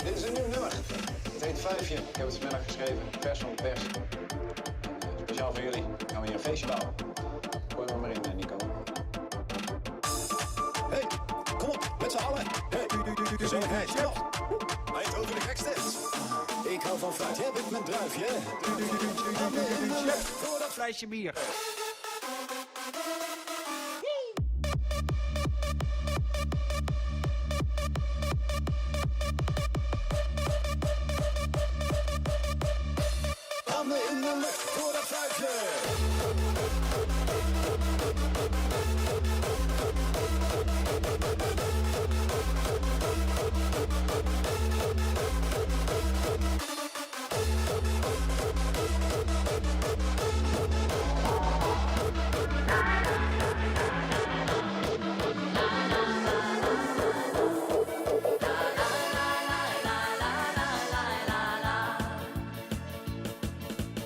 Dit is een nieuw nummer. Het heet Vijfje. Ik heb het vanmiddag geschreven, vers van de pers. Speciaal voor jullie gaan we hier een feestje bouwen. Gooi hem maar in, Nico. Hey, kom op, met z'n allen. Hey, gezelligheid, kom op. Eind over de gekste. Ik hou van fruit, jij bent mijn druifje. Handen in de lucht voor dat flesje bier. Handen in de lucht voor dat vijfje.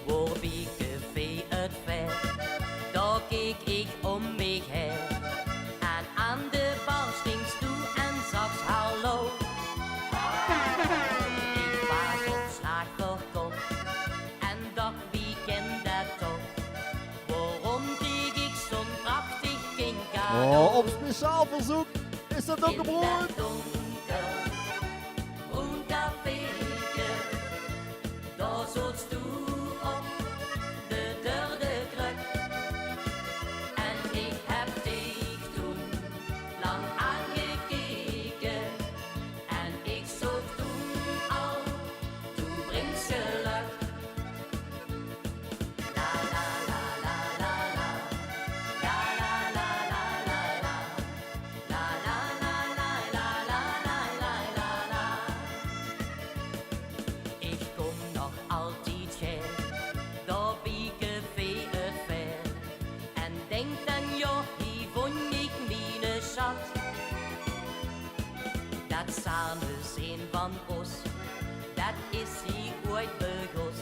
Voor Biekevee het ver, daar keek ik om mij heen. En aan de bar stingst toe en zag hallo. Ik was op slag verkocht en dacht wie kent dat toch? Waarom kreeg ik zo'n prachtig kindcadeau? Oh, op speciaal verzoek is dat ook een brood. Groen cafeetje, daar zat toe op de derde kruk. En ik heb dich toen lang aangekeken. En ik zocht toen al, toen brengt geluk. La la la la la la, la la la la la la, la la la la la la la la la la. Ik kom nog altijd gek, daar Biekevee het ver. En denk dan, joh, hier vond ik mine zat. Dat samen zijn van ons, dat is hier ooit begos.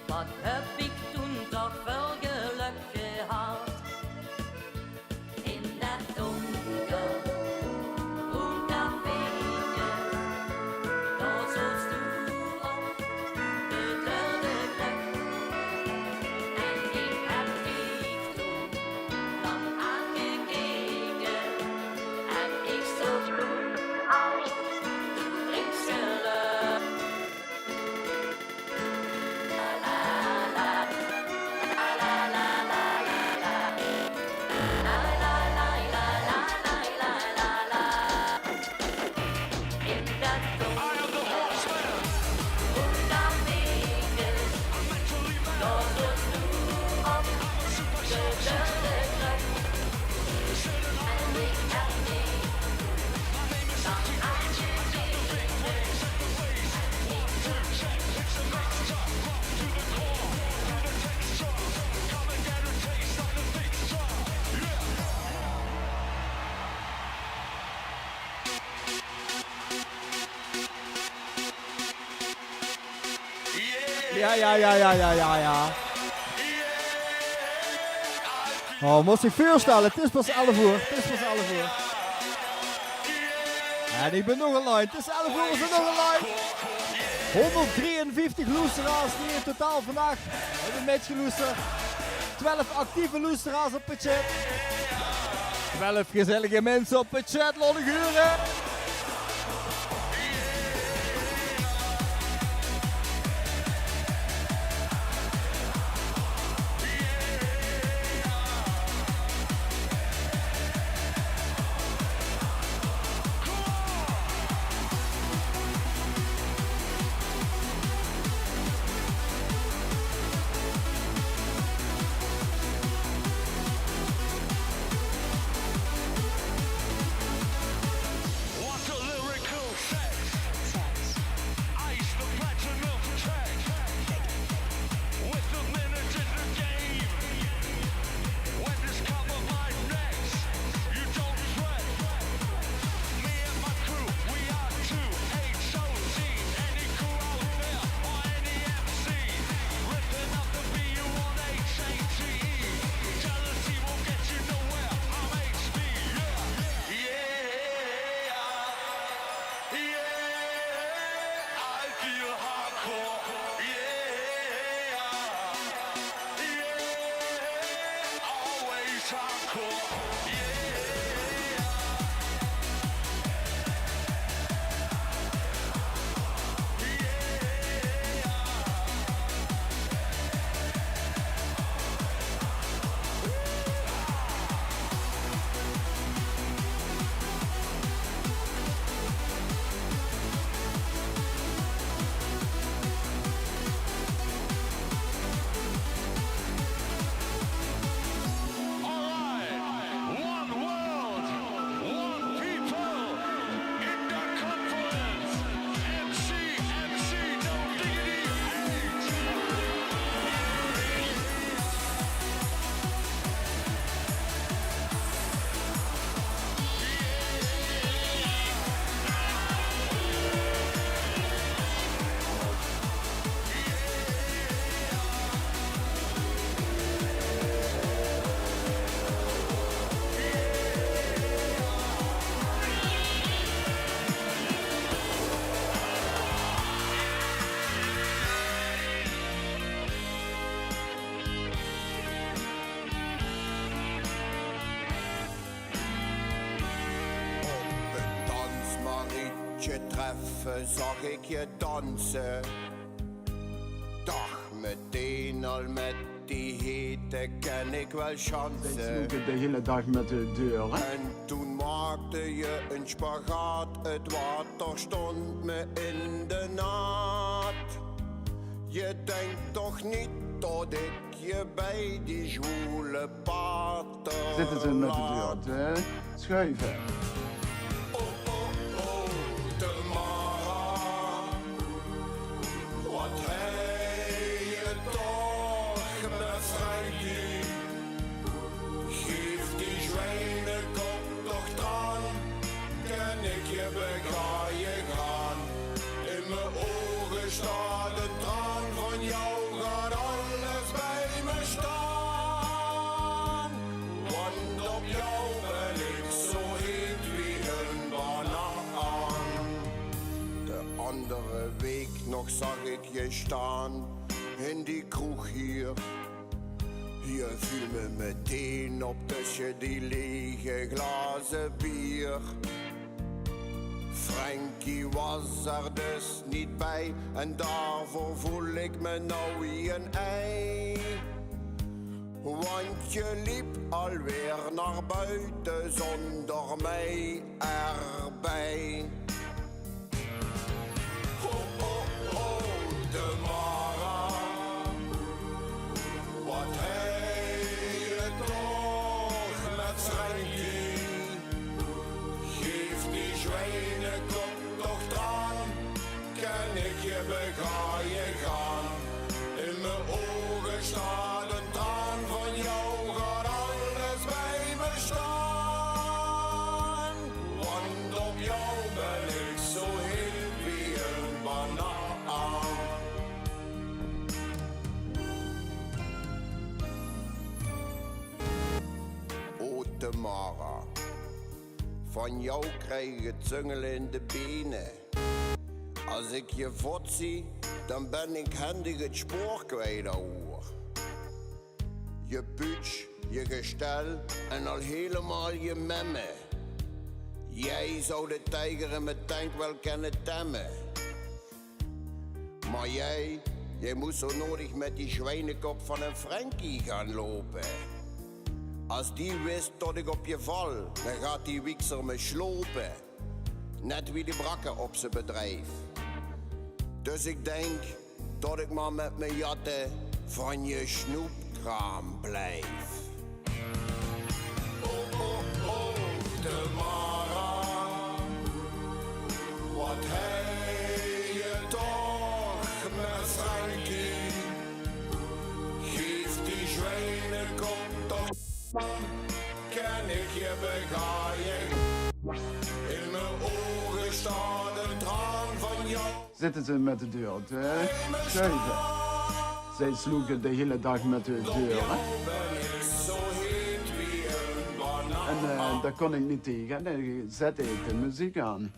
Wat heb ik toen toch voor geluk gehad? In dat donker, groen cafeetje, daar zat toe op de derde kruk. En ik heb dich toen lang aangekeken. En ik zocht toen al, toen brengt geluk. La la la Ja. Oh, moest ik voorstellen, het is pas 11 uur. En ik ben nog online, het is 11 uur, we zijn nog online. 153 luisteraars die in totaal vandaag hebben metgeluisterd. 12 actieve luisteraars op het chat. 12 gezellige mensen op het chat, laat ik horen. Treffen zag ik je dansen. Dag meteen al met die hete ken ik wel chansen. De hele dag met de deur. Hè? En toen maakte je een spagaat, het water stond me in de naad. Je denkt toch niet dat ik je bij die zwoele pater Zitten ze met de deur te schuiven. Nog zag ik je staan in die kroeg hier. Je viel me meteen op tussen die lege glazen bier. Frankie was er dus niet bij en daarvoor voel ik me nou een ei. Want je liep alweer naar buiten zonder mij erbij. De Mara, wat hij toch met Frankie. Geef die zwijnenkop toch aan, kan ik je bega je gaan. In mijn ogen staat een traan van jou, gaat alles bij me staan. Want op jou ben Tamara. Van jou krijg ik het zungelen in de benen. Als ik je vod zie, dan ben ik handig het spoor kwijt, ouwe. Je putsch, je gestel en al helemaal je memme. Jij zou de tijger in mijn tank wel kunnen temmen. Maar jij moet zo nodig met die zwijnenkop van een Frankie gaan lopen. Als die wist dat ik op je val, dan gaat die wiekser me slopen. Net wie de brakken op zijn bedrijf. Dus ik denk dat ik maar met mijn jatten van je snoepkraam blijf. Oh, oh, oh, Tamara. Wat heb je toch met Frankie? Geef die zwijnenkop toch. Ken ik je begaaien? In mijn ogen staat een traan van jou. Zitten ze met de deur te schuiven. Zij sloegen de hele dag met de deur. En daar kon ik niet tegen. Dan zette ik de muziek aan.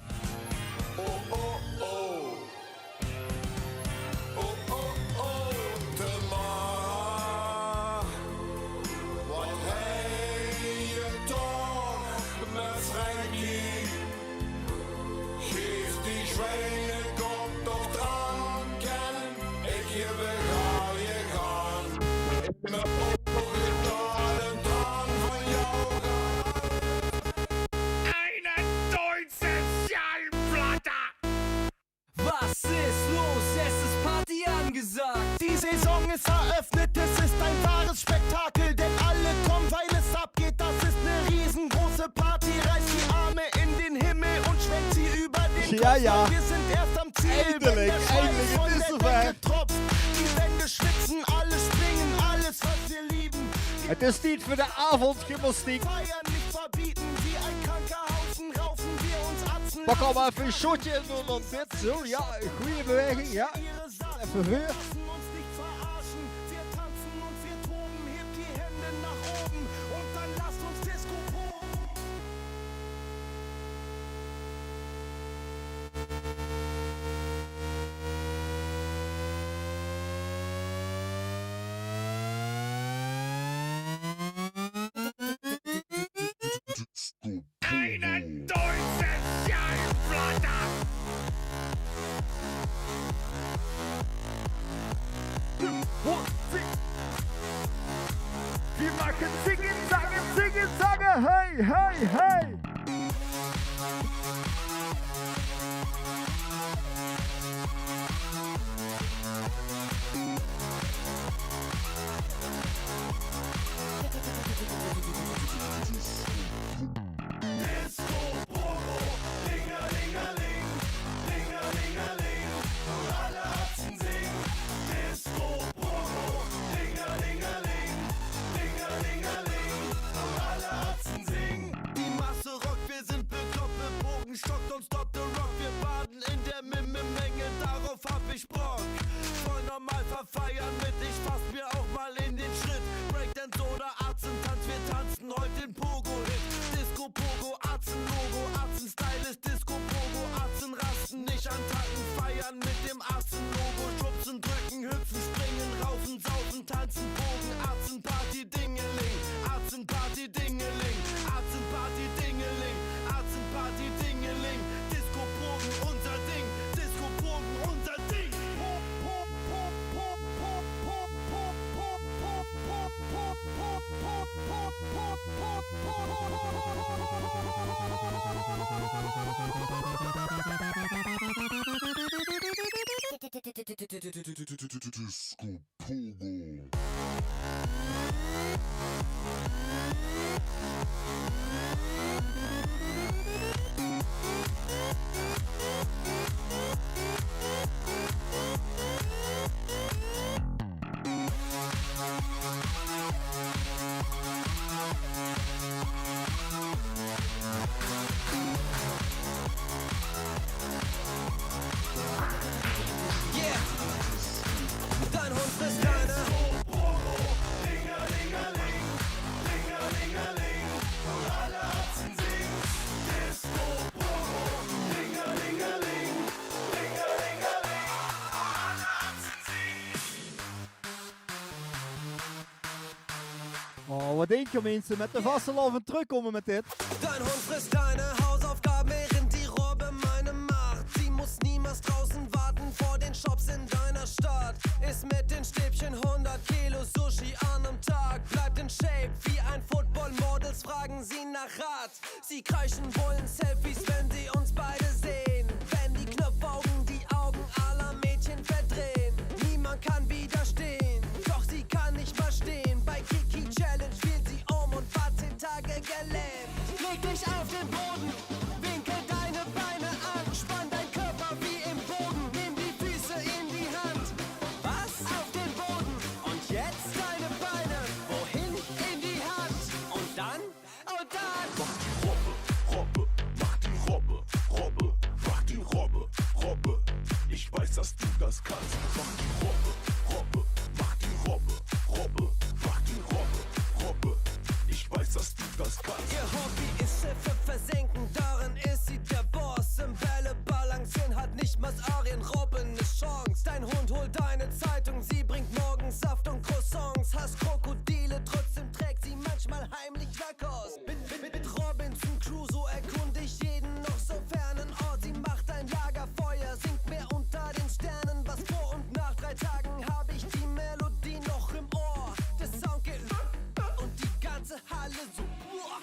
Was ist los? Es ist Party angesagt. Die Saison ist eröffnet, es ist ein wahres Spektakel, denn alle kommen, weil es abgeht. Das ist eine riesengroße Party. Reißt die Arme in den Himmel und schwenkt sie über den Kopf. Ja. Wir sind erst am Ziel, Eindelijk, wenn der Schweiß eindelijk, von het is der zover. Decke tropft. Die Wände schwitzen, alle springen, alles was wir lieben. Het is tijd voor de avondgymnastiek. Feiern nicht verbieten, wie ein Krankenhausen raufen wir uns Atzen. Pak al maar even een shotje en doen dan dit. Zo, ja, goede beweging, ja. Even weer. uns nicht verarschen. Wir tanzen und wir toben, hebt die Hände nach oben und dann lasst uns Disco proben. Einen deutschen Schallplatter! Wir machen singen, sagen, hey, hey, hey. Die Masse rockt, wir sind bekloppt, mit Bogen stockt und stop the rock. Wir baden in der Menge, darauf hab ich Bock. Voll normal verfeiern mit, ich fass mir auch mal in den Schritt. Breakdance oder Arzentanz, wir tanzen heute den Pogo-Hit. Disco, Pogo, Arzen-Logo, Arzen-Style ist Disco, Pogo, Arzen rasten, nicht antanken, feiern mit dem Arzen-Logo. Schubsen, drücken, hüpfen, springen, raufen, saufen, tanzen, Bogen, Arzen-Party, Dingeling, Arzen-Party, Dingeling, Arzen-Party, Dingeling, Arzen-Party, Dingeling, Disco-Bogen, unser Ding, Disco-Bogen, unser Ding. Disco Pogo. Dein Hund frisst keine. Oh, wat denk je mensen, met de vaste en terugkomen met dit? Dein Hund frisst deine Hausaufgaben, während die Robbe meine macht. Sie muss niemals draußen warten vor den Shops in deiner Stadt. Isst mit den Stäbchen 100 Kilo Sushi an am Tag. Bleibt in Shape wie ein Football-Models, fragen sie nach Rat. Sie kreischen, wollen Selfies, wenn sie uns beide sehen. Wenn die Knopfaugen die Augen aller Mädchen verdrehen. Niemand kann widerstehen, doch sie kann nicht mal stehen. Bei Kiki Challenge fiel sie um und war 10 Tage gelähmt. Leg dich auf den Boden, winkel deine Beine an, spann dein Körper wie im Boden, nimm die Füße in die Hand. Was? Auf den Boden und jetzt deine Beine, wohin? In die Hand und dann? Und dann? Mach die Robbe, Robbe, mach die Robbe, Robbe. Ich weiß, dass du das kannst. Mach die Robbe, Robbe, mach die Robbe, Robbe, mach die Robbe, Robbe. Ich weiß, dass du das kannst. Ihr Hobby ist Schiffe versenken, darin ist sie der Boss. Im Bälle balancieren hat nicht mal Arjen Robben ne Chance. Dein Hund holt deine Zeitung, sie bringt morgens Saft und Croissants. Hast Krokodile, trotzdem trägt sie manchmal heimlich Lacoste. Mit Robinson Crusoe erkunde ich jeden noch so fernen Ort. Sie macht ein Lagerfeuer, singt mehr unter den Sternen. Was vor und nach 3 Tagen hab ich die Melodie noch im Ohr. Der Sound geht und die ganze Halle so.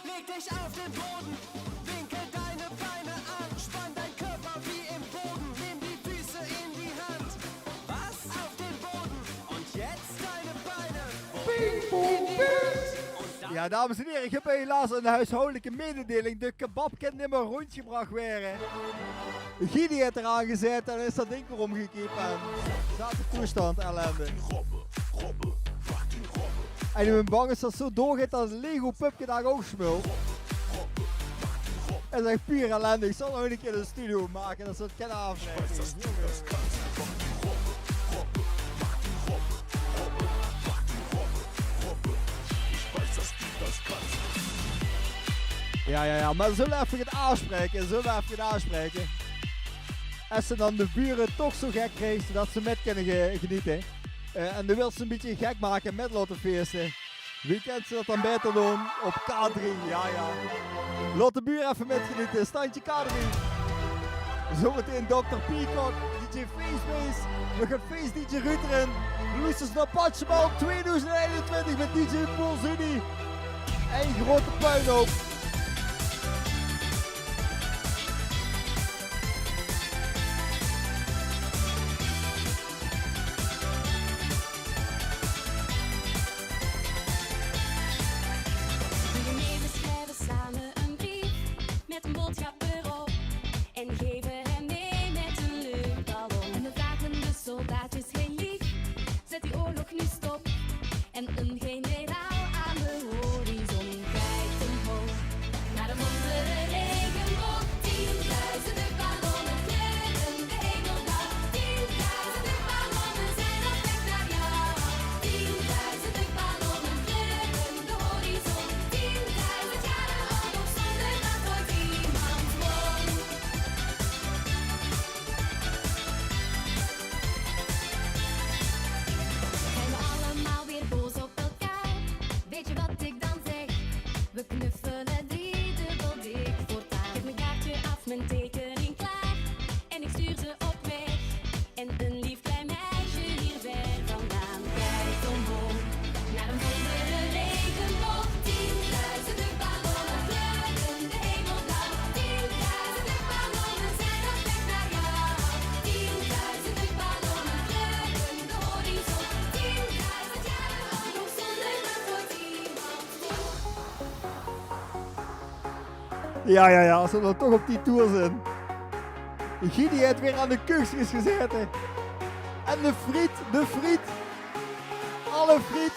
Leg dich auf den Boden, winkel deine Beine an, spann dein Körper wie im Boden, nimm die Füße in die Hand. Was? Auf den Boden und jetzt deine Beine. Ja, dames en heren, ik heb helaas een huishoudelijke mededeling. De kebab kan niet meer rondgebracht worden. Gidi heeft eraan gezet en is dat ding weer omgekeerd. En staat de toestand ellende. En ik ben bang is dat het zo doorgaat dat het Lego pupje daar ook smult. Het is echt puur ellende. Ik zal nog een keer een studio maken, dat ze het kunnen afrekenen. Ja, maar zullen we even het aanspreken? Als ze dan de buren toch zo gek krijgen dat ze met kunnen genieten. En dan wil ze een beetje gek maken met laten feesten. Wie kent ze dat dan beter doen? Op K3, ja. Laat de buren even met genieten, standje K3. Zometeen Dr. Peacock, DJ Faceface, we gaan Face DJ Ruud erin. Luisters naar Patcheball 2021 met DJ Polzuni. Eén grote puinhoop. Soldaatjes geen lief, zet die oorlog nu stop. En een generaal aan de horizon kijkt omhoog. Naar de wondere regenboog, 10.000 ballonnen kleuren de hemel blauw. 10.000 ballonnen zijn op weg naar jou. 10.000 ballonnen kleuren de horizon. 10.000 jaren oorlog zonder dat ooit iemand won. Weet je wat ik dan zeg? We knuffelen driedubbel dik voortaan. Ik heb mijn kaartje af, mijn tekening klaar. En ik stuur ze op weg. En een lief klein meisje hier ver vandaan kijkt omhoog. Naar een wondere regenboog. 10.000 ballonnen kleuren de hemel blauw. 10.000 ballonnen zijn op weg naar jou. 10.000 ballonnen kleuren de horizon. 10.000 jaren oorlog zonder dat ooit Ja, als we dan toch op die tour zijn. Gidi heeft weer aan de kuchjes gezeten. En de friet. Alle friet.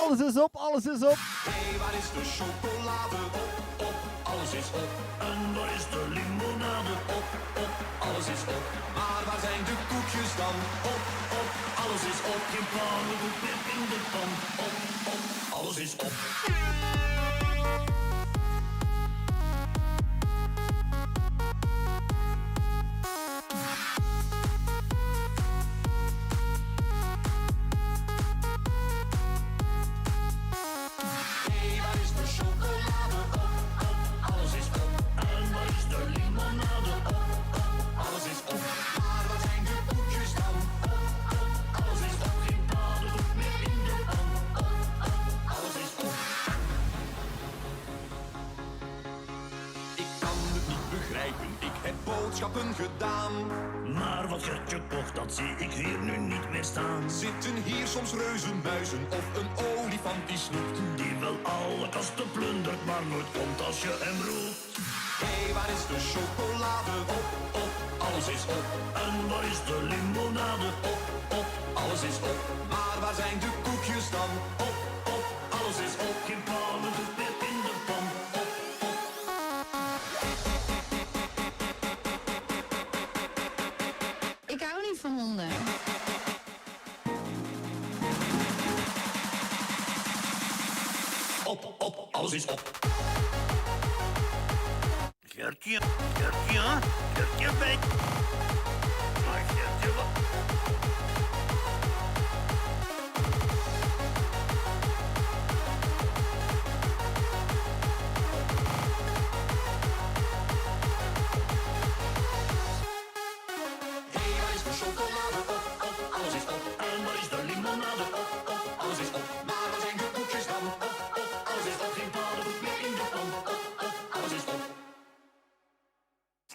Alles is op. Hey, waar is de chocolade? Op, alles is op. En waar is de limonade? Op, alles is op. Maar waar zijn de koekjes dan? Op, alles is op. Geen pannenkoek meer in de pan. Op, alles is op. boodschappen gedaan. Maar wat Gertje kocht, dat zie ik hier nu niet meer staan. Zitten hier soms reuzenmuizen of een olifant die snoept. Die wel alle kasten plundert, maar nooit komt als je hem roept. Hé, waar is de chocolade? Op, alles is op. En waar is de limonade? Op, alles is op. Maar waar zijn de koekjes dan? Op, alles is op. Geen pannenkoek meer in de pan. Ik hou niet van honden. Op, alles is op. Gertje, bij. Maar Gertje, wat? Hé, waar is de chocolade? Op, alles is op. En waar is de limonade? Op, alles is op. Maar waar zijn de koekjes dan? Op, alles is op. Geen pannenkoek meer in de pan. Op, alles is op.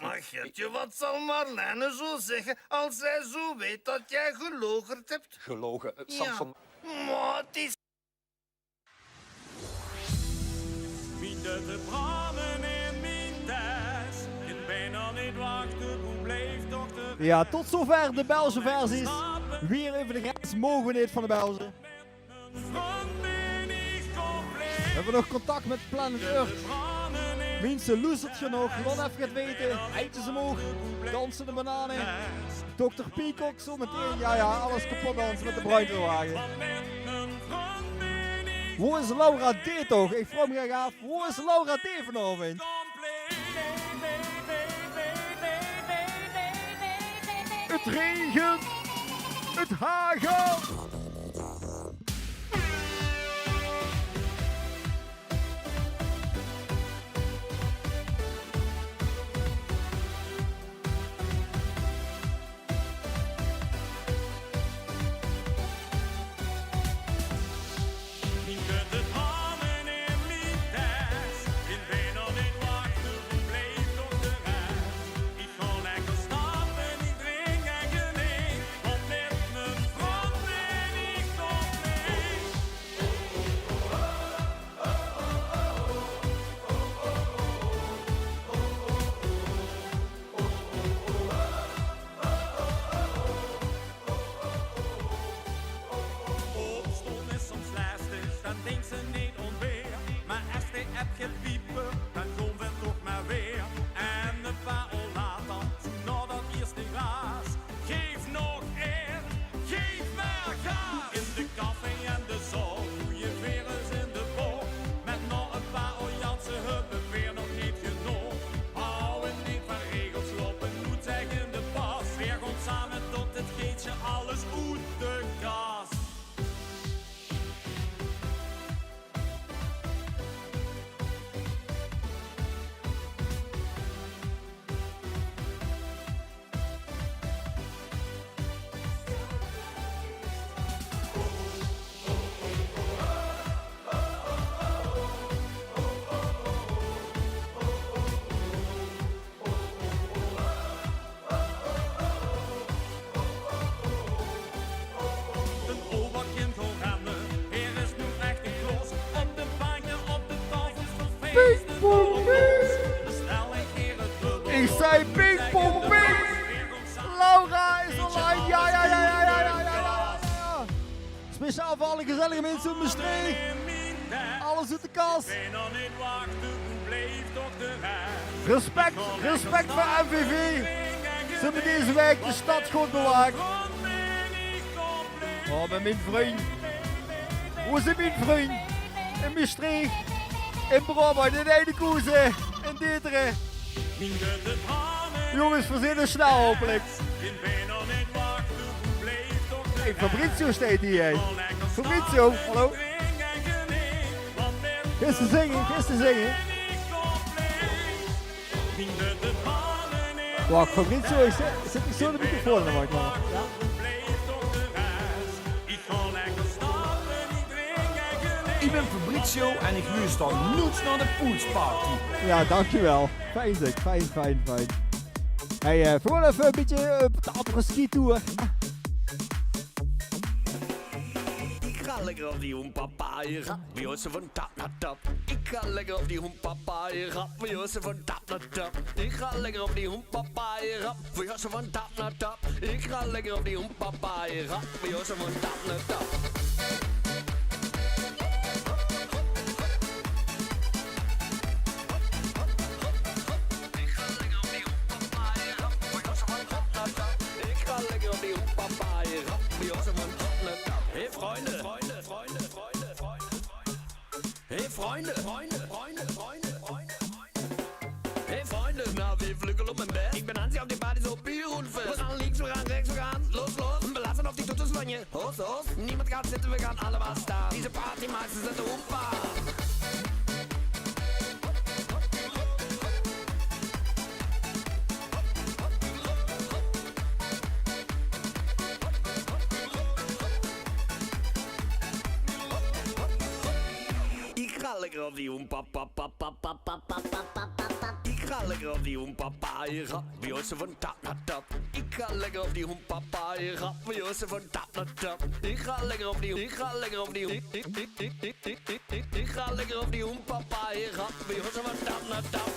Maar Gertje, wat zal Marlene zo zeggen als zij zo weet dat jij gelogerd hebt? Gelogen, Samson. Maar het is... Mieten te bramen in mijn thuis. Ik ben nog niet wachten, hoe bleef toch de... Ja, tot zover de Belgische versies. Weer even de grens mogen we niet van de Belgen. We hebben nog contact met Planet Earth. Mensen loestert je nog, dan even het weten. Eitjes omhoog, dansen de bananen. Dr. Peacock zometeen, ja, alles kapot dansen met de bruinwagen. Hoe is Laura D toch? Ik vraag me graag af, hoe is Laura D vanavond? Het regent, het hagelt. Ik zei pingpong ping! Laura is online, ja. Speciaal voor alle gezellige mensen op mijn streek. Alles uit de kast. Respect voor MVV. Ze hebben deze week de stad goed bewaakt. Oh, met mijn vriend. Hoe is het mijn vriend? In mijn streek. In Brabant, in Eindhoven, in Deteren. Jongens, verzinnen snel hopelijk. Hey, Fabrizio staat hier. Fabrizio, hallo. Gisteren zingen. Wacht, Fabrizio, ik zet niet zo de microfoon aan, man. Ja? Ik ben Fabrizio en ik luister nooit naar de poolsparty. Ja, dankjewel. Fijn zeg, fijn. Hey, gewoon even een beetje après-ski tour. Ik ga lekker op die hoenpapa, je gaat bij Jozef van tap naar tap. Ik ga lekker op die hoenpapa, je gaat bij Jozef van tap naar tap. Ik ga lekker op die hoenpapa, je gaat bij Jozef van tap naar tap. Ik ga lekker op die hoenpapa, je gaat bij Jozef van tap naar tap. Hey Freunde, Freunde, Freunde, Freunde, Freunde. Hey Freunde, Freunde, Freunde, Freunde, Freunde. Hey Freunde, na wie vluggen op mijn bed? Ik ben Hansi auf die Party so bierunfest. We gaan links, we gaan rechts, we gaan los, los. We belassen auf die toeters van je. Hoos, hoos. Niemand gaat zitten, we gaan allemaal staan. Deze party maakt ze zetten hoempa. Ik ga lekker op die hoempapa. Ik ga lekker op die hoempapa. Je gaat bij Jozef van tap naar tap. Ik ga lekker op die hoempapa. Je gaat bij Jozef van tap naar tap. Ik ga lekker op die. Ik ga lekker op die. Ik ga lekker op die hoempapa. Je gaat bij Jozef van tap naar tap.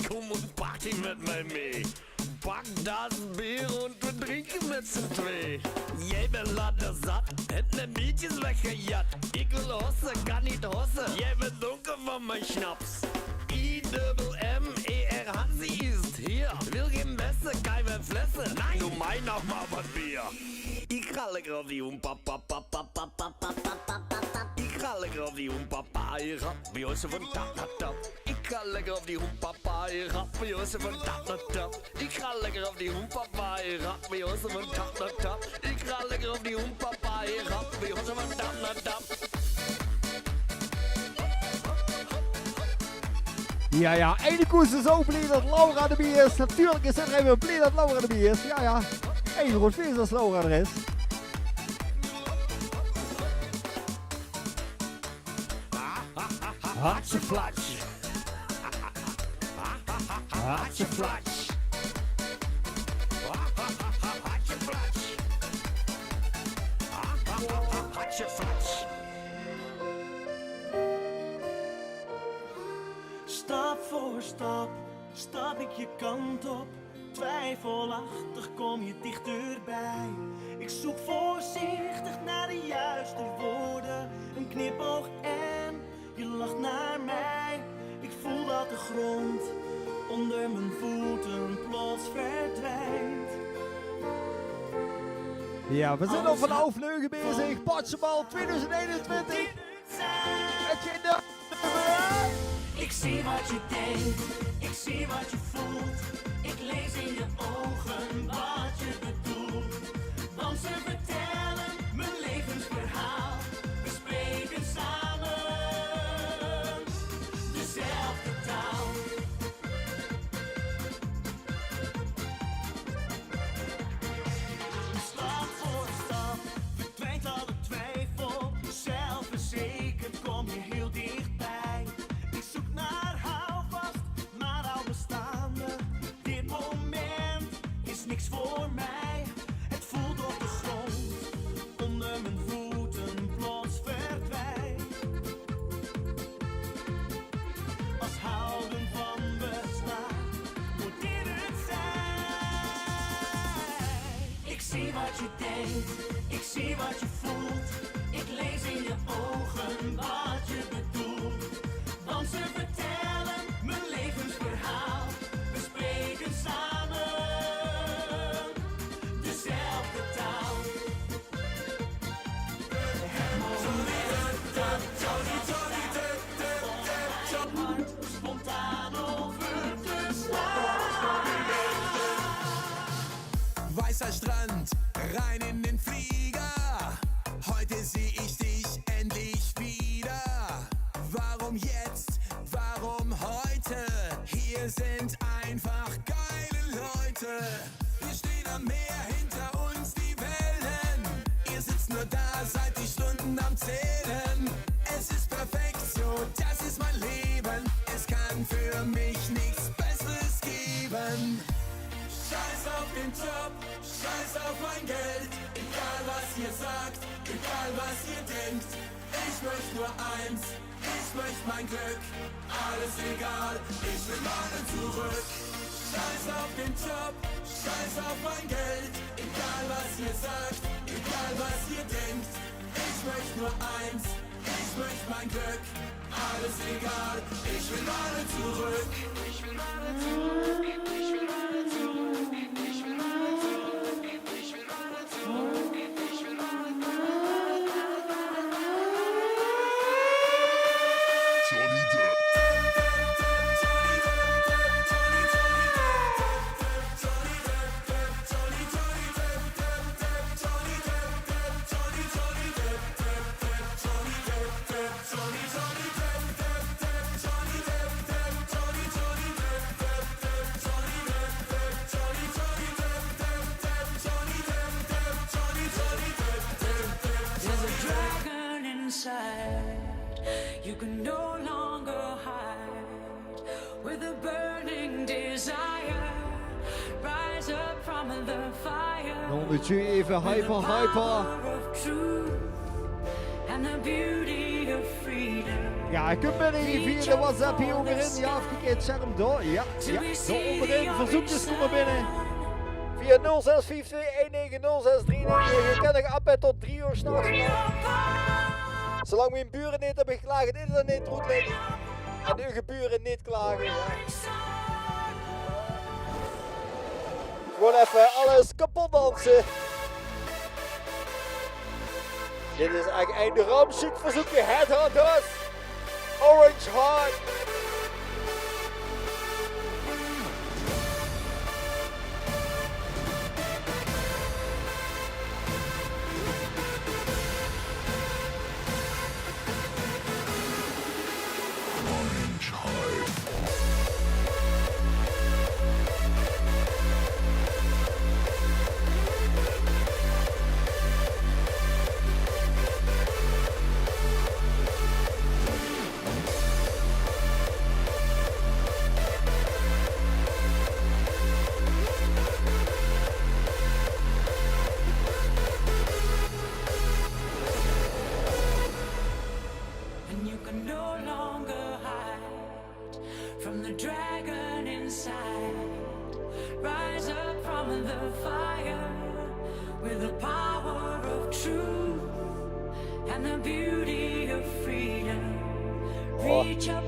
Komm und party mit mij mee. Pak das Bier und we drinken met z'n twee. Jij bent later zat, het ne mietjes weggejat. Ik wil hossen, kan niet hossen. Jij bent donker van mijn schnaps. I-M-M-E-R Hansi ist hier. Wil geen bessen, keine Flessen. Nein, doe mij nog maar wat bier. Ik ga lekker op die hoempapa. Ik ga lekker op die hoempapa. Je gaat bij Jozef van tap naar tap. Ik ga lekker op die hoempapa. Je gaat bij Jozef van tap naar tap. Ik ga lekker op die hoempapa. Je gaat bij Jozef van tap naar tap. Ik ga lekker op die hoempapa. Je gaat bij Jozef van tap naar tap. Ja, ja, Eindhoven is zo blij dat Laura de bier is. Natuurlijk is iedereen weer blij dat Laura de bier is. Ja, ja. Eén groot feest als Laura er is. Hartje flatsch. Hartje flatsch. Hartje flatsch. Hartje flatsch. Stap voor stap, stap ik je kant op. Twijfelachtig kom je dichterbij. Ik zoek voorzichtig naar de juiste woorden. Een knipoog en je lacht naar mij. Ik voel dat de grond onder mijn voeten plots verdwijnt. Ja, we zijn al vanaf Leugen bezig. Potjebal 2021. Het je de... Ik zie wat je denkt, ik zie wat je voelt. Ik lees in je ogen wat je bedoelt. Want ze vertellen mijn levensverhaal. We spreken samen dezelfde taal. Stap voor stap verdwijnt alle twijfel. Zelfverzekerd kom je heel dichtbij. Ik zoek naar houvast, maar al bestaande. Dit moment is niks voor mij. Het voelt op de grond, onder mijn voeten plots verdwijnt. Als houden van bestaan, moet dit het zijn. Ik zie wat je denkt, ik zie wat je voelt. Ik lees in je ogen wat je bedoelt. Want ze vertellen mijn levensverhaal. We spreken samen dezelfde taal. Spontaan over te slaan. Weißer Strand, rein in den Flieger. Heute sehe ich dich endlich wieder. Warum jetzt? Warum heute? Hier sind einfach geile Leute, wir stehen am Meer, hinter uns die Wellen. Ihr sitzt nur da, seid die Stunden am Zählen. Es ist perfekt so, das ist mein Leben. Es kann für mich nichts Besseres geben. Scheiß auf den Job, scheiß auf mein Geld. Egal was ihr sagt, egal was ihr denkt. Ich möchte nur eins, ich möchte mein Glück. Alles egal, ich will meine zurück. Scheiß auf den Job, scheiß auf mein Geld. Egal was ihr sagt, egal was ihr denkt. Ich möchte nur eins, ich möchte mein Glück. Alles egal, ich will meine zurück. Ich will meine zurück, ich will meine zurück. Ich will meine zurück, ich will meine zurück. Ich will meine Johnny Depp. There's a dragon inside. You can no longer hide. With a burning desire, rise up from the fire. Dan moet je even hyper. Of truth and the beauty of freedom. Ja, je kunt binnen via de WhatsApp hier onderin. Ja, even kijken, het scherm door. Ja, daar onderin. Verzoekjes komen binnen. Via 0652190639. Je kan de appen tot 3 uur s'nachts. Zolang we in buren niet hebben geklaagd, is dat niet goed liggen. En uw geburen niet klagen. Ja. Gewoon even alles kapot dansen. Dit is eigenlijk een ramschiet verzoekje. Headhunters. Orange Heart. And you can no longer hide from the dragon inside. Rise up from the fire with the power of truth and the beauty of freedom. Reach up.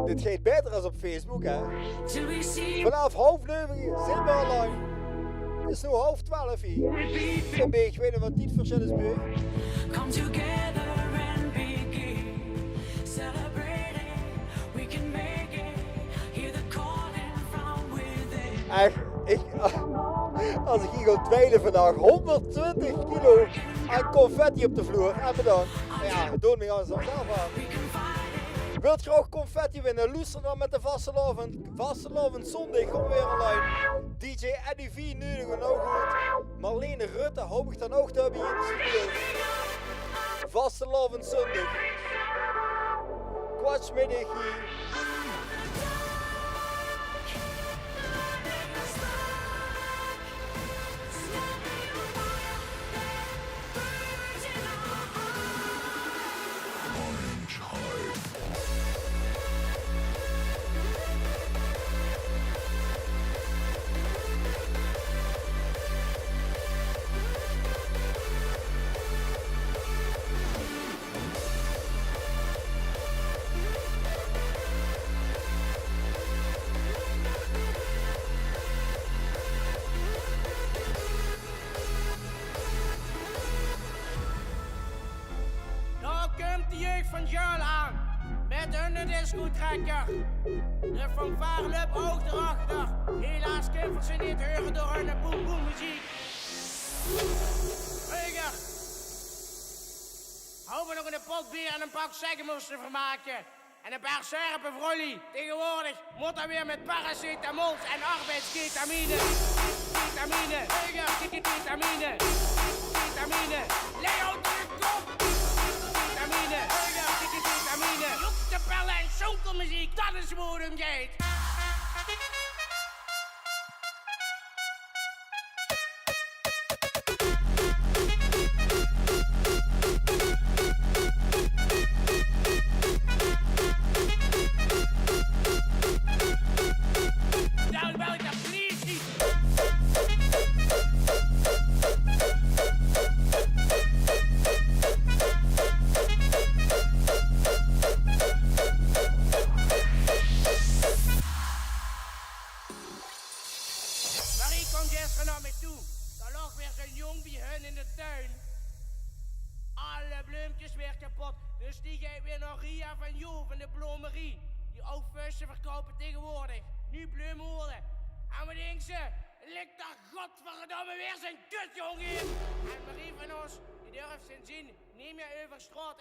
Dit gaat beter als op Facebook, hè? Till we see. Vanaf 11:30 zijn we online. Het is nu 11:30 hier. Een beetje, ik weet niet wat dit verschil is, bij. Come together and begin celebrating. We can make it. Hear the calling from within. Echt, als ik hier ga dweilen vandaag, 120 kilo aan confetti op de vloer. En bedankt. Ja, we doen me aan zelf aan. Wilt je ook confetti winnen? Luister dan met de vastelovend zondag. Kom weer online. DJ Eddie V nu nog nou goed. Marlene Rutte hoop ik dan ook te hebben hier in de studio. Vastelovend zondag. Kwartsmiddag hier. discotrekker. De fanfarelub oog erachter. Helaas kunnen ze niet horen door hun boem-boem muziek. Reuger. Hou me nog een pot bier en een pak zeggenmoes te vermaken. En een paar scherpe vrollie. Tegenwoordig moet er weer met paracetamols en arbeidsketamine. Ketamine, ketamine, ketamine. Leg uit de kop. Ketamine, ketamine. Joeptepellen en sonkelmuziek, dat is hoe het hem gaat.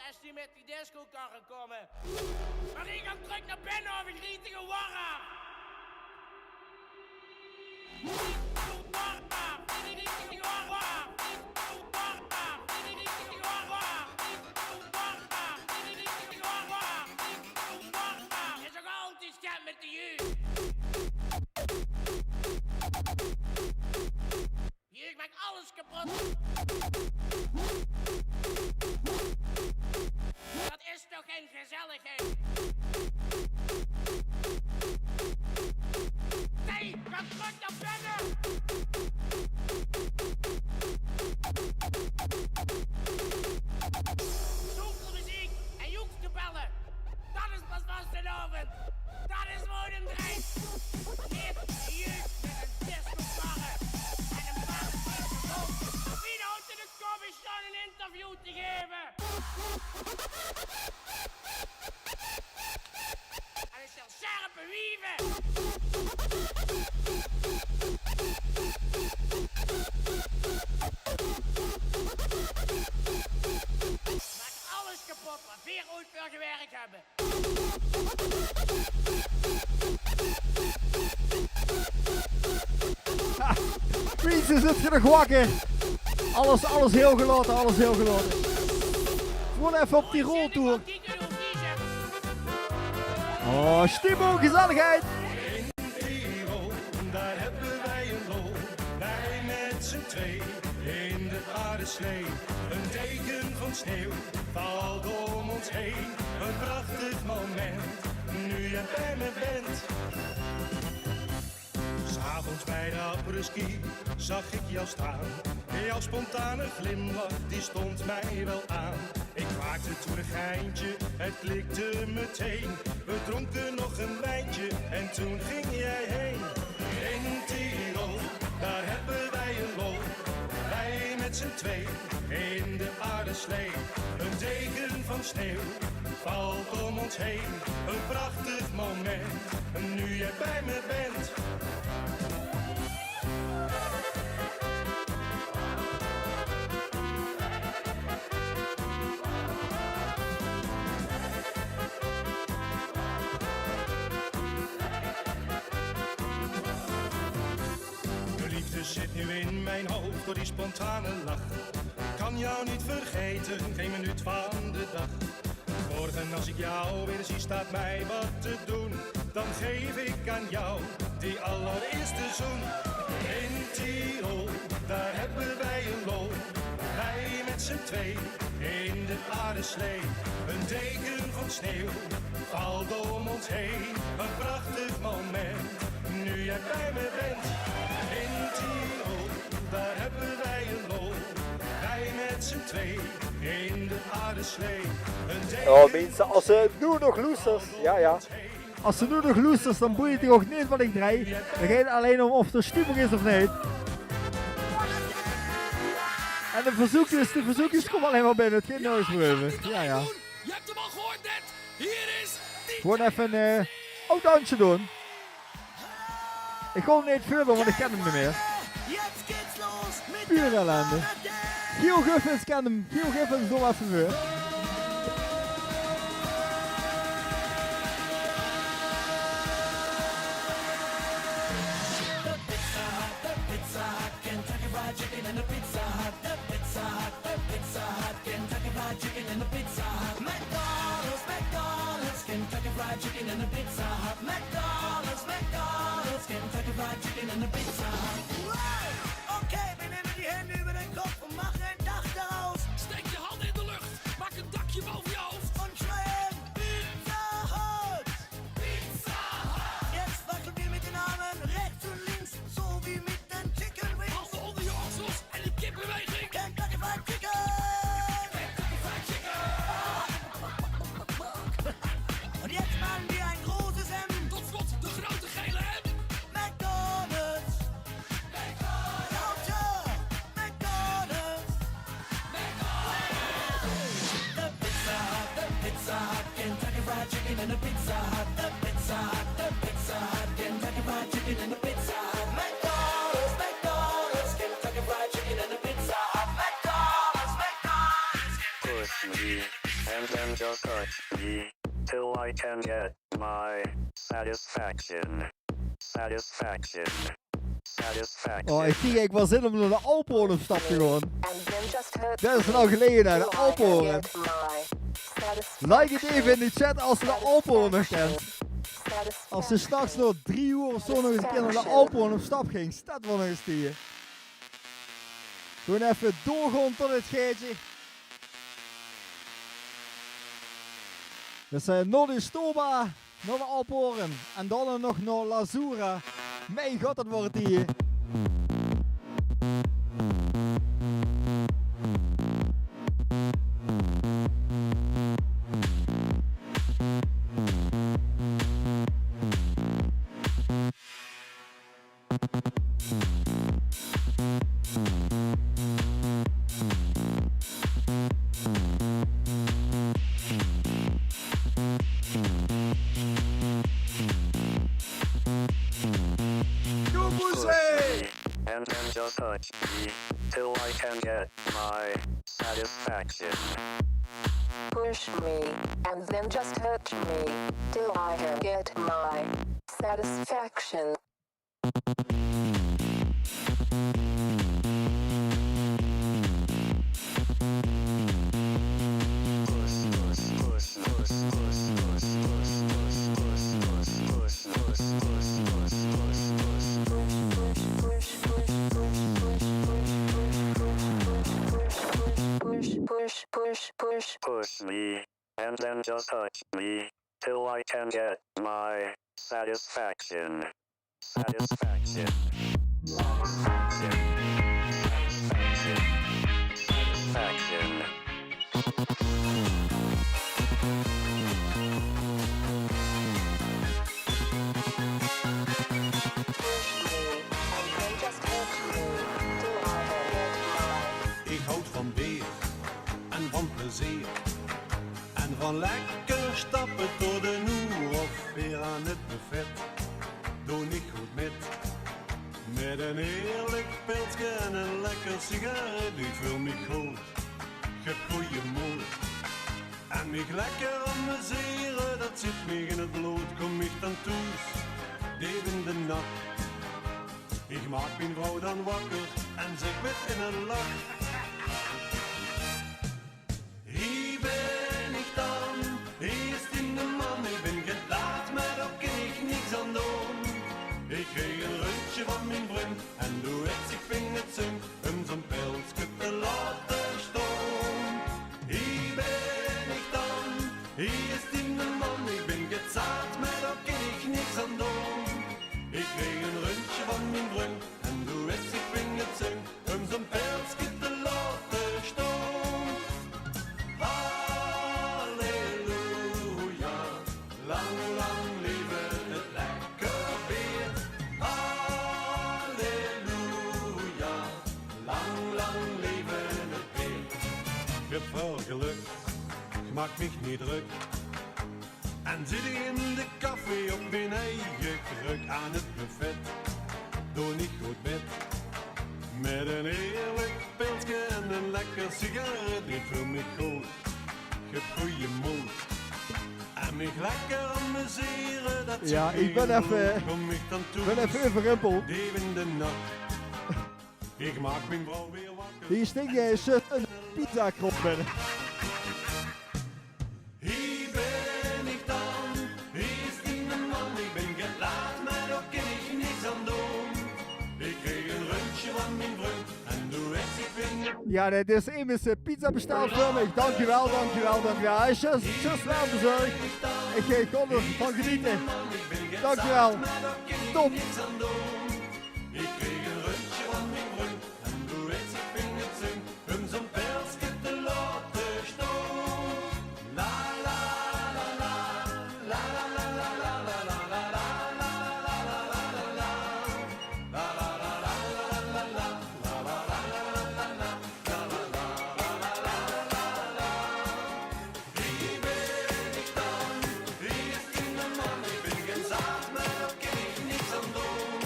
Als die met die disco-karren komen. Marie gaat terug naar binnen of ik riet tegen warra. Is ook altijd schat met de jeugd. Jeugd maakt alles kapot. Dat is toch geen gezelligheid? Nee, ga terug naar binnen! Donkermuziek en joekstebellen. Dat is pas vastelovend. Dat is gewoon een drijf. Niet de jeugd met een discokarren en een paar disco's. Wie houdt in de koffie staan een interview te geven? En ik stel scherpe wieven. Maak alles kapot wat weer ooit voor gewerkt hebben. Priestess, zit je nog wakker? Alles heel gelaten, alles heel gelaten. Gewoon even op die roltour. Oh, Stimo, gezelligheid! In Tirol, daar hebben wij een lol. Wij met z'n twee in de paardenslee. Een teken van sneeuw valt om ons heen. Een prachtig moment, nu je bij me bent. 'S avonds bij de apres-ski zag ik jou staan. Jouw spontane glimlach, die stond mij wel aan. Ik maakte toen een geintje, het klikte meteen. We dronken nog een wijntje en toen ging jij heen. In Tirol, daar hebben wij een lol. Wij met z'n twee in de paardenslee. Een deken van sneeuw valt om ons heen. Een prachtig moment, nu jij bij me bent. Zit nu in mijn hoofd door die spontane lach. Ik kan jou niet vergeten, geen minuut van de dag. Morgen als ik jou weer zie, staat mij wat te doen. Dan geef ik aan jou die allereerste zoen. In Tirol, daar hebben wij een lol. Wij met z'n twee in de paardenslee. Een deken van sneeuw valt om ons heen. Een prachtig moment, nu jij bij me bent. In Tirol, daar hebben wij een lol. Wij met z'n twee in de paardenslee. Oh mensen, als ze nu nog loesters, ja. Als ze nu nog loesters, dan boeit het ook niet wat ik draai. Dan gaat het alleen om of er stieper is of niet. En de verzoekjes komen alleen maar binnen, het gaat nooit gebeuren. Ja. Je hebt hem al gehoord net. Hier is Gewoon even een oud dansje doen. Ik ga niet verder, want ik ken hem niet meer. Puur ellende. Giel Guffens kent hem. Giel Guffens, doe even voor. Kentucky Fried Chicken and a Pizza Hut. McDonald's, McDonald's, Kentucky Fried Chicken and a Pizza Hut. Wow, okay, we nemen die handen über den Kopf und machen ein Dach daraus. Steek je handen in de lucht, maak een dakje boven je hoofd. Und schreien Pizza Hut! Pizza Hut! Jetzt wackeln wir mit den Armen rechts und links, so wie mit den Chicken Wings. Handen onder je oksels en die kipbeweging. Kentucky Fried Chicken! Kentucky Fried Chicken! Und jetzt machen wir ein großes M. Tot slot de grote gele M. McDonald's! McDonald's! Lauter! McDonald's! McDonald's! The Pizza Hut, the Pizza Hut, Kentucky Fried Chicken and a Pizza Hut. The Pizza Hut, the Pizza Hut, Kentucky Fried Chicken and a Pizza Hut. McDonald's, McDonald's, Kentucky Fried Chicken and a Pizza Hut. McDonald's, McDonald's. Push me, and then just touch me, till I can get my satisfaction. Satisfaction. Satisfaction. Oh, ik kreeg eigenlijk wel zin om naar de Alpenhoorn op stap te gaan. Dat is nou geleden naar de Alpenhoorn. Like het even in de chat als je de Alpenhoorn nog kent. Als je straks nog 3 uur of zo nog eens een keer naar de Alpenhoorn op stap ging, staat wel nog eens tegen. Gewoon even doorgaan tot het geitje. Dus nog de Stoba, nog de Alpenhoorn en dan nog naar Lazura. Mijn god, dat wordt die. And then just touch me, till I can get my satisfaction. Push me, and then just touch me, till I can get my satisfaction. Push me, and then just touch me, till I can get my satisfaction. Satisfaction. Satisfaction. Satisfaction. Satisfaction. Ik houd van bier en van plezier en van lekker stappen door de noer of weer aan het buffet. Doe niet goed met een heerlijk pilsje en een lekker sigaret. Ik voel me goed, ik heb goede moed en mich lekker amuseren, dat zit me in het bloed. Kom ik dan thuis, diep in de nacht. Ik maak mijn vrouw dan wakker en zeg met in een lach. Hier ben ik dan, eerst in de man. Ik ben gedaan, maar daar kan ik niks aan doen. Ik kreeg een rundje van mijn vriend en doe het, ik vind het zin om zo'n pilsje te laten staan. Hier ben ik dan, eerst in de man. Ik ben gezaad, maar daar kan ik niks aan doen. Ik kreeg een rundje van mijn vriend en doe het, ik vind het zin om zo'n pilsje te laten staan. Halleluja, lang, lang leven het lekker weer. Halleluja, lang, lang leven het weer. Ik heb veel geluk, ik maak mich niet druk. En zit in de café op mijn eigen kruk aan het buffet. Doe niet goed bed, met een heerlijk pilsje en een lekker sigaret. Ik voel me goed, ik heb goede moed en mich lekker amuseren. Dat Ja, ik ben even overrimpeld. Diep in de nacht, ik maak mijn vrouw weer wakker. Hier stinkt jij een pizza krop binnen. Hier ben ik dan, Ja, dit is immers pizza besteld voor mij. Dankjewel, dankjewel, dankjewel. Hij is just wel bezorgd. Ik kon ervan genieten. Dankjewel. Top. Ik kreeg een rundje van mijn vriend en doe ik zijn vingers in, om zo'n persje te laten staan. La la la la, la la la la la la la la la la la la la la. La la la la la la la, la la la la la la, la la la la la la la. Wie ben ik dan? Wie is die man? Ik ben geen zaad, maar daar kan ik niks aan doen.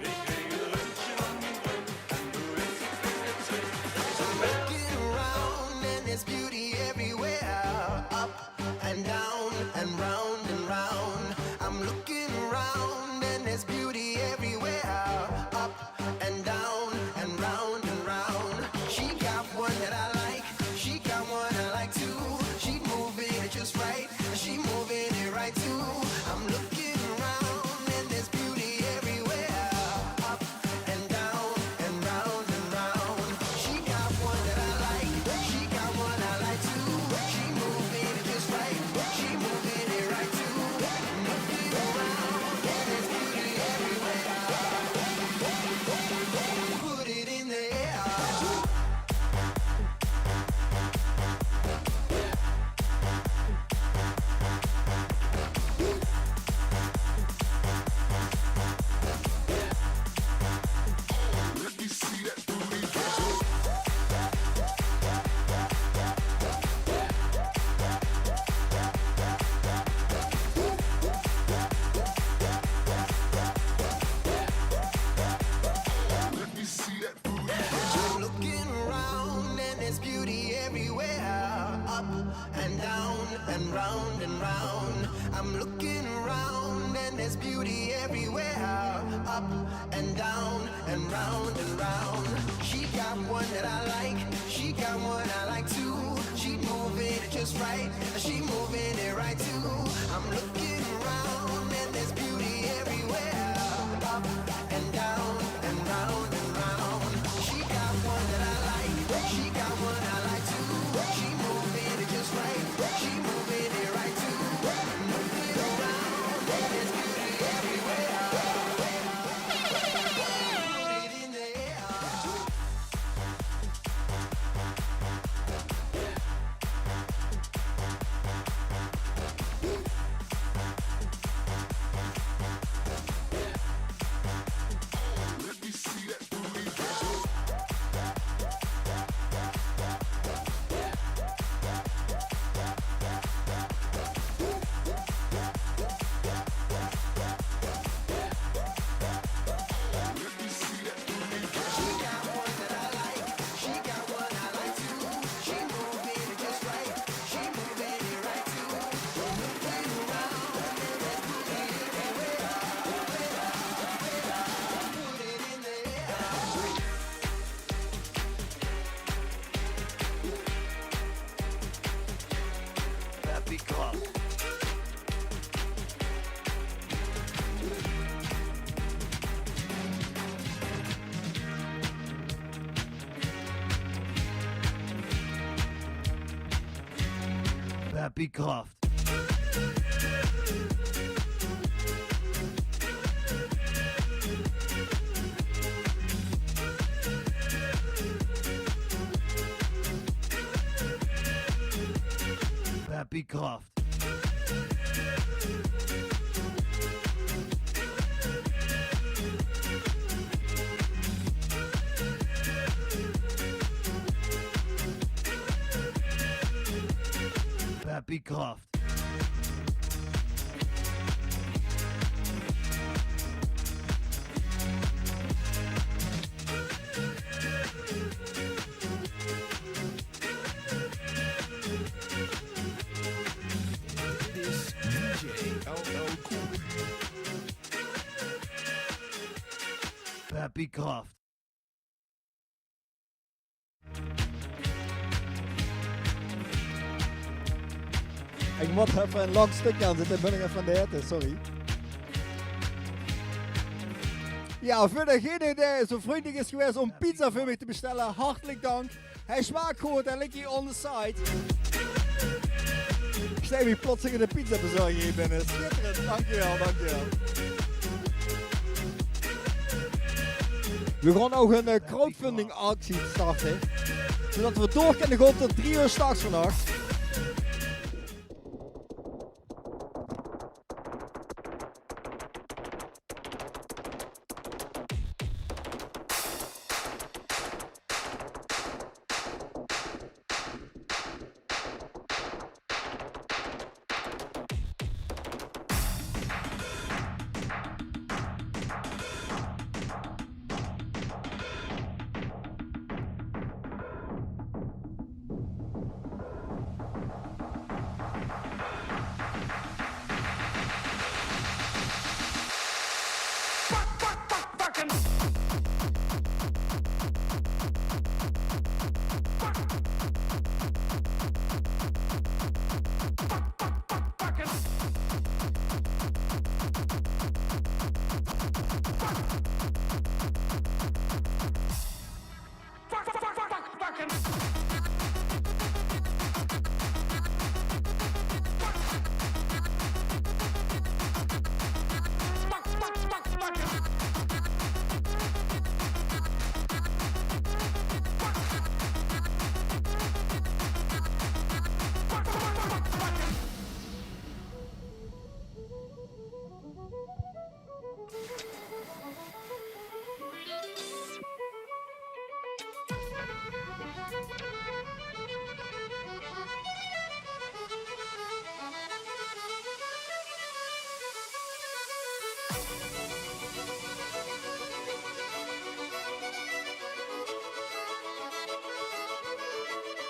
Ik kreeg een rundje van mijn vriend en doe ik zijn vingers in. Looking around and there's beauty everywhere, up and down and round and round. I'm looking around and there's beauty everywhere, up and down and round and round. She got one that I like, she got one I like too. She moving it just right, she moving it right too. I'm looking around and there's beauty everywhere, up and down and round and round. She got one that I like, she got one I like too. She moving it just right, she moving it right too. I'm looking around and there's beauty everywhere. Put it in the air. Let me see that booty go. Let me see that booty go. I'm looking around and there's beauty everywhere, up and down and round and round. I'm looking around and there's beauty everywhere, up and down and round and round. She got one that I like, she got one I like too. She moving it just right, she moving it right too. I'm looking around and there's beauty everywhere, up and down and round and round. She got one that I like, she got one I like too. She moving it just right, she moving it right too. Looking around and there's beauty everywhere. Put it in the air. Let me see that booty go. Let me see that booty go. She got one that I like, she got one I like too. She moving it just right, she moving it right too. Looking around and there's beauty everywhere. Put it in the air. Happy Club. Happy Kraft. Happy Kraft. Happy Kraft. Dit is DJ LL Cool. Happy Kraft. Ik moet even een lang stukje aan zitten, ben ik even aan de hitte, sorry. Ja, voor degene die zo vriendelijk is geweest om pizza voor mij te bestellen, hartelijk dank. Hij smaakt goed en ligt hier on the side. Ik sta weer plotseling de pizza bezorger hier binnen. Schitterend, dankjewel, dankjewel. We gaan ook een crowdfunding actie starten. Zodat we door kunnen gaan tot 3 uur 's nachts vannacht.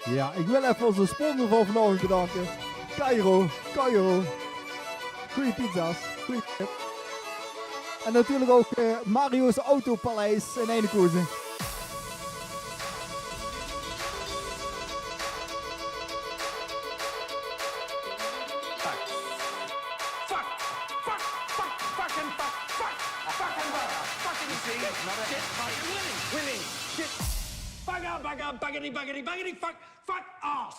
Ja, ik wil even onze sponsor van vanavond bedanken. Cairo. Goeie pizza's. Goeie tip. En natuurlijk ook Mario's Autopaleis in Eindhoven. Baggity, fuck off!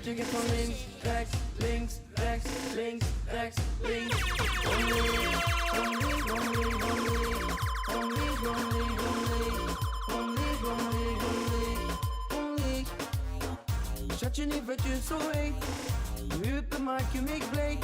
Je gaat van links, rechts, links, rechts, links, rechts, links. Schatje, niet wat je zo heet. Hupen maak je me blij.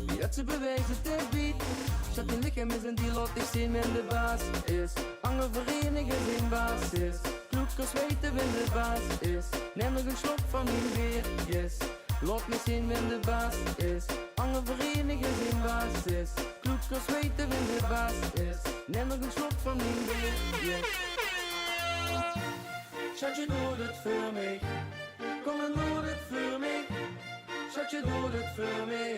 Wie had ze bewijst het te biedt. Schat, je lichaam is een deal, ik zien en de baas is. Hangen verenigen zijn basis. Kloekers weten wie de baas is. Neem nog een slok van mijn weer, yes. Laat me zien wie de baas is. Alle verenigingen zijn basis. Kloekers weten wie de baas is. Neem nog een slok van mijn bier. Schatje, doe het voor mij. Kom en doe het voor mij. Schatje, doe het voor mij.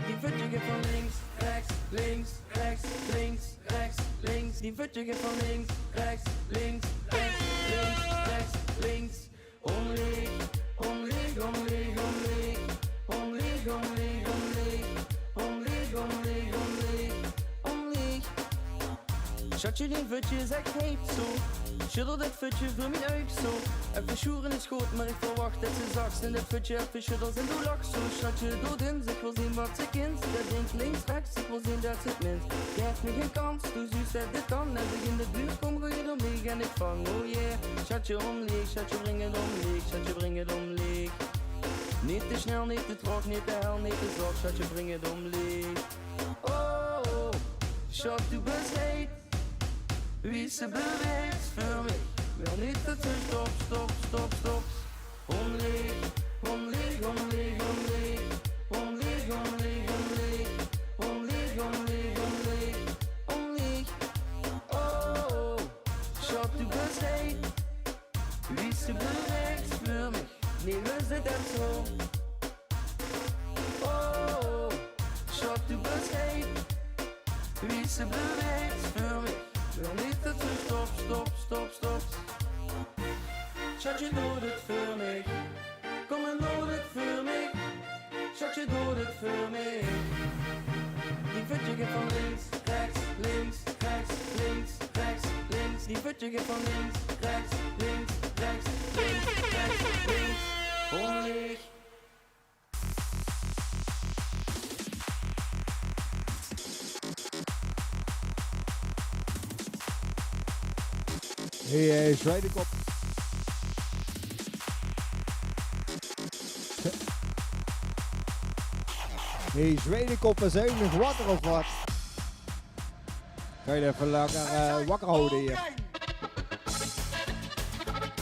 Die voetje gaat van links, rechts, links, rechts, links, rechts, links. Die voetje gaat van links, rechts, links, rechts, links, rechts, links. Omleeg, omleeg, omleeg, omleeg. Omleeg, omleeg, omleeg. Omleeg, omleeg, omleeg. Omleeg. Schatje, die voetje is echt heet zo. Schuddel dit voetje voor mijn uit zo. Even sjoeren is goed, maar ik verwacht dat ze zacht. En dit voetje even schuddels en doe lach zo. Schatje, doe dins, ik wil zien wat ze kent. Dat denk links, rechts, ik wil zien dat ze het minst. Geef me geen kans, dus u zet dit dan. Als ik in de buurt kom, gooi je dan leeg en ik vang, oh yeah. Schatje omleeg, schatje breng het omleeg, schatje breng het omleeg. Niet te snel, niet te traag, niet te hel, niet te zwak, schatje breng het omleeg. Oh, schat, du bent heet. Wie ze beweegt voor mij. Wil niet dat ze stop, stop, stop, stop. Omleeg, omleeg, omleeg, omleeg. Omleeg, omleeg, omleeg. Omleeg, omleeg, omleeg. Omleeg. Oh, schat, du bent heet. Wie ze beweegt voor mij. Nee, we zitten zo. Oh, schat, du bent heet. Wie ze beweegt voor mij. Wil niet dat ze stop, stop, stop, stop. Schatje, doe het voor mij. Kom en doe het voor mij. Schatje, doe het voor mij. Die voetje gaat van links, rechts, links, rechts, links, rechts, links. Die voetje gaat van links, rechts, links, rechts, links, rechts, links. Omleeg. Hey, Zwijdenkop. Hey, Zwijdenkop, we zijn nog wakker of wat? Ga je even lekker wakker houden hier.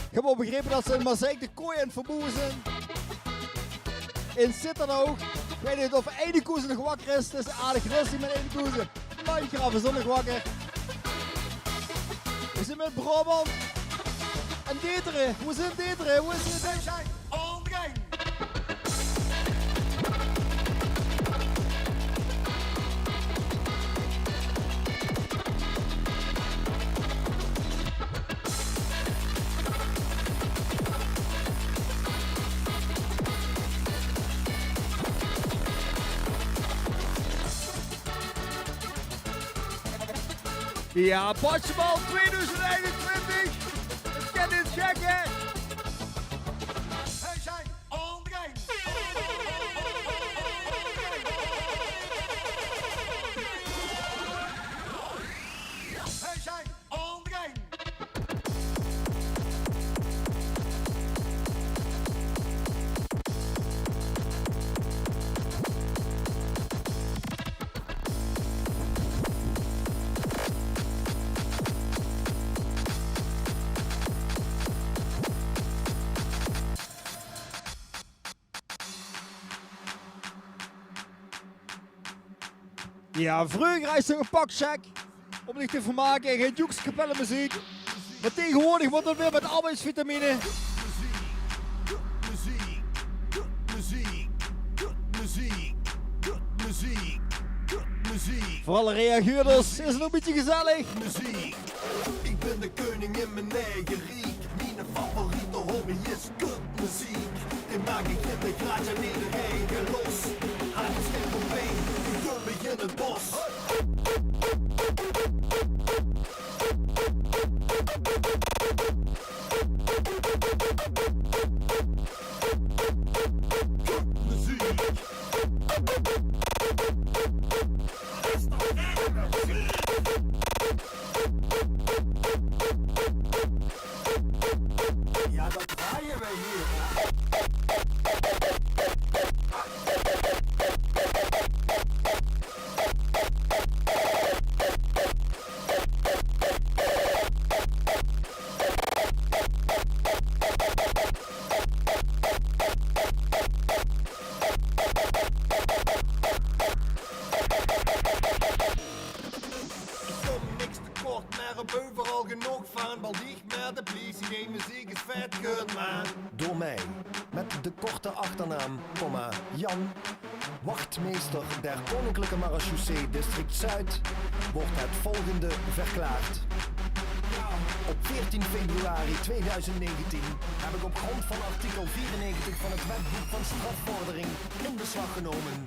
Ik heb al begrepen dat ze in Mazeik de kooi aan het verboeren zijn. In Sittard. Ik weet niet of Edekoeze nog wakker is. Het is aardig rustig met Edekoeze. Landgraaf is ook nog wakker. We zijn met Brabant. En Deteren. Hoe is het Deteren? Hoe is het? Ja, Potjebal 2021. Het kan niet gek, hè? Wij zijn on the game. Wij zijn on the game. Ja, vroeger is toch een pak check om zich te vermaken en geen Jukes kapellenmuziek. Maar tegenwoordig wordt het weer met arbeidsvitamine. Voor alle reageerders is het nog een beetje gezellig. Muziek. Ik ben de koning in mijn eigen riek. Mijn favoriete hobby is kutmuziek. En maak ik in de graadje aan iedereen los. Aan het scherp op been, ik doe me in het bos. Ja, dat draaien wij hier. geen muziek is vet kut, man. Door mij, met de korte achternaam, Jan, wachtmeester der Koninklijke Marechaussee District Zuid, wordt het volgende verklaard. Op 14 februari 2019 heb ik op grond van artikel 94 van het wetboek van strafvordering in beslag genomen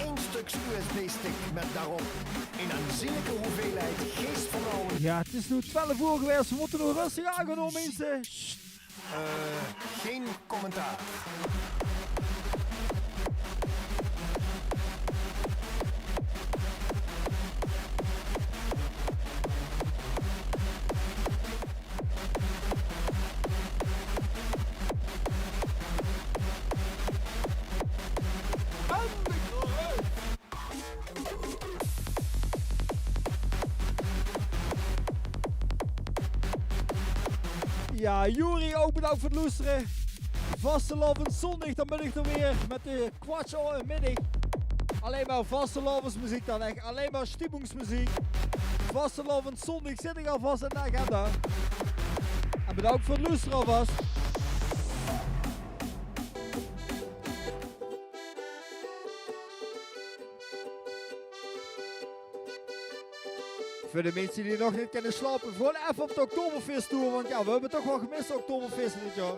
1 stuk USB-stick met daarop een aanzienlijke hoeveelheid geestvermogen. Ja, het is nu 12 uur geweest, we moeten nog rustig aangenomen, mensen. Geen commentaar. Ja, Juri, ook bedankt voor het luisteren. Vastelovend zondag, dan ben ik er weer met de middag. Alleen maar vastelovensmuziek dan echt, alleen maar stimmungsmuziek. Vastelovend zondag zit ik alvast in de agenda. En bedankt voor het luisteren alvast. Voor de mensen die nog niet kunnen slapen, gewoon even op het Oktoberfest toe, want ja, we hebben toch wel gemist Oktoberfest dit jaar.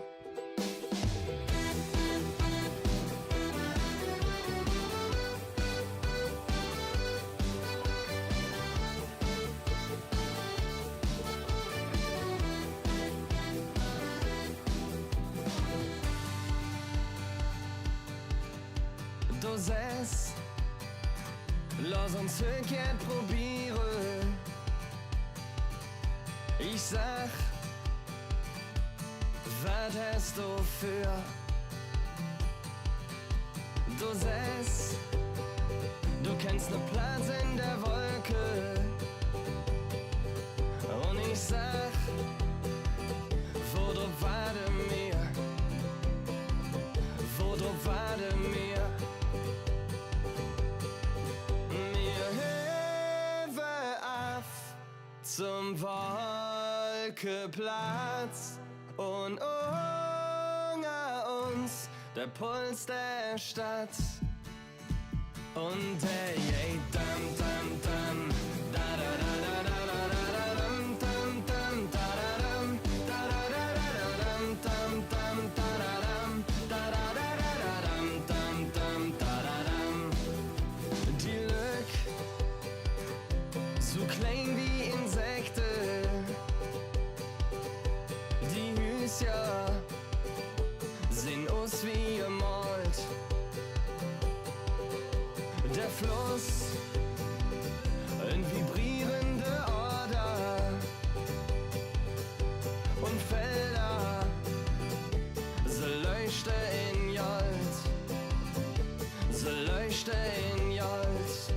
Door 6, lass uns een keer proberen. Ich sag, was hast du für? Du 6, du kennst ne Platz in der Wolke. Und ich sag, wo du warte mir, wo du warte mir. Mir Hilfe auf zum Wolkeplatz und unter uns der Puls der Stadt. Und hey, dam, dam, dam, da da da da da da da dam, dam, dam, da da dam, da da da da dam, dam, dam, da da dam, da da da da dam, dam, dam, da da dam. Die Lück, so klein wie Insekten, die Hüsja sind aus wie gemalt. Der Fluss, ein vibrierende Order und Felder, sie leuchten in Jolt, sie leuchten in Jolt.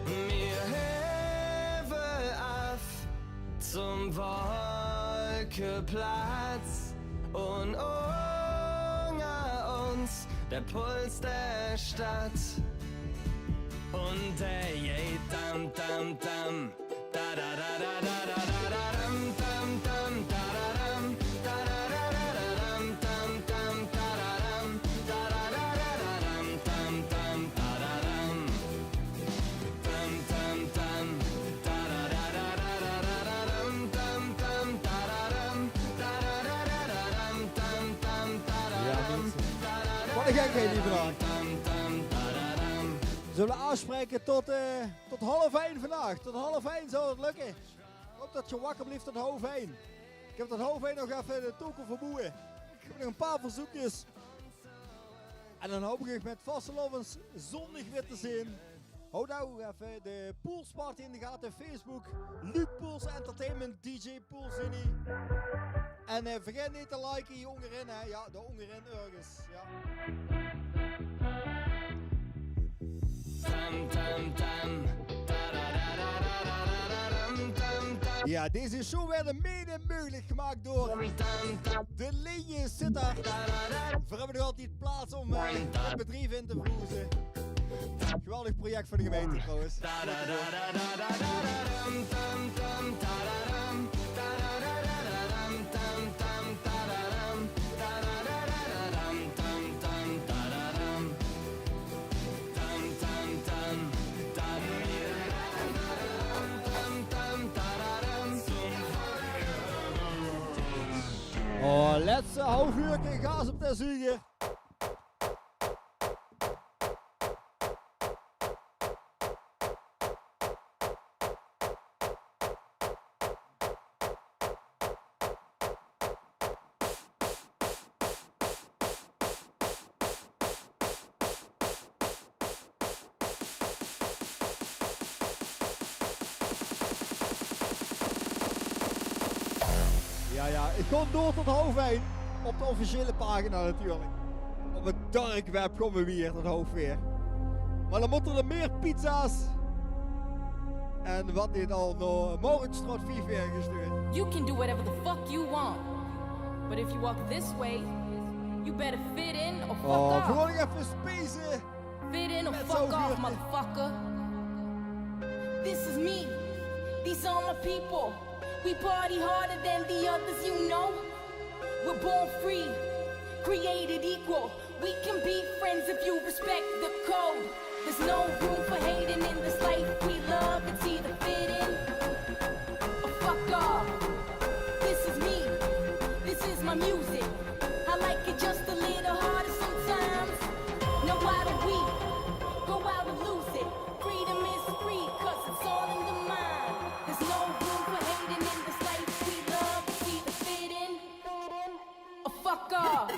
Mir Hilfe auf zum Wolkeplatz und unter uns der Puls der Stadt. Und hey, dam, dam, dam, da da da da da da da dam, dam, dam, da da dam, da da da da dam, dam, dam, da da dam, da da da da dam, dam, dam, da da dam, dam, dam, dam, da da da da da da dam, dam, dam, da da dam, da da da da dam, dam, dam, da da dam. Wat een gekheid, lieve vraag. Zullen we afspreken tot 1:30 vandaag? Tot 1:30 zou het lukken. Ik hoop dat je wakker blijft tot 1:30. Ik heb tot 1:30 nog even de token verboeien. Ik heb nog een paar verzoekjes. En dan hoop ik met vastelovens zondag weer te zien. Houd nou even de poolsparty in de gaten. Facebook, Luc Pools Entertainment, DJ Poolsini. En vergeet niet te liken hier onderin, hè. Ja, de onderin ergens. Ja. Ja, deze show werd mede mogelijk gemaakt door de Leje Sitter. We hebben nog altijd plaats om het bedrijf in te vroezen. Geweldig project voor de gemeente trouwens. laatste half uur gas op de zuiger. Ja, ik kom door tot Hoofdwijn. Op de officiële pagina natuurlijk. Op het dark web komen we hier tot Hoofdweer. Maar dan moeten er meer pizza's. En wat dit al naar Morgenstraat 4 weer gestuurd. You can do whatever the fuck you want. But if you walk this way, you better fit in or fuck off. Gewoon even spacen. Fit in or fuck off, motherfucker. This is me. These are my people. We party harder than the others, you know. We're born free, created equal. We can be friends if you respect the code. There's no room for hating in this life we love. It's either fit in or fuck off. This is me, this is my music. I like it just a little harder sometimes. Now why don't we go out and lose it? Freedom is free, cause it's all in the mind. There's no room for hating in this life we love. It's either fit in or fuck off.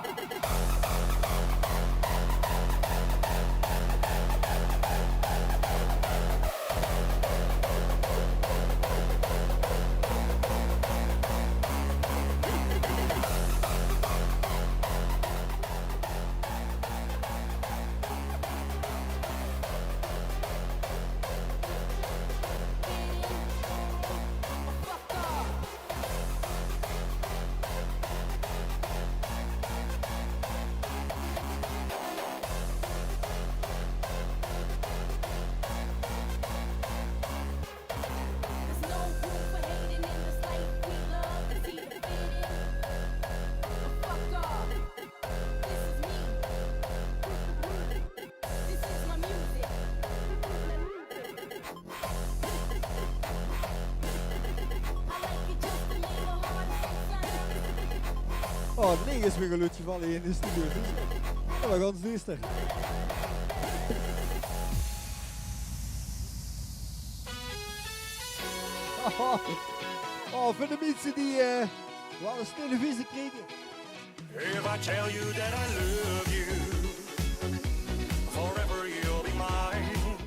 Oh, nee is weer een lutje vallen hier in de studio. Dat was ganz duister. Oh, voor de mensen die wel eens televisie kregen. If I tell you that I love you, forever you'll be mine.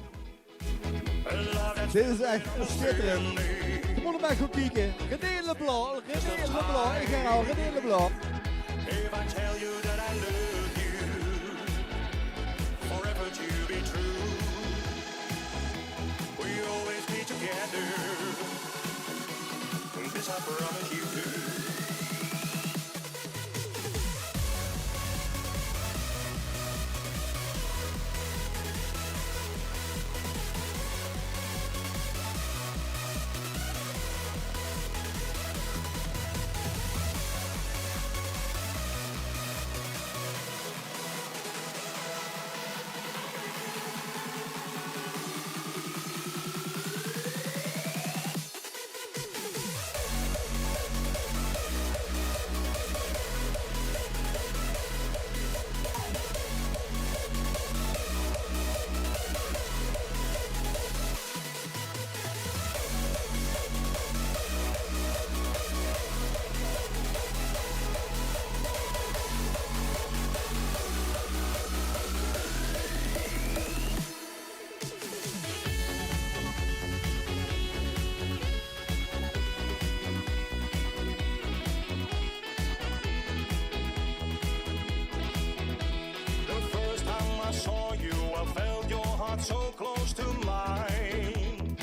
Dit is echt schitterend. Je moet hem echt goed kijken. René Leblanc, ik herhaal, René Leblanc. If I tell you that I love you, forever to be true. We'll always be together. This I promise you. So close to mine,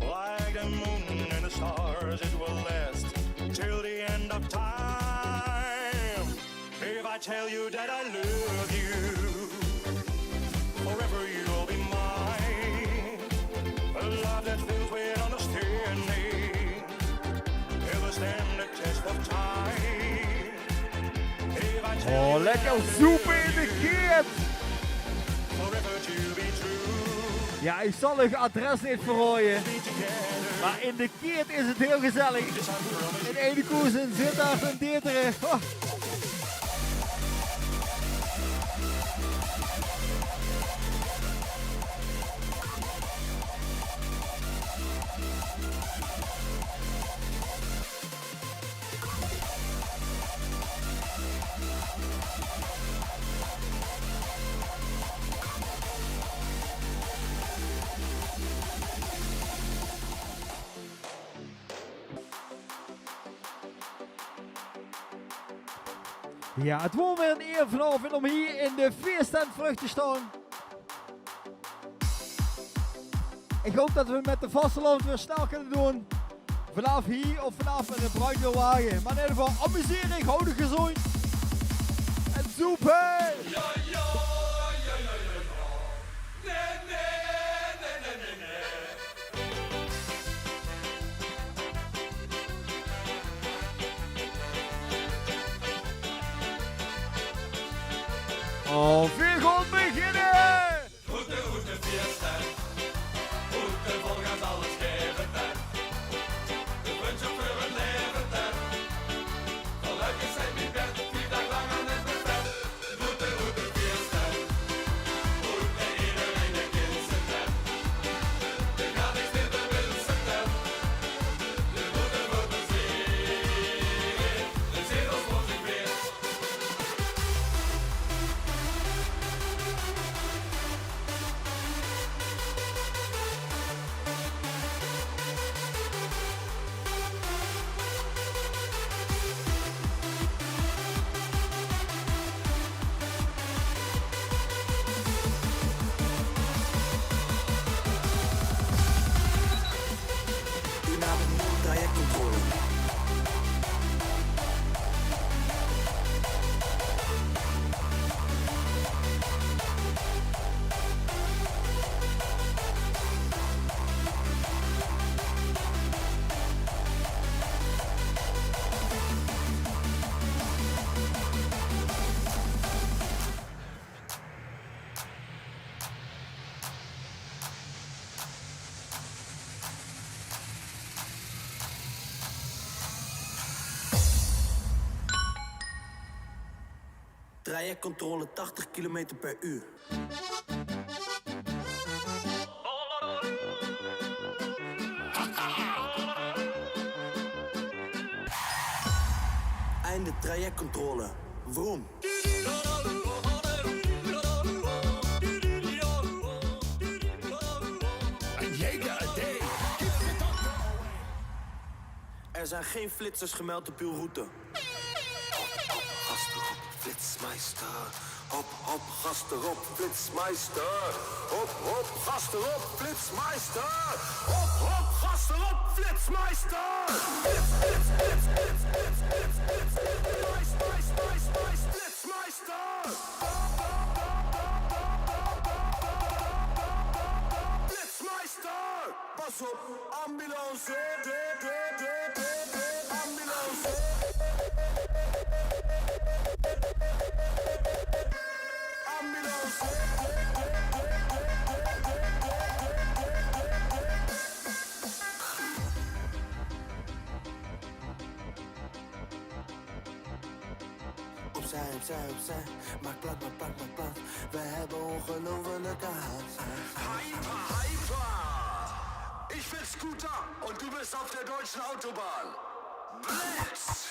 like the moon and the stars, it will last till the end of time. If I tell you that I love you, forever you'll be mine. A love that fills with understanding, it will stand the test of time. If I tell you lekker soepen in de keert! Ja, ik zal het adres niet verrooien. Maar in de keert is het heel gezellig. In Edekoes, in Sittard, in Deteren. Oh. Ja, het wordt weer een eer vanavond om hier in de feesttent terug te staan. Ik hoop dat we met de vasteland weer snel kunnen doen. Vanaf hier of vanaf in de bruiddeelwagen. Maar in ieder geval amuseren, houden gezond. En soepen! Ja, ja, ja, ja, ja, ja. Nee, nee, nee, nee, nee, nee. Of we gaan beginnen! Goede feesttent. Goede volgens alles geven ten. De wens voor een leven ten. Gelukkig zijn we bed, 4 dagen lang aan het buffet. Goede feesttent. Goede iedereen een kind zijn ten. Je gaat niks meer te wensen ten. De goede wordt een zee. De zedels wordt zich weer. Trajectcontrole. Trajectcontrole 80 km per uur. Einde trajectcontrole. Vroom. Er zijn geen flitsers gemeld op uw route. Flitsmeister, hop, hop, gas erop, Flitsmeister. Hop, hop, gas erop, Flitsmeister. Hop, hop, gas erop, Flitsmeister. Flits, flits, flits, flits, flits, flits, flits, flits, Flitsmeister. Flitsmeister. Pas op, ambulance, ambulance. Opzij, opzij, opzij. Maak plat, maak plat, maak plat. We hebben ongelofelijke haat. Hyper, hyper. Ich bin Scooter und du bist auf der deutschen Autobahn. Blitz!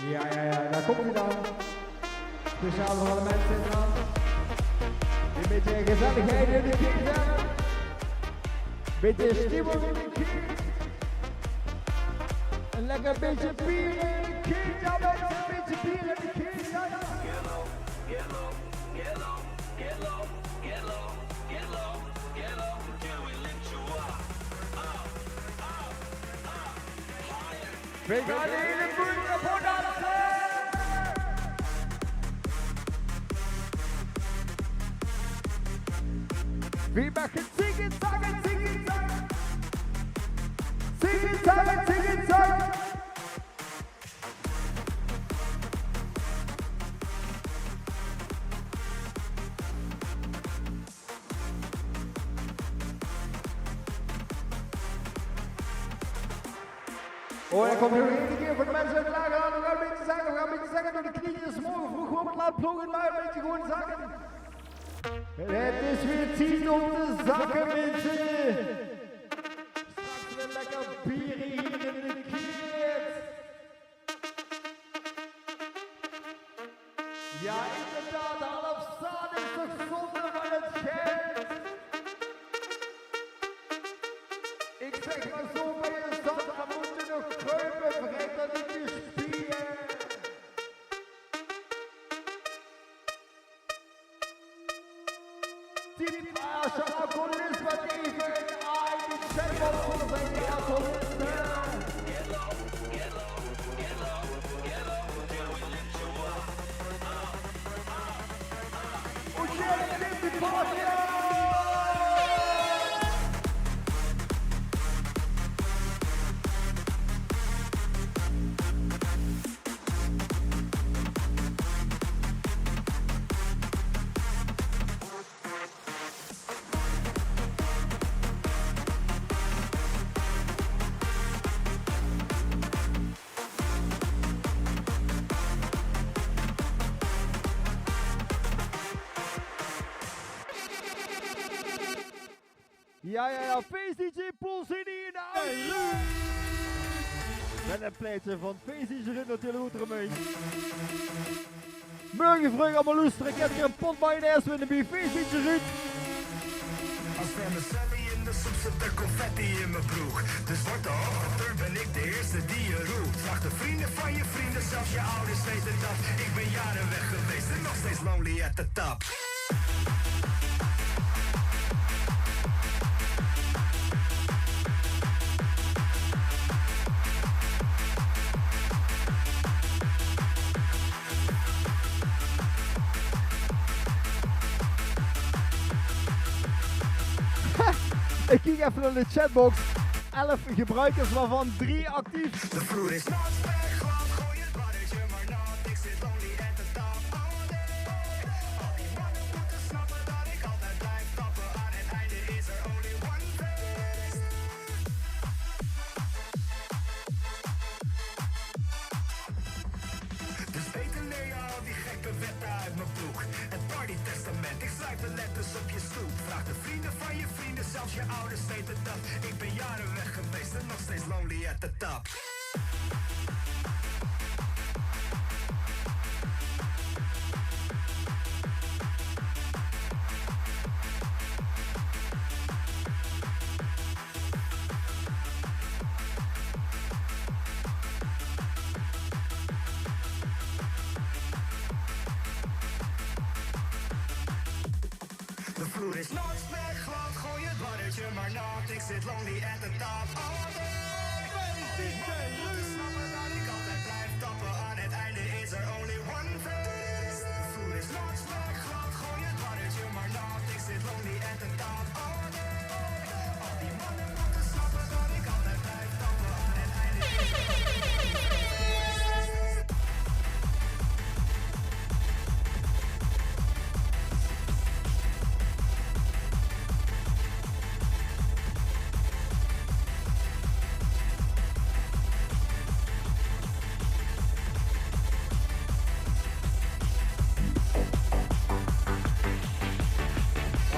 Ja, daar komt hij dan. Speciaal voor alle mensen in het land. Een beetje gezelligheid in de kingdom. Beetje stimmung in de kingdom. Een lekker beetje bier in de kingdom. Een beetje bier in de kingdom. Get low, get low, get low, get low, get low, get low, get low, till we lift you up. Wir gaan de hele Bühne davon tanzen! Wir machen Singen, Sagen, Singen, Sagen! Singen, Sagen, Singen, Sagen! Oh, er komt nog één keer voor de mensen uit de lager aan. We gaan een beetje zakken door de knieën. Dus morgen vroeg gewoon laat ploegen, maar een beetje gewoon zakken. Het is weer 10 om te zakken, mensen. Straks weer lekker bier hier in de kiet. Ja, inderdaad, half staan is toch zonde van het geld. Ik zeg maar zo bij je stad, dan moet je nog kruipen, vergeet dat niet je spieren. Typ als je alcoholist wat even een aai, die zet wat voor zijn alcoholisten. Oh shit, dit is die party! Ja, Face DJ Pulsini in de auto! Met een pleitje van Face DJ Ruud natuurlijk ook ermee. Morgen vroeg allemaal luisteren, ik heb hier een pot mayonaise met een Face DJ Ruud. Als vermicelli in de soep zit er confetti in mijn broek. Dus wordt de hoogte ben ik de eerste die je roept. Vraag de vrienden van je vrienden, zelfs je ouders weten dat. Ik ben jaren weg geweest en nog steeds lonely at the top. Ik kijk even naar de chatbox. 11 gebruikers, waarvan 3 actief. De vloer is nat, glad, gooi het baddetje maar nat. Ik zit only at the top all day. Al die mannen moeten snappen dat ik altijd blijf tappen. Aan het einde is er only one face. Dus beter leer je al die gekke wetten uit mijn broek. Het party testament, ik schrijf de letters op je stoep. Vraag de vrienden van je vrienden, zelfs je ouders weten dat. Ik ben jaren weg geweest en nog steeds lonely at the top. De vloer is nooit glad, gooi het baddetje maar nat. Ik zit lonely at the top all day. Moeten snappen dat ik altijd blijf tappen. Aan het einde is er only one face. De vloer is nooit glad, gooi het baddetje maar nat. Ik zit lonely at the top all day. Al die mannen moeten snappen dat ik altijd blijf tappen. Aan het einde is er only one face.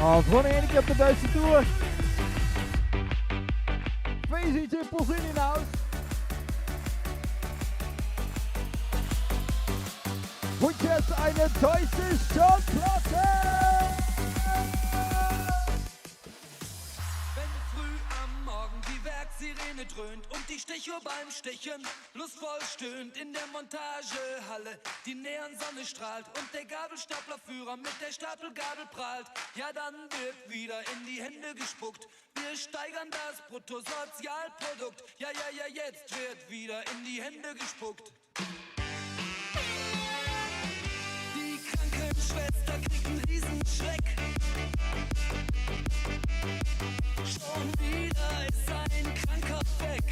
Oh, gewoon één keer op de Duitse Tour. Face DJ Pulsini in de house. Und jetzt eine deutsche Schallplatte! Wenn du früh am Morgen die Werksirene dröhnt und die Stechuhr beim Stechen lustvoll stöhnt in der Montagehalle. Die Neonsonne strahlt und der Gabelstaplerführer mit der Stapelgabel prahlt. Ja, dann wird wieder in die Hände gespuckt. Wir steigern das Bruttosozialprodukt. Ja, jetzt wird wieder in die Hände gespuckt. Die Krankenschwester kriegt einen Riesenschreck. Schon wieder ist ein Kranker weg.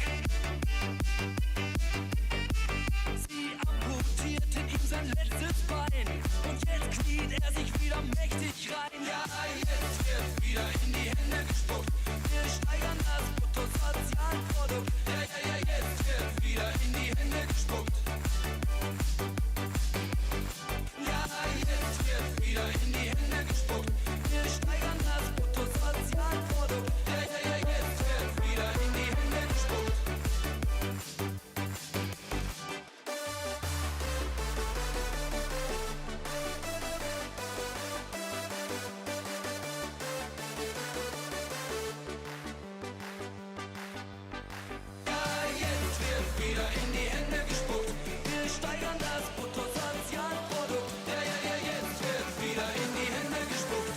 Sie amputierte ihm sein letztes Bein und jetzt kniet er sich wieder mächtig rein. Ja, jetzt wird wieder in die Hände gespuckt. Wir steigern das Bruttosozialprodukt. Ja, jetzt wird wieder in die Hände gespuckt. Ja, jetzt wird wieder in die Hände gespuckt. Wir steigern das Bruttosozialprodukt. Ja, jetzt wird wieder in die Hände gespuckt. Wieder in die Hände gespuckt. Wir steigern das Bruttosozialprodukt. Ja, jetzt wird wieder in die Hände gespuckt.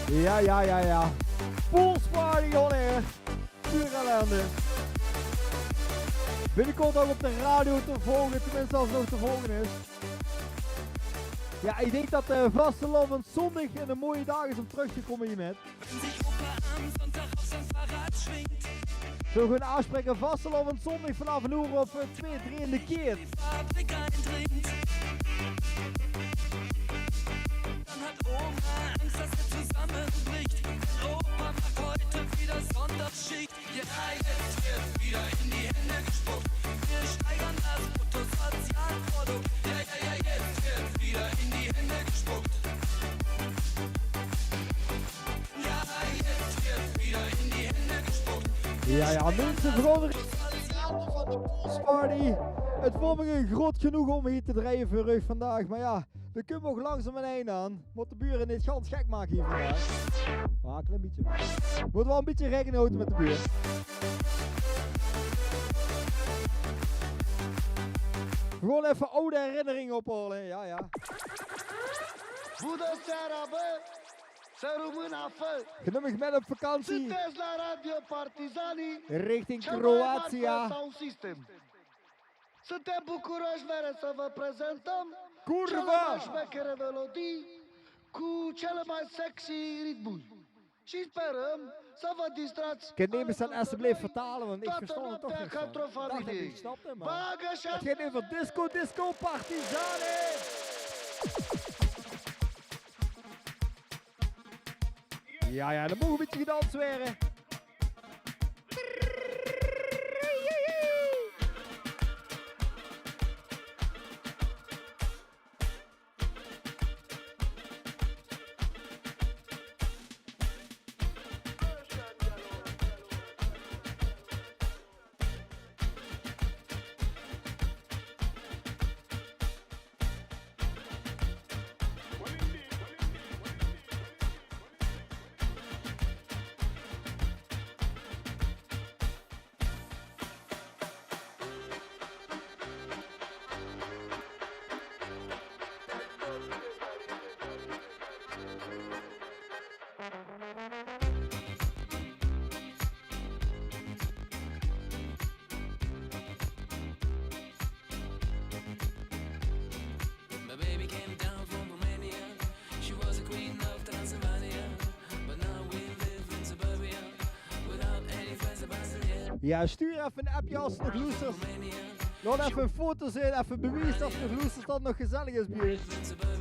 Ja. Poolsparty on air. Puur ellende. Binnenkort ook op de radio te volgen, tenminste als het nog te volgen is. Ja, ik denk dat vastelavond zondag een mooie dag is om terug te komen hiermet. Zo gewoon afspreken vastelavond zondag vanaf een uur of 2, 3 in de keer. Dann hat Oma Angst, dass zusammenbricht. Opa macht heute wieder Sonderschicht. Ja, jetzt wird wieder in die Hände gespuckt. Wir steigern das Bruttosozialprodukt. Ja, jetzt wird wieder in die Hände gespuckt. Ja, jetzt wird wieder in die Hände gespuckt. Ja, mensen, veranderen van de Poolsparty. Het vond me groot genoeg om hier te drijven voor u vandaag, maar ja, we kunnen ook langzaam een einde aan. Moet de buren niet gans gek maken hier vandaag. Ah, een klein beetje. Moet wel een beetje rekening houden met de buren. Gewoon even oude herinneringen ophalen, ja. Bună seara, bă! Să rămână fă! Gelukkig met op vakantie Sunteți la Radio Partizanii richting cel mai Kroatia. mare sound system. Suntem bucuroși mere să vă prezentăm Curva! cele mai șmechere melodii cu cele mai sexy ritmuri. Și sperăm să vă distrați. Neem eens dan alsjeblieft vertalen, want ik toată verstand het toch noaptea niet ca van. într-o Dacht dat familie. ik snapte, maar Bagă și het gaat over disco partizani. Ja, dan mogen we een beetje gedanst worden. My baby came down from Romania. She was a queen of Transylvania. But now we live in suburbia without any friends of Brazilian. Ja, stuur even een appje als het nog loesters. Laat even een foto zien, even bewijs dat het nog loesters dat het nog gezellig is bij je.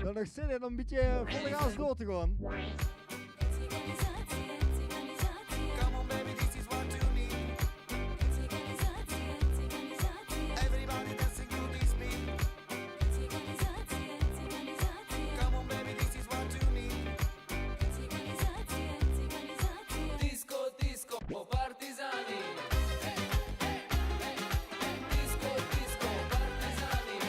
Dan nog zin in om een beetje volle gas door te gaan. Come on, baby, this is what you need. Everybody dancing to this beat. Come on, baby, this is what you need. Disco, disco, oh partizani. Disco, disco, partizani.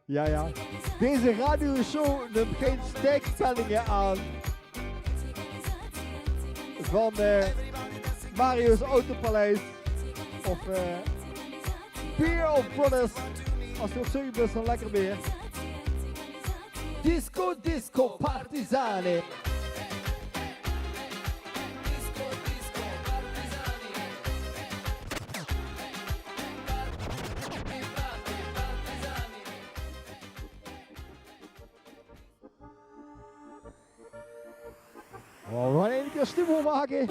Ja, ja. Deze radioshow neemt geen stijgspellingen aan van Mario's Autopaleis of Beer of Brothers. Als je op zoek bent, dan lekker meer. Disco, disco, partizane. Oh, we gaan één keer Stimmung maken.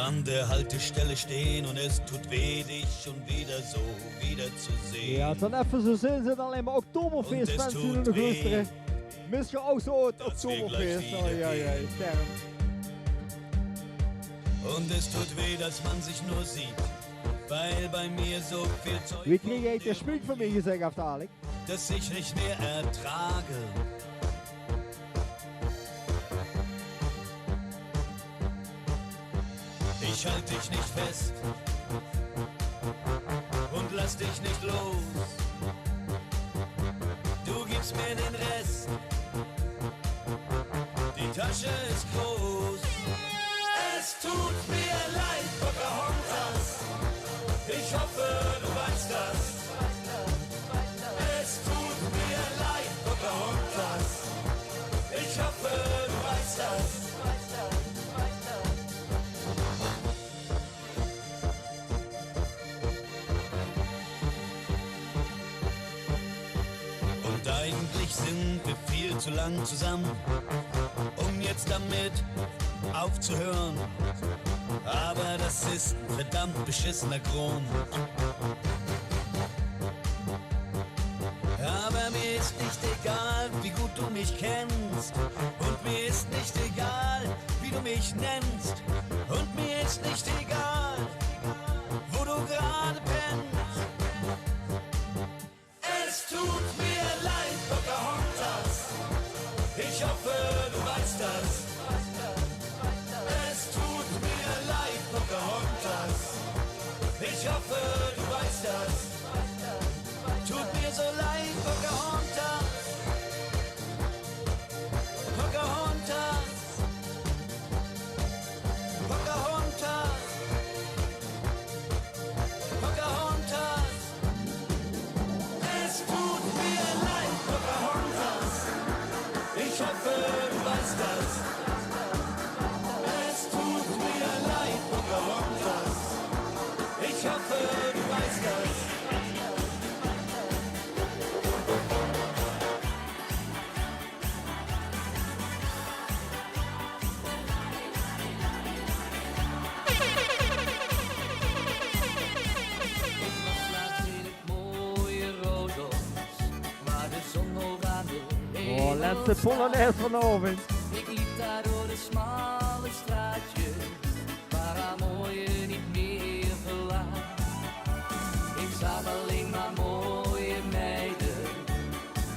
An der Haltestelle stehen und es tut weh, dich schon wieder so wiederzusehen. Ja, dan even zo zin zijn alleen maar Oktoberfeest-mensen die nog luisteren. Mis je ook zo het Oktoberfeest? Oh ja, ja, term. Und es tut weh, dass man sich nur sieht, weil bei mir so viel Zeug Wie krieg ich das Spiel von mir gesagt, auf Alex? dass ich nicht mehr ertrage. Ich halt dich nicht fest und lass dich nicht los. Du gibst mir den Rest, die Tasche ist groß. Es tut mir leid, Pocahontas, ich hoffe, du weißt das. Es tut mir leid, Pocahontas, ich hoffe, du weißt das. Und eigentlich sind wir viel zu lang zusammen, um jetzt damit aufzuhören. Aber das ist ein verdammt beschissener Grund. Aber mir ist nicht egal, wie gut du mich kennst. Und mir ist nicht egal, wie du mich nennst. Und mir ist nicht egal, wo du gerade pennst. Es tut mir leid, Pocahontas, ich hoffe, du weißt das. Es tut mir leid, Pocahontas, ich hoffe, du weißt das. Tut mir so leid, Pocahontas, Pocahontas, Pocahontas, Pocahontas. Es tut mir leid, Pocahontas, ich hoffe, du weißt das. Es tut mir leid, Pocahontas, ich hoffe, du weißt das. Oh, laatste Polonaise vanavond. Ik liep daar door de smalle straatjes, waar haar mooie niet meer verlaat. Ik zag alleen maar mooie meiden,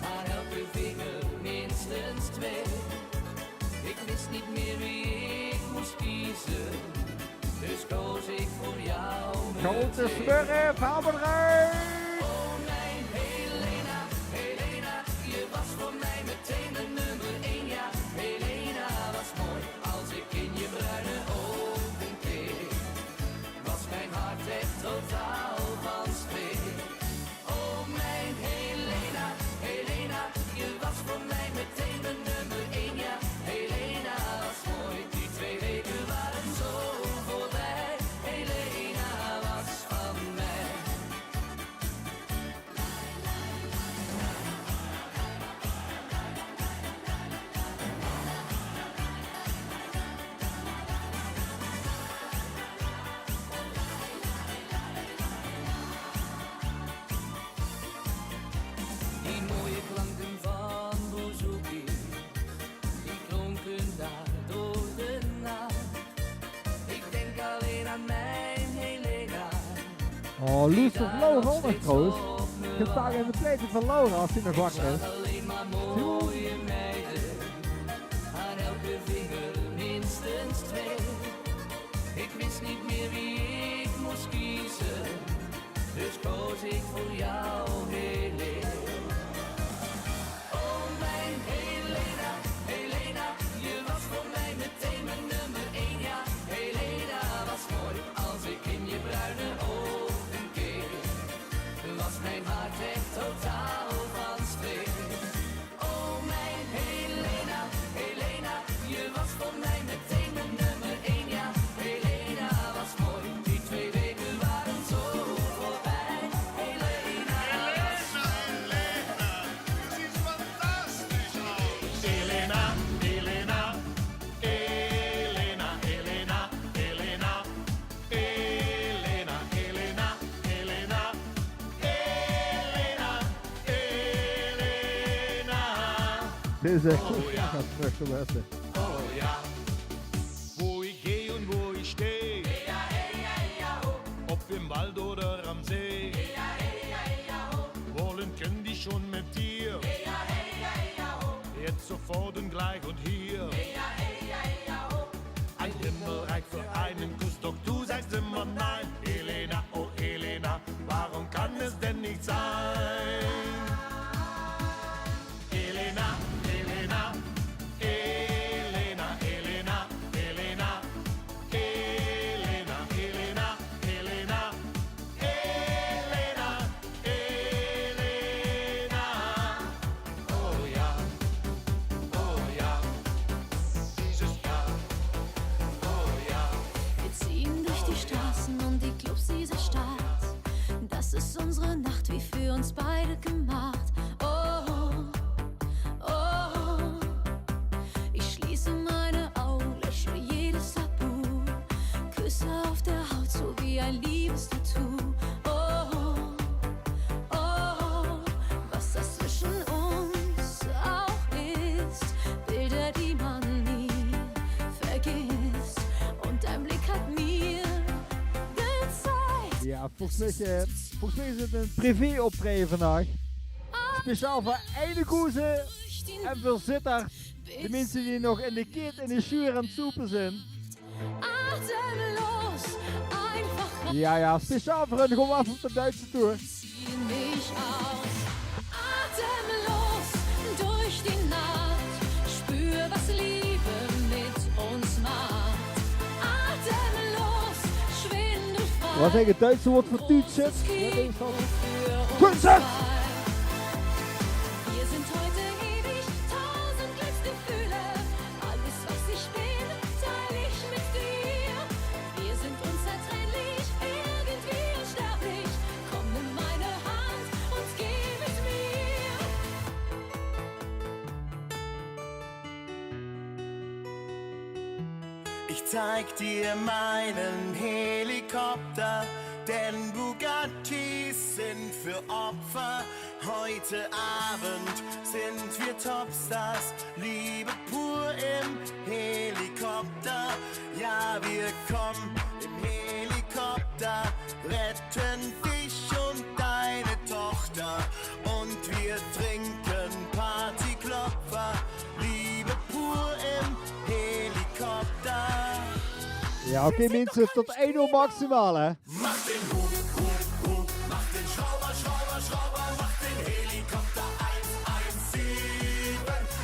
aan elke vinger minstens twee. Ik wist niet meer wie ik moest kiezen, dus koos ik voor jou. Grote smurf, haal me eruit! Oh mijn Helena, Oh, Loes of Laura ook nog trouwens. Ik heb daar even het lezen van Laura als hij nog wakker is. Alleen maar mooie meiden, aan elke vinger minstens twee. Ik wist niet meer wie ik moest kiezen, dus koos ik voor jou, Helena. Oh mijn Helena, Helena, je was voor mij meteen mijn nummer 1, ja. Helena was mooi als ik in je bruine ogen keek. Was mijn hart echt totaal van streek. Oh mijn Helena, Helena, je was voor mij meteen mijn nummer 1, ja. Helena was mooi, die 2 weken waren zo voorbij. Helena, Helena, je ziet fantastisch uit. Helena, Helena, Helena, Helena, Helena, Helena, Helena, Helena, Dit is echt goed. Ik ga terug te westen. oh ja. Wo ich geh und wo ich steh, ob im Wald oder am See, wollen können die schon mit dir, jetzt sofort und gleich und hier. Ein Himmelreich für einen Kuss, doch du sagst immer nein. Helena, oh Helena, warum kann es denn nicht sein? Helena, Helena, Helena, Helena, Helena, Helena, Helena, Helena, Helena, Helena. Oh ja, dieses Jahr, oh ja. Wir ziehen durch die Straßen und die Clubs dieser Stadt. Das ist unsere Nacht, wie für uns beide gemacht. Oh, oh, ich schließe meine Augen, lösche jedes Tabu. Küsse auf der Haut, so wie ein Liebestattoo. Oh, oh, was das zwischen uns auch ist. Bilder, die man nie vergisst. Und dein Blick hat mir gezeigt. Ja, volgens mij is het een privé-optreden vandaag. Speciaal voor Einekoezen en voor Sittard. De mensen die nog in de keet in de schuur aan het soepen zijn. Atemlos, einfach Ja, speciaal voor hun gewoon af op de Duitse tour. zieh mich aus. Atemlos durch die Nacht, spür, was Liebe mit uns macht. Atemlos, schwindelfrei. Wat zeg het Duitse woord voor tuutsen? Für Tuutsen! Wir sind heute ewig, 1000 Glücksgefühle. Alles, was ich bin, teile ich mit dir. Wir sind unzertrennlich, irgendwie unsterblich. Komm, nimm meine Hand und geh mit mir. Ich zeig dir meinen Helikopter, denn Bugattis sind für Opfer. Heute Abend sind wir Topstars, Liebe pur im Helikopter. Ja, wir kommen im Helikopter, retten dich und deine Tochter. Und wir trinken Partyklopfer, Liebe pur im Helikopter. Ja, oké mensen, tot 1 uur maximaal hè. Mach den Hub, Hub, Hub, mach den Schrauber, Schrauber, Schrauber, mach den Helikopter 117.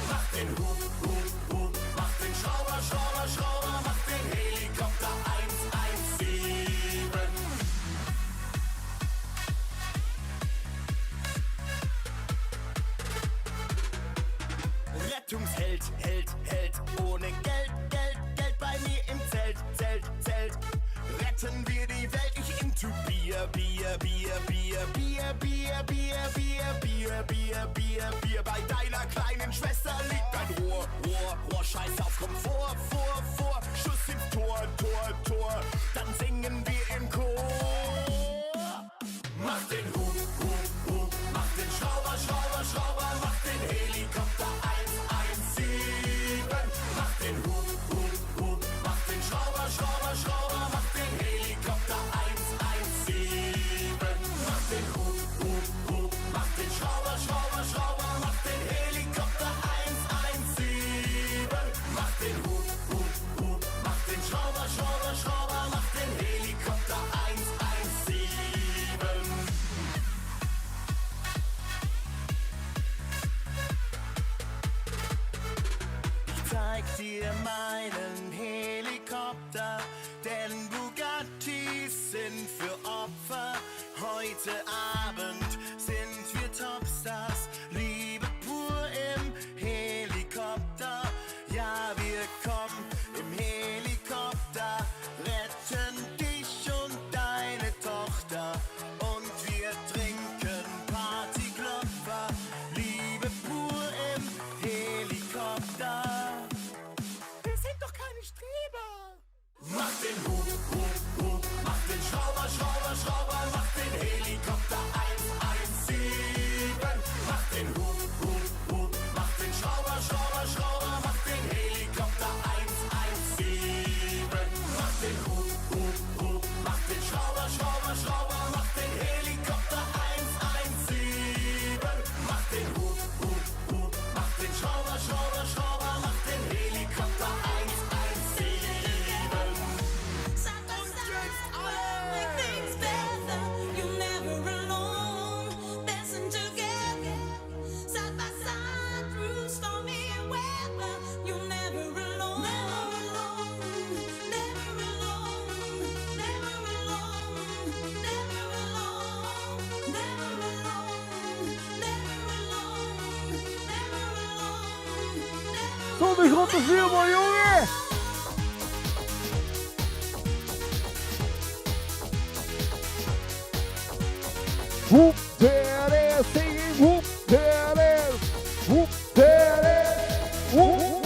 Mach den Hub, Hub, Hub, mach den Schrauber, Schrauber, Schrauber, mach den Helikopter 117. Rettungsheld, Held, Held, ohne Geld, Geld, Geld bei mir im Zelt, Zelt, Zelt. Retten wir die Welt, ich into Bier, Bier, Bier, Bier, Bier, Bier, Bier, Bier, Bier, Bier, Bier, Bier. Bei deiner kleinen Schwester liegt ein Rohr, Rohr, Rohr, Scheiß auf, komm vor, vor, vor, Schuss ins Tor, Tor, Tor. Dann singen wir im Chor. Mach den Hub, Hub, Hub, mach den Schrauber, Schrauber, Schrauber, mach den Helikopter 117. Mach den Hub, Hub, Hub, mach den Schrauber, Schrauber, Schrauber, mach den Helikopter 117. Heute Abend sind wir Topstars, Liebe pur im Helikopter. Ja, wir kommen im Helikopter, retten dich und deine Tochter. Und wir trinken Partyklopfer, Liebe pur im Helikopter. Wir sind doch keine Streber. Mach den Hub, Hub, Hub, mach den Schrauber, Schrauber, Schrauber, mach den Helikopter 117. Mach den Hub, Hub, Hub, mach den Schrauber, Schrauber, Schrauber, mach den Helikopter 117. Mach den Hub, Hub, Hub, mach den Schrauber, Schrauber, Schrauber, mach den Helikopter 117. Mach den Hub, Hub, Hub, mach den Schrauber, Schrauber, Schrauber, mach den Helikopter 117. Zonnig rond de vuur, man, jongen! Whoop, there it is, singing whoop, there it is, whoop, there it is, whoop.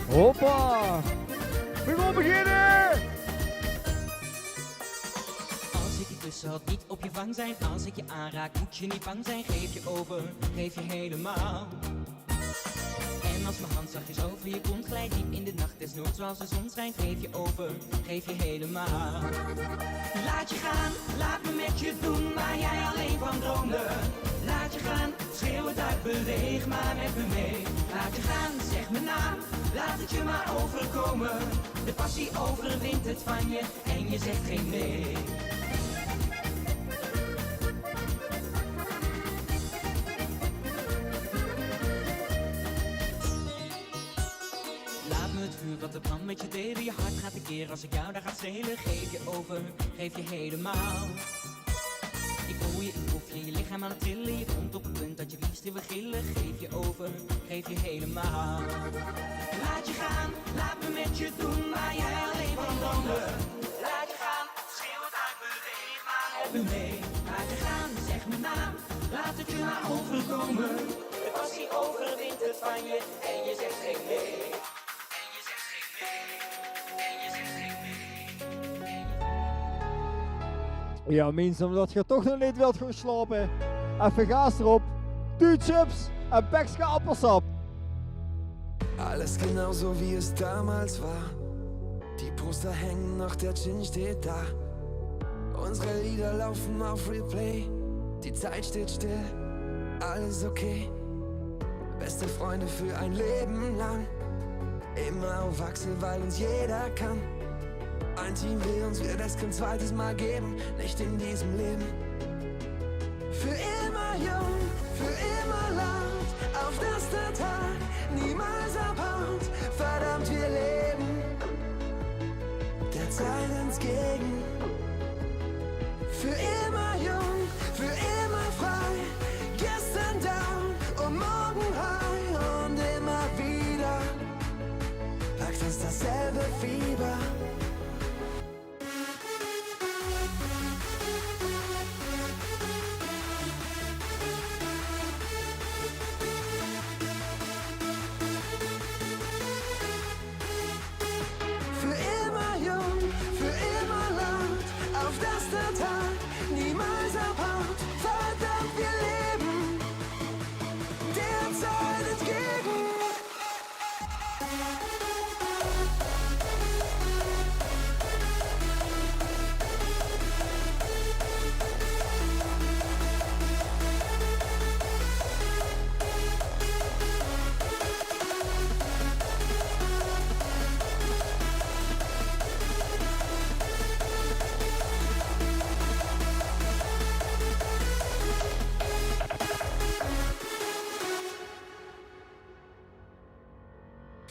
Hoppa! We gaan beginnen! Als ik je kussen had, niet op je vang zijn. Als ik je aanraak, moet je niet bang zijn. Geef je over, geef je helemaal. En als mijn hand zachtjes over je kont glijdt, diep in de nacht desnoods zoals de zon schijnt. Geef je over, geef je helemaal. Laat je gaan, laat me met je doen waar jij alleen van droomde. Laat je gaan, schreeuw het uit, beweeg maar met me mee. Laat je gaan, zeg mijn naam, laat het je maar overkomen. De passie overwint het van je en je zegt geen nee. Laat me het vuur wat de brand met je delen. Je hart gaat tekeer als ik jou daar ga stelen. Geef je over, geef je helemaal. Ik voel je, ik proef je, je lichaam aan het trillen. Je komt op het punt dat je het liefst wil gillen. Geef je over, geef je helemaal. Laat je gaan, laat me met je doen waar jij alleen van droomde. Laat je gaan, schreeuw het uit, beweeg maar met me mee. Laat je gaan, zeg mijn naam, laat het je maar overkomen. De passie overwint het van je en je zegt geen nee. En je zegt geen nee. En je zegt geen nee. Ja, mensen, omdat je toch nog niet wilt gaan slapen, even gas erop, Duurchips en Bekske appelsap. Alles genauso wie es damals war. Die Poster hängen noch, der Gin steht da. Unsere Lieder laufen auf Replay. Die Zeit steht still, alles okay. Beste Freunde für ein Leben lang. Immer auf Achse, weil uns jeder kann. Ein Team will uns, wird es kein zweites Mal geben. Nicht in diesem Leben. Für immer jung, für immer laut. Auf dass der Tag niemals abhaut. Verdammt, wir leben der Zeit entgegen. Für immer jung, für immer frei. Gestern down und morgen high. Und immer wieder packt uns dasselbe Fieber.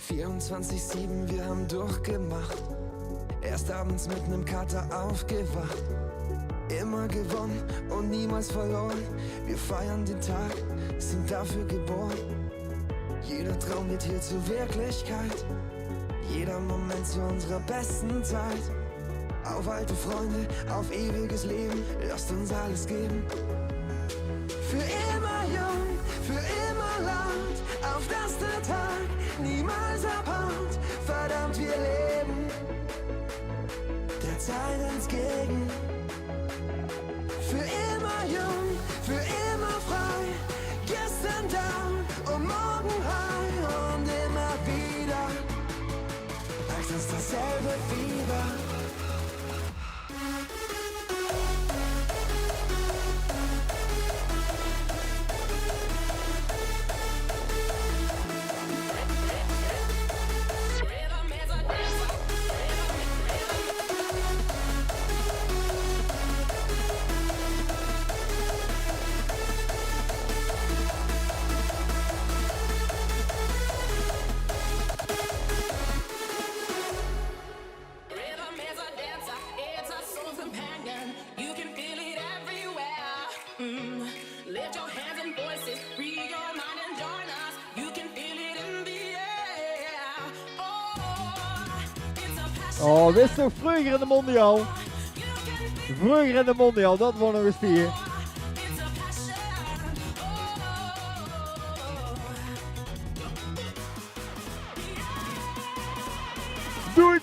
24/7, wir haben durchgemacht. Erst abends mit nem Kater aufgewacht. Immer gewonnen und niemals verloren. Wir feiern den Tag, sind dafür geboren. Jeder Traum wird hier zur Wirklichkeit. Jeder Moment zu unserer besten Zeit. Auf alte Freunde, auf ewiges Leben, lasst uns alles geben. Für immer jung, für immer laut, auf dass der Tag niemals abhaut. Verdammt, wir leben der Zeit entgegen. Für immer jung, für immer frei, gestern down und morgen high. Und immer wieder packt uns dasselbe Fieber. Oh, wist je nog vroeger in de mondial? Vroeger in de mondial, dat was nog eens vier. Doet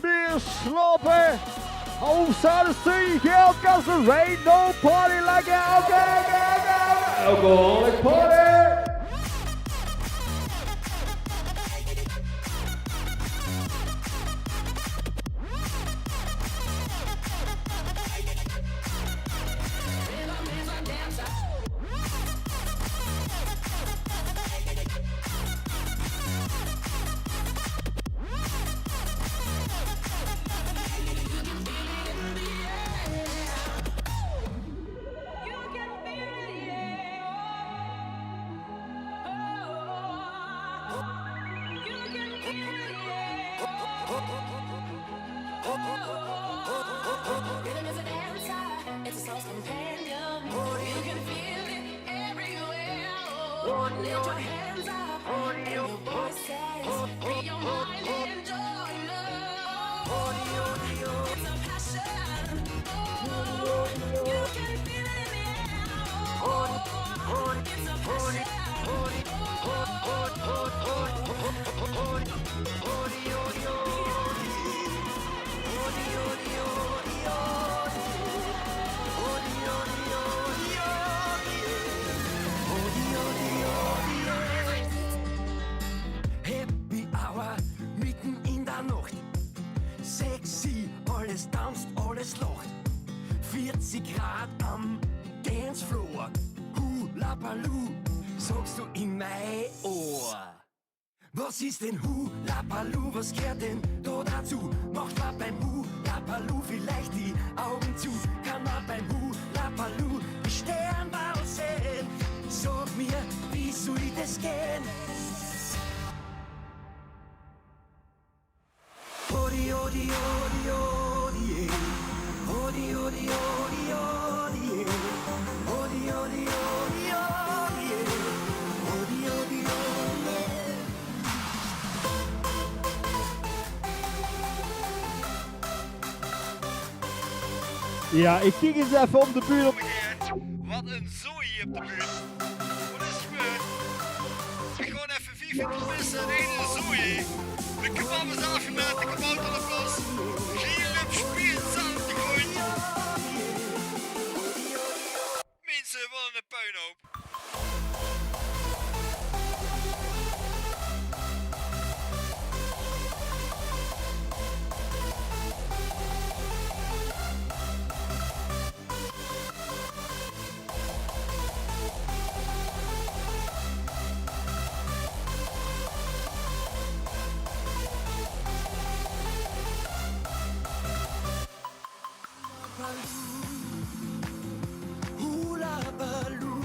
meer slapen. Hoofdzaal studie geldkassen. Rain no party like alcoholic party. Happy Hour, mitten in der Nacht. Sexy, alles tanzt, alles lacht. 40 Grad am Dancefloor. Hula Baloo, sagst du in mein Ohr. Was ist denn Hula Baloo, was gehört denn da dazu? Macht man beim Hula Baloo vielleicht die Augen zu? Kann man beim Hula Baloo die Sternbau sehen? Sag mir, wie soll das gehen? Odi, odi, odi, odi, odi, odi, odi, odi, odi, odi, odi, odi, odi, odi. Ja, ik kijk eens even om de buurt. Wat een zooi op de buurt. Wat is gebeurd? Ik gewoon even 4 vinken pissen en 1 zooi. De kebab is afgemaakt, de kabouter op los. Geen lup spieren samen te gooien. Mensen, wat een puinhoop. Hula Baloo,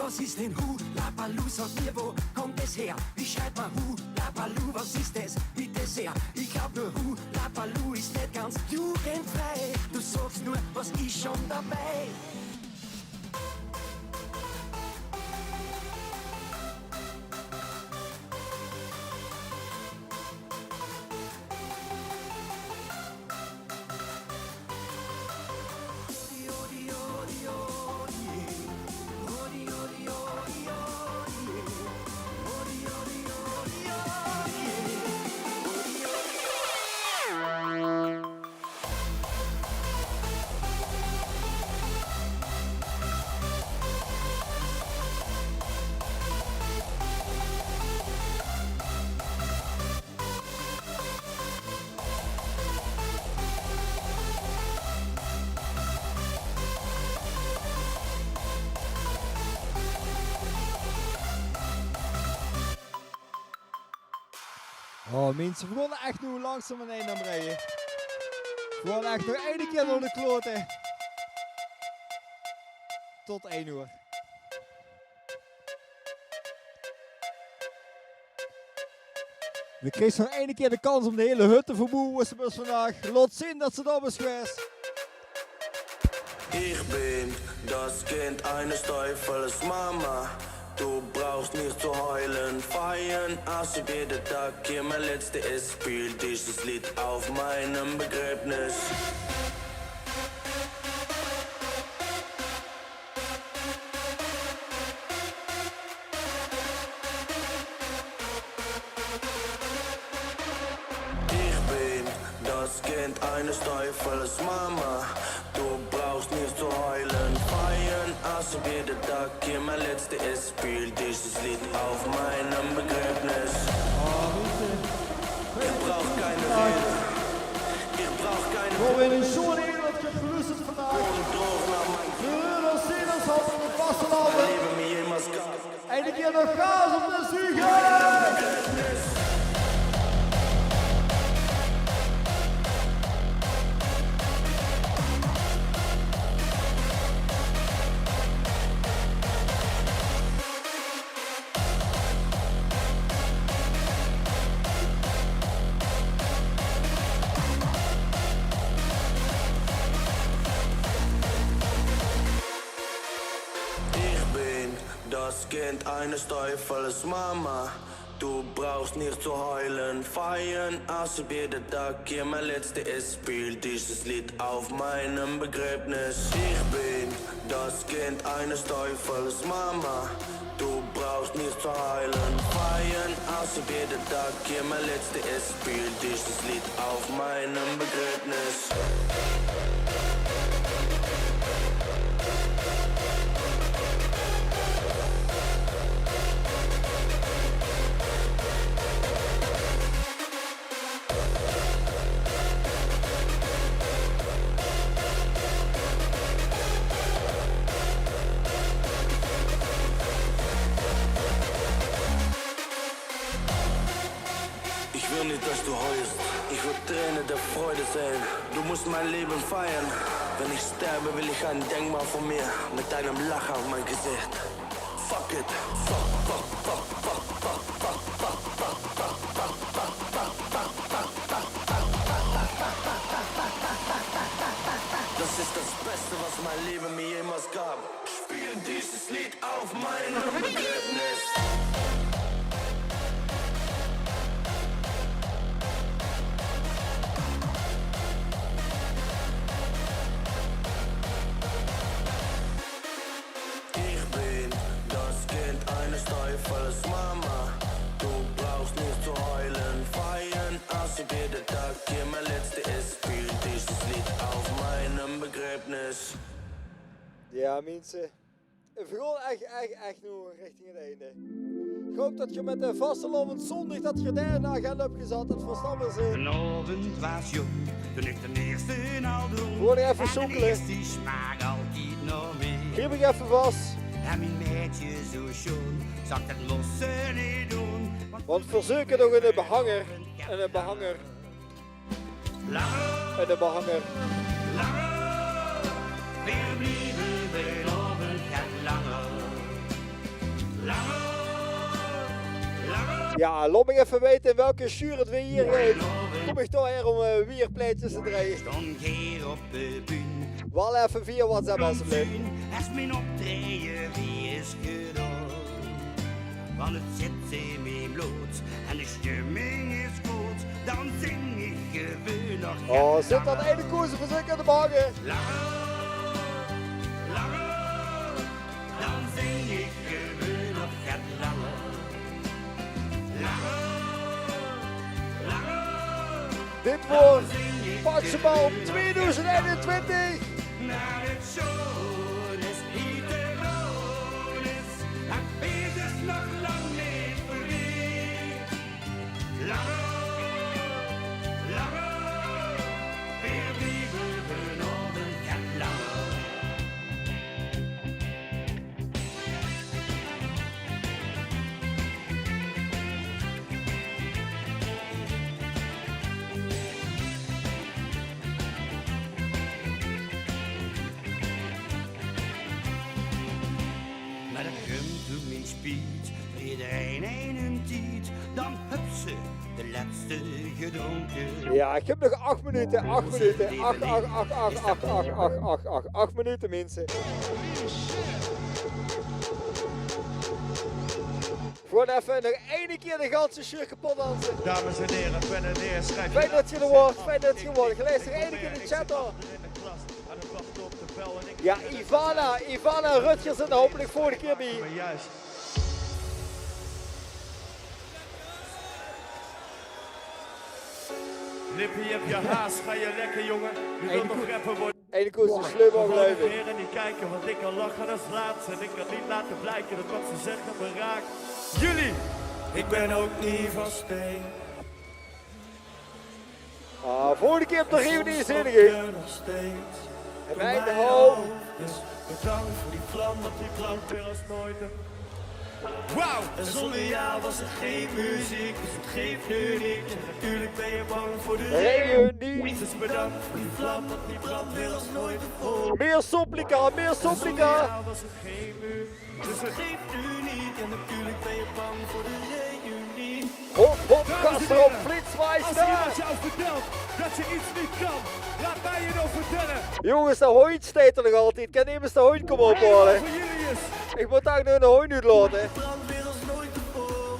was ist denn Hula Baloo? Sag mir, wo kommt es her? Wie schreibt man Hula Baloo? Was ist das? Bitte sehr. Ich glaub nur Hula Baloo ist nicht ganz jugendfrei. Du sagst nur, was ist schon dabei? Oh mensen, we begonnen echt nu langzaam in één aan rijden. Gewoon echt nog één keer door de kloten. Tot 1 uur. We kregen nog één keer de kans om de hele hut te verboeren vandaag. Laat zien dat ze dat is geweest. Ich bin das Kind eines Teufels Mama. Du brauchst nicht zu heulen, feiern, als ob jeder Tag hier mein letzter ist. Spiel dieses Lied auf meinem Begräbnis. Ich bin das Kind eines Teufels Mama. Du brauchst nicht zu heulen, feiern, als ob jeder Tag hier mein letzter ist. Spiel dieses Lied auf meinem Begräbnis. Ich brauch keine Rede, ich brauch keine Rede. We hebben zo'n heerlijk geblusterd vandaag. We willen zien ons op de vastelavond. Eén keer nog gas op de zuigen. Das Kind eines Teufels Mama. Du brauchst nicht zu heulen, feiern, als ob jeder Tag hier mein letzter ist. Spiel dieses Lied auf meinem Begräbnis. Ich bin das Kind eines Teufels Mama. Du brauchst nicht zu heulen, feiern, als ob jeder Tag hier mein letzter ist. Spiel dieses Lied auf meinem Begräbnis. Ich will nicht, dass du heulst. Ich will Tränen der Freude sein. Du musst mein Leben feiern. Wenn ich sterbe, will ich ein Denkmal von mir mit einem Lachen auf mein Gesicht. Fuck it. Fuck, fuck, fuck, fuck, fuck, fuck, fuck, fuck, fuck, fuck, fuck, fuck, fuck, fuck, Das ist das Beste, was mein Leben mir jemals gab. Spiel dieses Lied auf meinem Begräbnis. Teufels Mama, du brauchst nicht zu heulen, feiern, als ob jeder Tag hier mein letzter ist. Spiel dieses Lied auf meinem Begräbnis. Ja mensen, het begon echt nu richting het einde. Ik hoop dat je met de vastelavond zondag dat je daarna gaat opgezet het verstappen zijn. Vanavond was jong, toen ik de eerste al droeg. Word even sokkelen. Die smaak altijd nog meer. Geef ik even vast. En mijn meidje zo schoon, zag het losse niet doen. Want verzoeken nog in de behanger. En een behanger. Langer. En de behanger. Langer. Wir blieben beloven, gaat langer. Ja, laat me even weten in welke shirt we hier gaan. Kom ik toch hier om wierpleitjes te draaien. Stond hier op de bühne. Wel even via WhatsApp alsjeblieft. Als mijn optreden weer is gedaan. Want het zit in mijn bloed en de stemming is goed. Dan zing ik gewoon nog. Oh, zit dat ene koersen voor zich in de magen? Dan zing ik gewoon nog het lange. Dit wordt maximaal 2021. Naar het schoon is niet te gewoon is. Het feest is nog lang niet voorbij. Langer, weer blijven we nog een kat langer. Maar dat komt toen mijn speed, iedereen in hun tijd, dan heb ze de laatste gedronken. Ja, ik heb nog 8 minuten, 8 minuten, 8 minuten mensen. Gewoon even nog 1 keer de ganse shirt kapot dansen. Dames en heren, pen en neer, schrijf. Fijn dat je er wordt, fijn dat je er wordt. Gelees nog 1 keer de chat hoor. Ja, Ivana en Rutger zijn er hopelijk volgende keer bij. Maar juist. Lippie, je hebt je haast, ga je lekker jongen. Je wilt nog rapper worden. Eén koers is slum overleven. Heren niet kijken, want ik kan lachen als laatste. En ik kan niet laten blijken dat wat ze zeggen me raakt. Jullie! Ik ben ook niet van steen. Volgende keer op de reuniezending. En wij de hoop. Dus bedankt voor die vlam, want die brandt weer als nooit. Wauw! En zonder jou was er geen muziek, dus het geeft nu niks. En natuurlijk ben je bang voor de reunie. Dus bedankt voor die vlam, want die brandt weer als nooit tevoren. Meer Soplica, meer Soplica. Zonder jou was er geen muur, dus het geeft nu niet. En natuurlijk ben je bang voor de reunie. Hop, hop, Castro, Flitsmeister. Als iemand jou vertelt dat je iets niet kan, laat mij je nog vertellen. Jongens, de hooi staat er nog altijd. Ik kan even de hooi komen ophalen. Ik moet daar nu een hooi nu laten.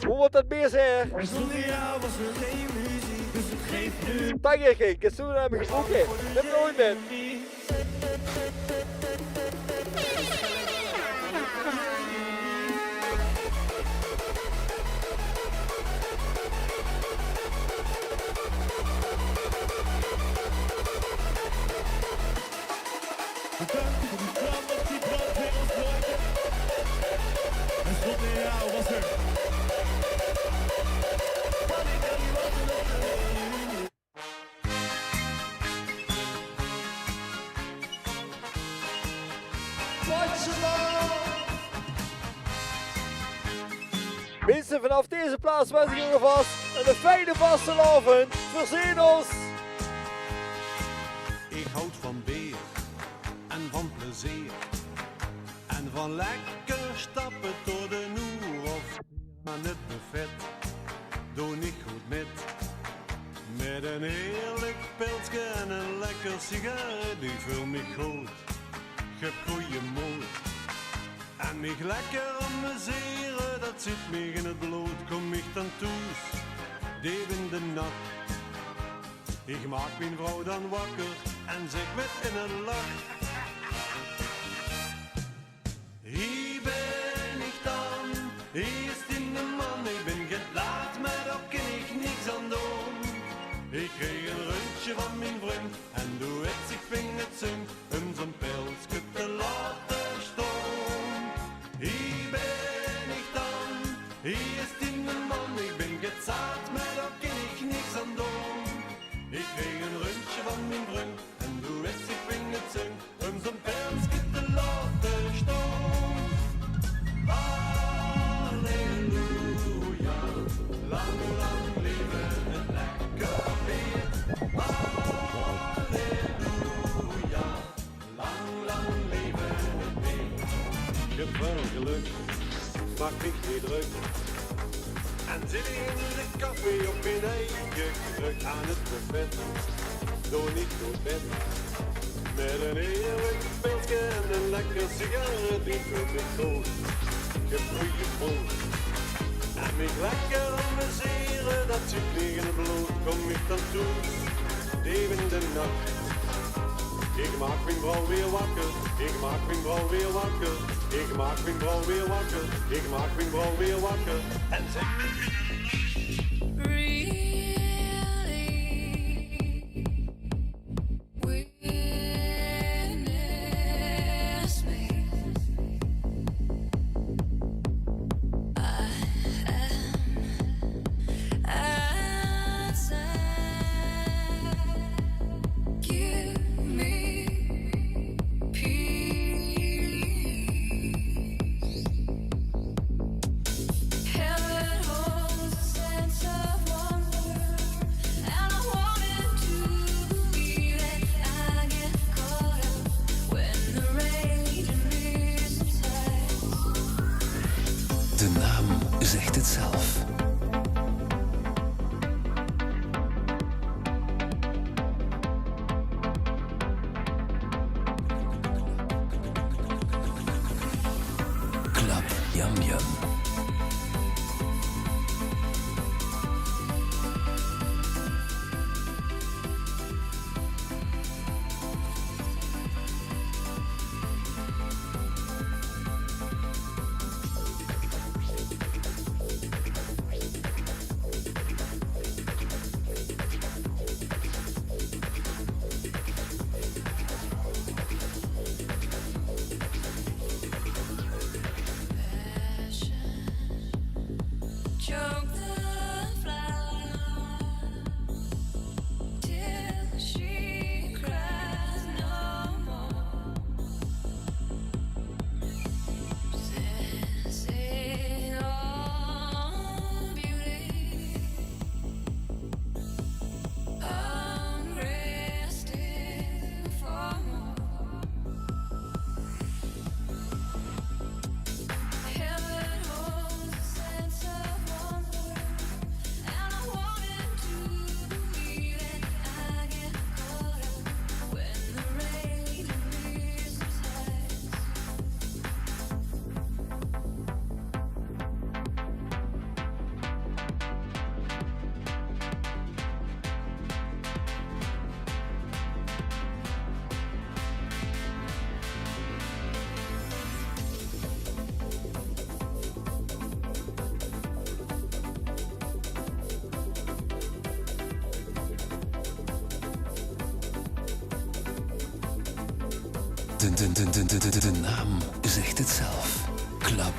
Hoe wordt dat meer zijn? Zonder jou was er geen muziek, dus het geeft nu. Dank je, Gink. Ik heb hem gesproken. Dat heb nooit bent. En zonder jou was er. Mensen, vanaf deze plaats wens ik jullie vast een fijne vastelavond. Verzien ons! Ik houd van beer en van plezier en van lekker stappen door de noer of aan het buffet. Doe niet goed met een heerlijk pilsje en een lekker sigaret. Die vult me goed, ik heb goeie moed en mij lekker amuseren. Dat zit me in het bloed, kom ik dan toes, diep in de nacht. Ik maak mijn vrouw dan wakker en zeg met in een lach. Hier ben ik dan, hier is die man. Ik ben getlaat, maar daar kan ik niks aan doen. Ik kreeg een rundje van mijn vriend en doe het, ik ving het zin om zo'n pilsje te laten staan. Hier ben ik dan, hier is die man. Ik ben getlaat, maar daar kan ik niks aan doen. Ik kreeg een rundje van mijn vriend en doe het, ik ving het zin om zo'n pilsje te laten staan. Halleluja, lang, lang leven het lekker weer. Halleluja, lang, lang leven het weer. Ik heb wel geluk maakt niet meer druk. En zit je in de café op je eigen kruk aan het buffet. Door niet door bed. Met een eerlijk pilsje en een lekker sigaret. Die vult het goed. Gevoelige brood. En mij lekker amuseren, dat zit tegen het bloed. Kom ik dan toe, even in de nacht. Ik maak mijn vrouw weer wakker. Ik maak mijn vrouw weer wakker. Ik maak mijn vrouw weer wakker. Ik maak mijn vrouw weer wakker. En zeg De naam zegt het zelf. Club Yum Yum. Choke the flower till she cries no more. Sensing all beauty, I'm resting for more. Heaven holds a sense of wonder, and I wanted to believe it. I get caught up when the rain leaves the tides. De naam zegt het zelf. Club.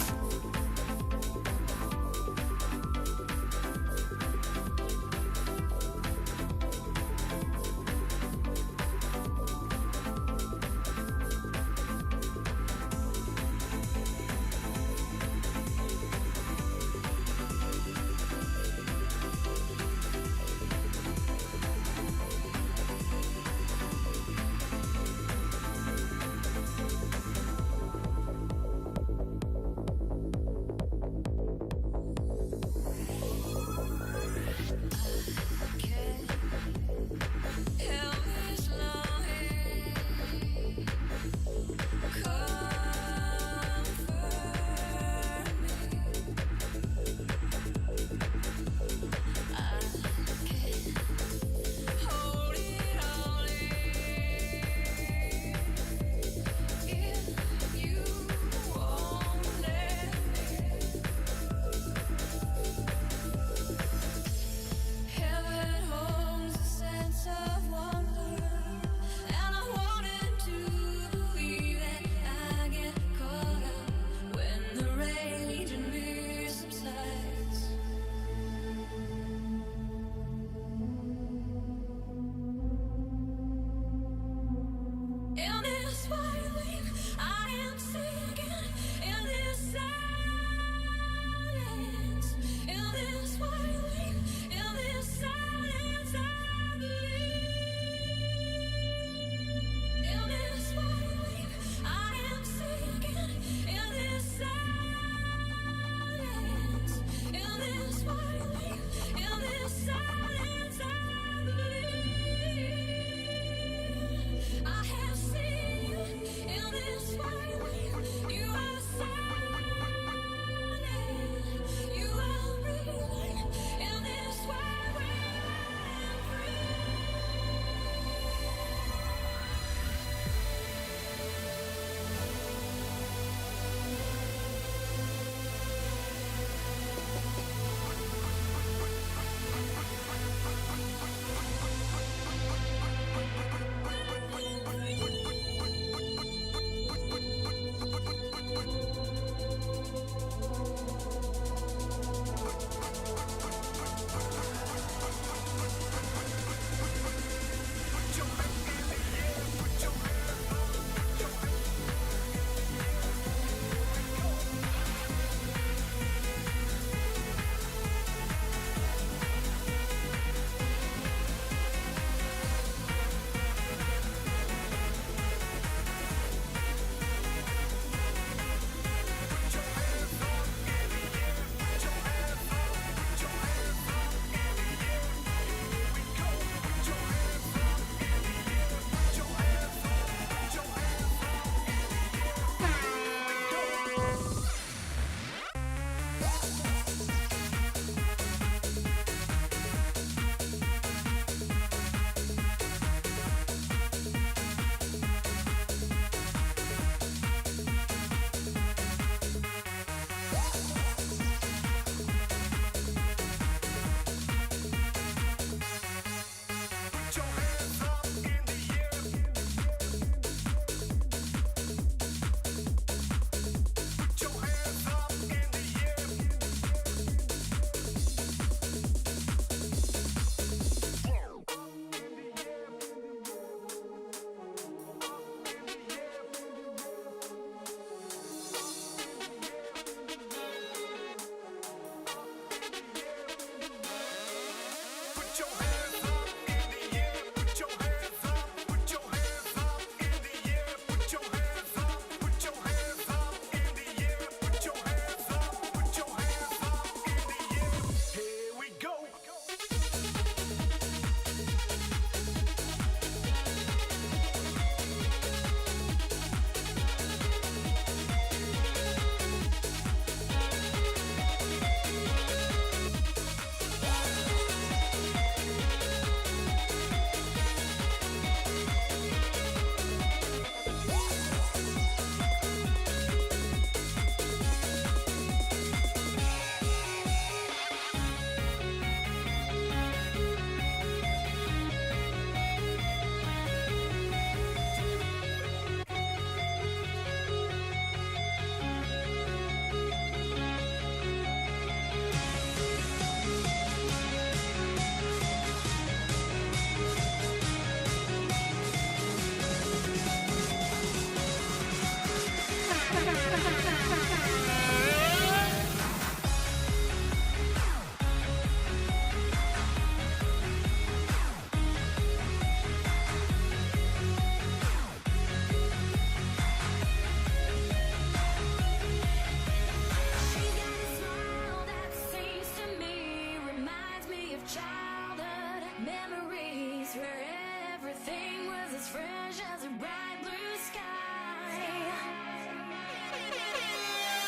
orange as a bright blue sky.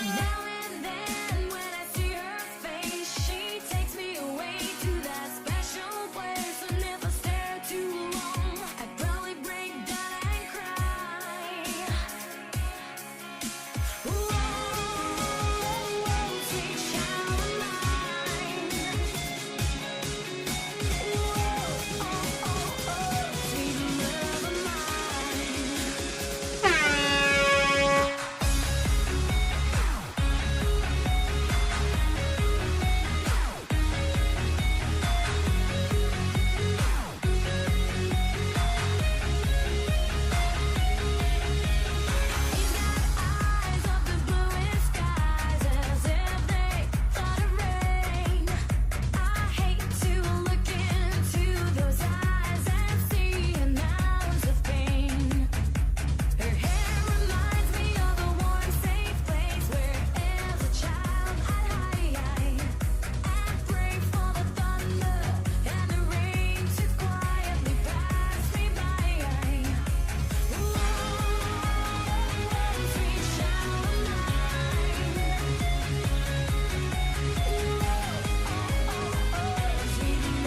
Now and then when I see her face, she takes me away to that special place. And if I stare too long, I'd probably break down and cry. Whoa, sweet child of mine. Sweet love of eyes of the bluest skies, as if they thought of rain. I hate to look into those eyes and see an ounce of pain. Her hair reminds me of a warm, safe place where, as a child, I'd hide and pray for the thunder and the rain to quietly pass me by. Sweet child of mine. Sweet love of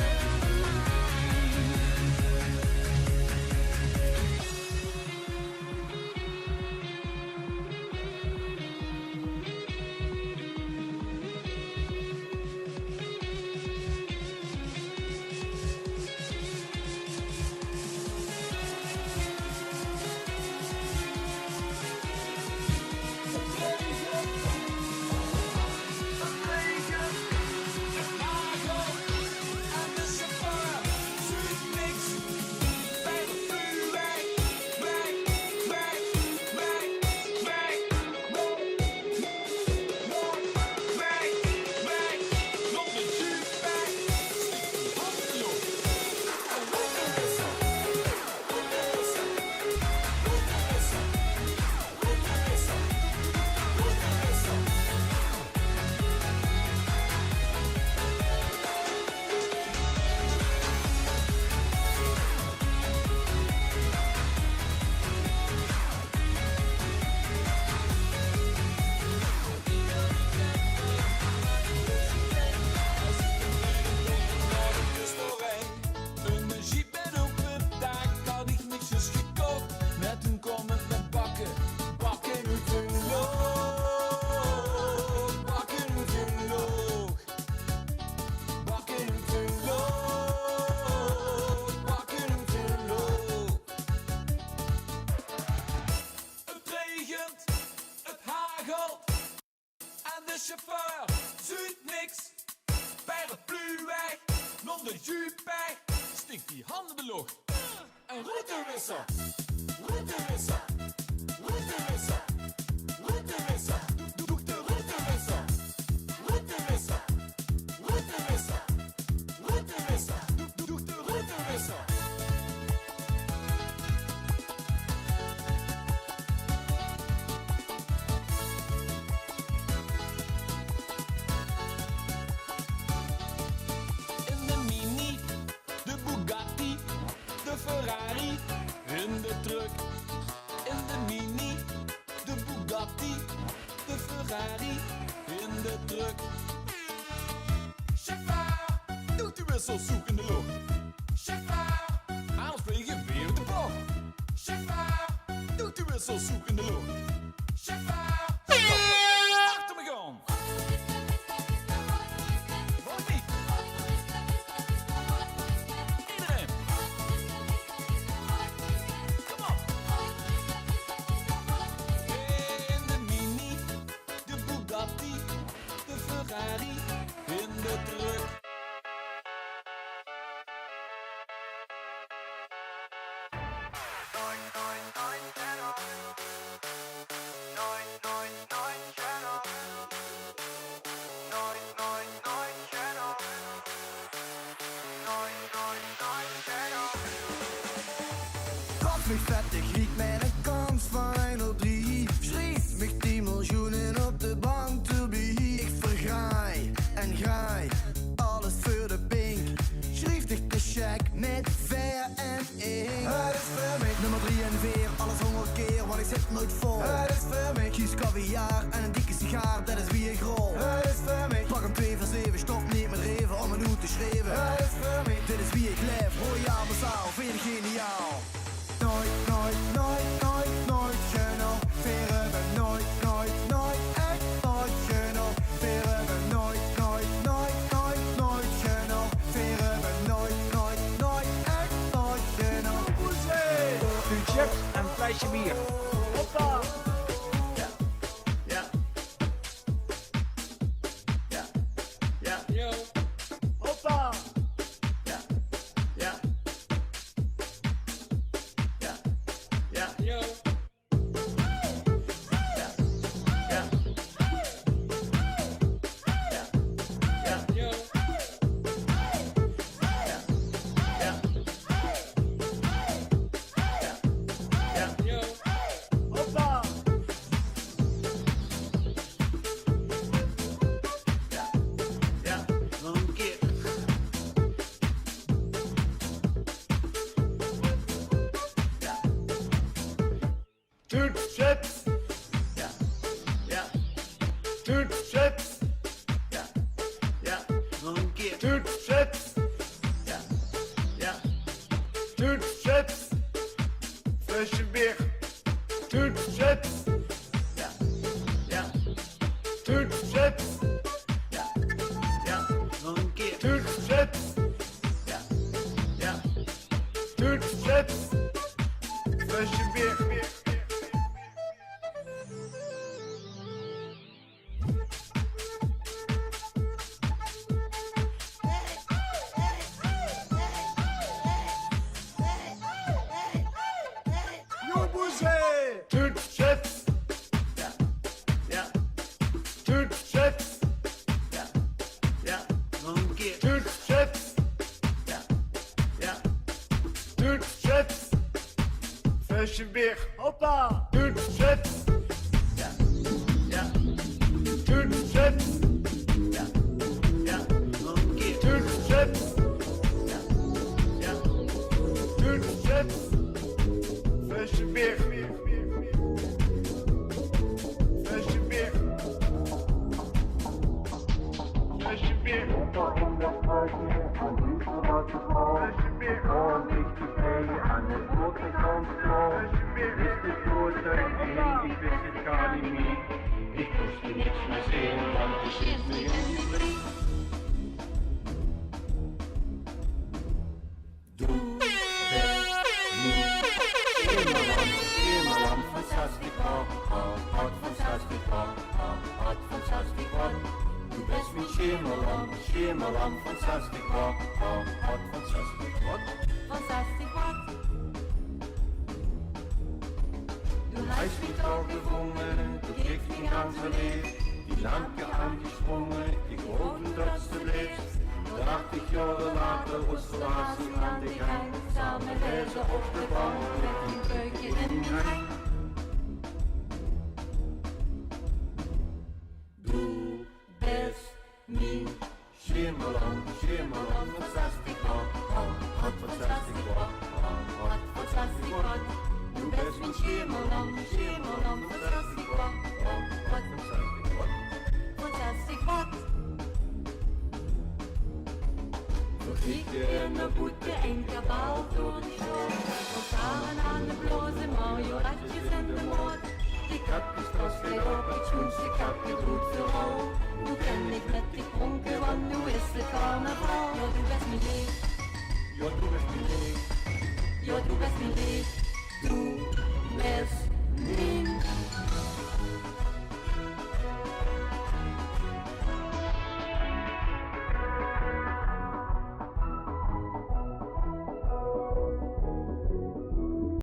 Een jeep en open dak had ik niks gekocht. Net toen kwam het met bakken, bakken uit de loog. Bakken uit de loog. Bakken uit de loog. Bakken uit de loog. Het regent, het hagelt. En de chauffeur ziet niks. Paraplu weg, nog de jupe weg. Stikt die handen de lucht. Een routewissel, routewissel, routewissel, routewissel. Doe de routewissel, routewissel, routewissel, routewissel. Doe de routewissel. In de Mini, de Bugatti, de Ferrari, in de truck. In de Mini, de Bugatti, de Ferrari, in de truck. Chauffeur, doet u wissel zoek in de lucht. Chauffeur, anders vlieg je weer de bocht. Chauffeur, doet u wissel zoek in de lucht. Chauffeur, achter me gaan. Waarom niet? Iedereen. Kom op. In de Mini, de Bugatti, de Ferrari, in de truck. Kopf mich fertig, krieg meine Kans von 103. Schrieb mich die Millionen op de bank te be. Ik vergraai en graai, alles voor de pink. Schrieb dich de check met ver en ik. Het is voor mij de Nummer 3 en 4, alles 100 keer, want ik zit nooit vol. Het is voor mij. Kies caviar en een dikke sigaar, dat is wie ik rol. Het is voor mij. Pak een P47, stop niet met reven om een hoed te schreven. Het is voor mij. Dit is wie ik leef, royaal massaal, vind je geniaal. Nooit, nooit, nooit, nooit, nooit genoveren we nooit, nooit, nooit, echt nooit genoveren we nooit, nooit, nooit, nooit, nooit genoveren we nooit, nooit, nooit, echt nooit genoveren. U checkt en flesje bier. Hoppa! Ja, ja. Ja, ja. Yo. Hoppa! Ja, ja. Ja, ja. Yo. Ja, ja. Ja, ja. Yo. Ja, ja. Ja, Yo. Hoppa! ja. Nog een keer. Toot chips. Ja, ja. Toot chips. Ja, ja. Nog een keer. Toot chips. Ja, ja. Toot chips. Flesje bier. Toot chips. Ja, ja. Toot chips. Ja, ja. Nog een keer. Toot chips. Ja, ja. Toot chips. Flesje bier. Yo, boezé! Toot chips. Ja, ja. Toot chips. Ja, ja. Nog een keer. Toot chips. Ja, ja. Toot chips. Flesje bier. Hoppa! Toot chips. Ja, ja. Toot chips. Ja, ja. Nog een keer. Toot chips. Ja, ja. Toot chips. Flesje bier. Flesje bier. Flesje bier. Flesje bier. Ik wist het gar niet meer. Ik moest er niks meer zien, want er zit me in die blik. Doe best niet. Schemerland, fantastisch, hot, fantastisch, hot, fantastisch, hot. Doe best niet Schemerland, fantastisch, hot, fantastisch, hot. Fantastisch wat. Du hast mich auch gewungen, du kriegst den ganzen Weg. Die Lampe angesprungen, ich hoffe, dass du lebst. 80 Jahre later, was war's an dich ein? Samen lezen op de bank met een kreukje en een hein. Du bist nie Schemerland, fantastisch, hot, fantastisch, hot, fantastisch, hot. Du bist nie Schemerland, fantastisch, hot, fantastisch, hot. Fantastisch wat. Vergieten en de boete en kabaal door de show. Van samen aan de bloze marionetjes en de moord. Ik heb gestrast weer op het schoenste, ik heb gedroet voor al.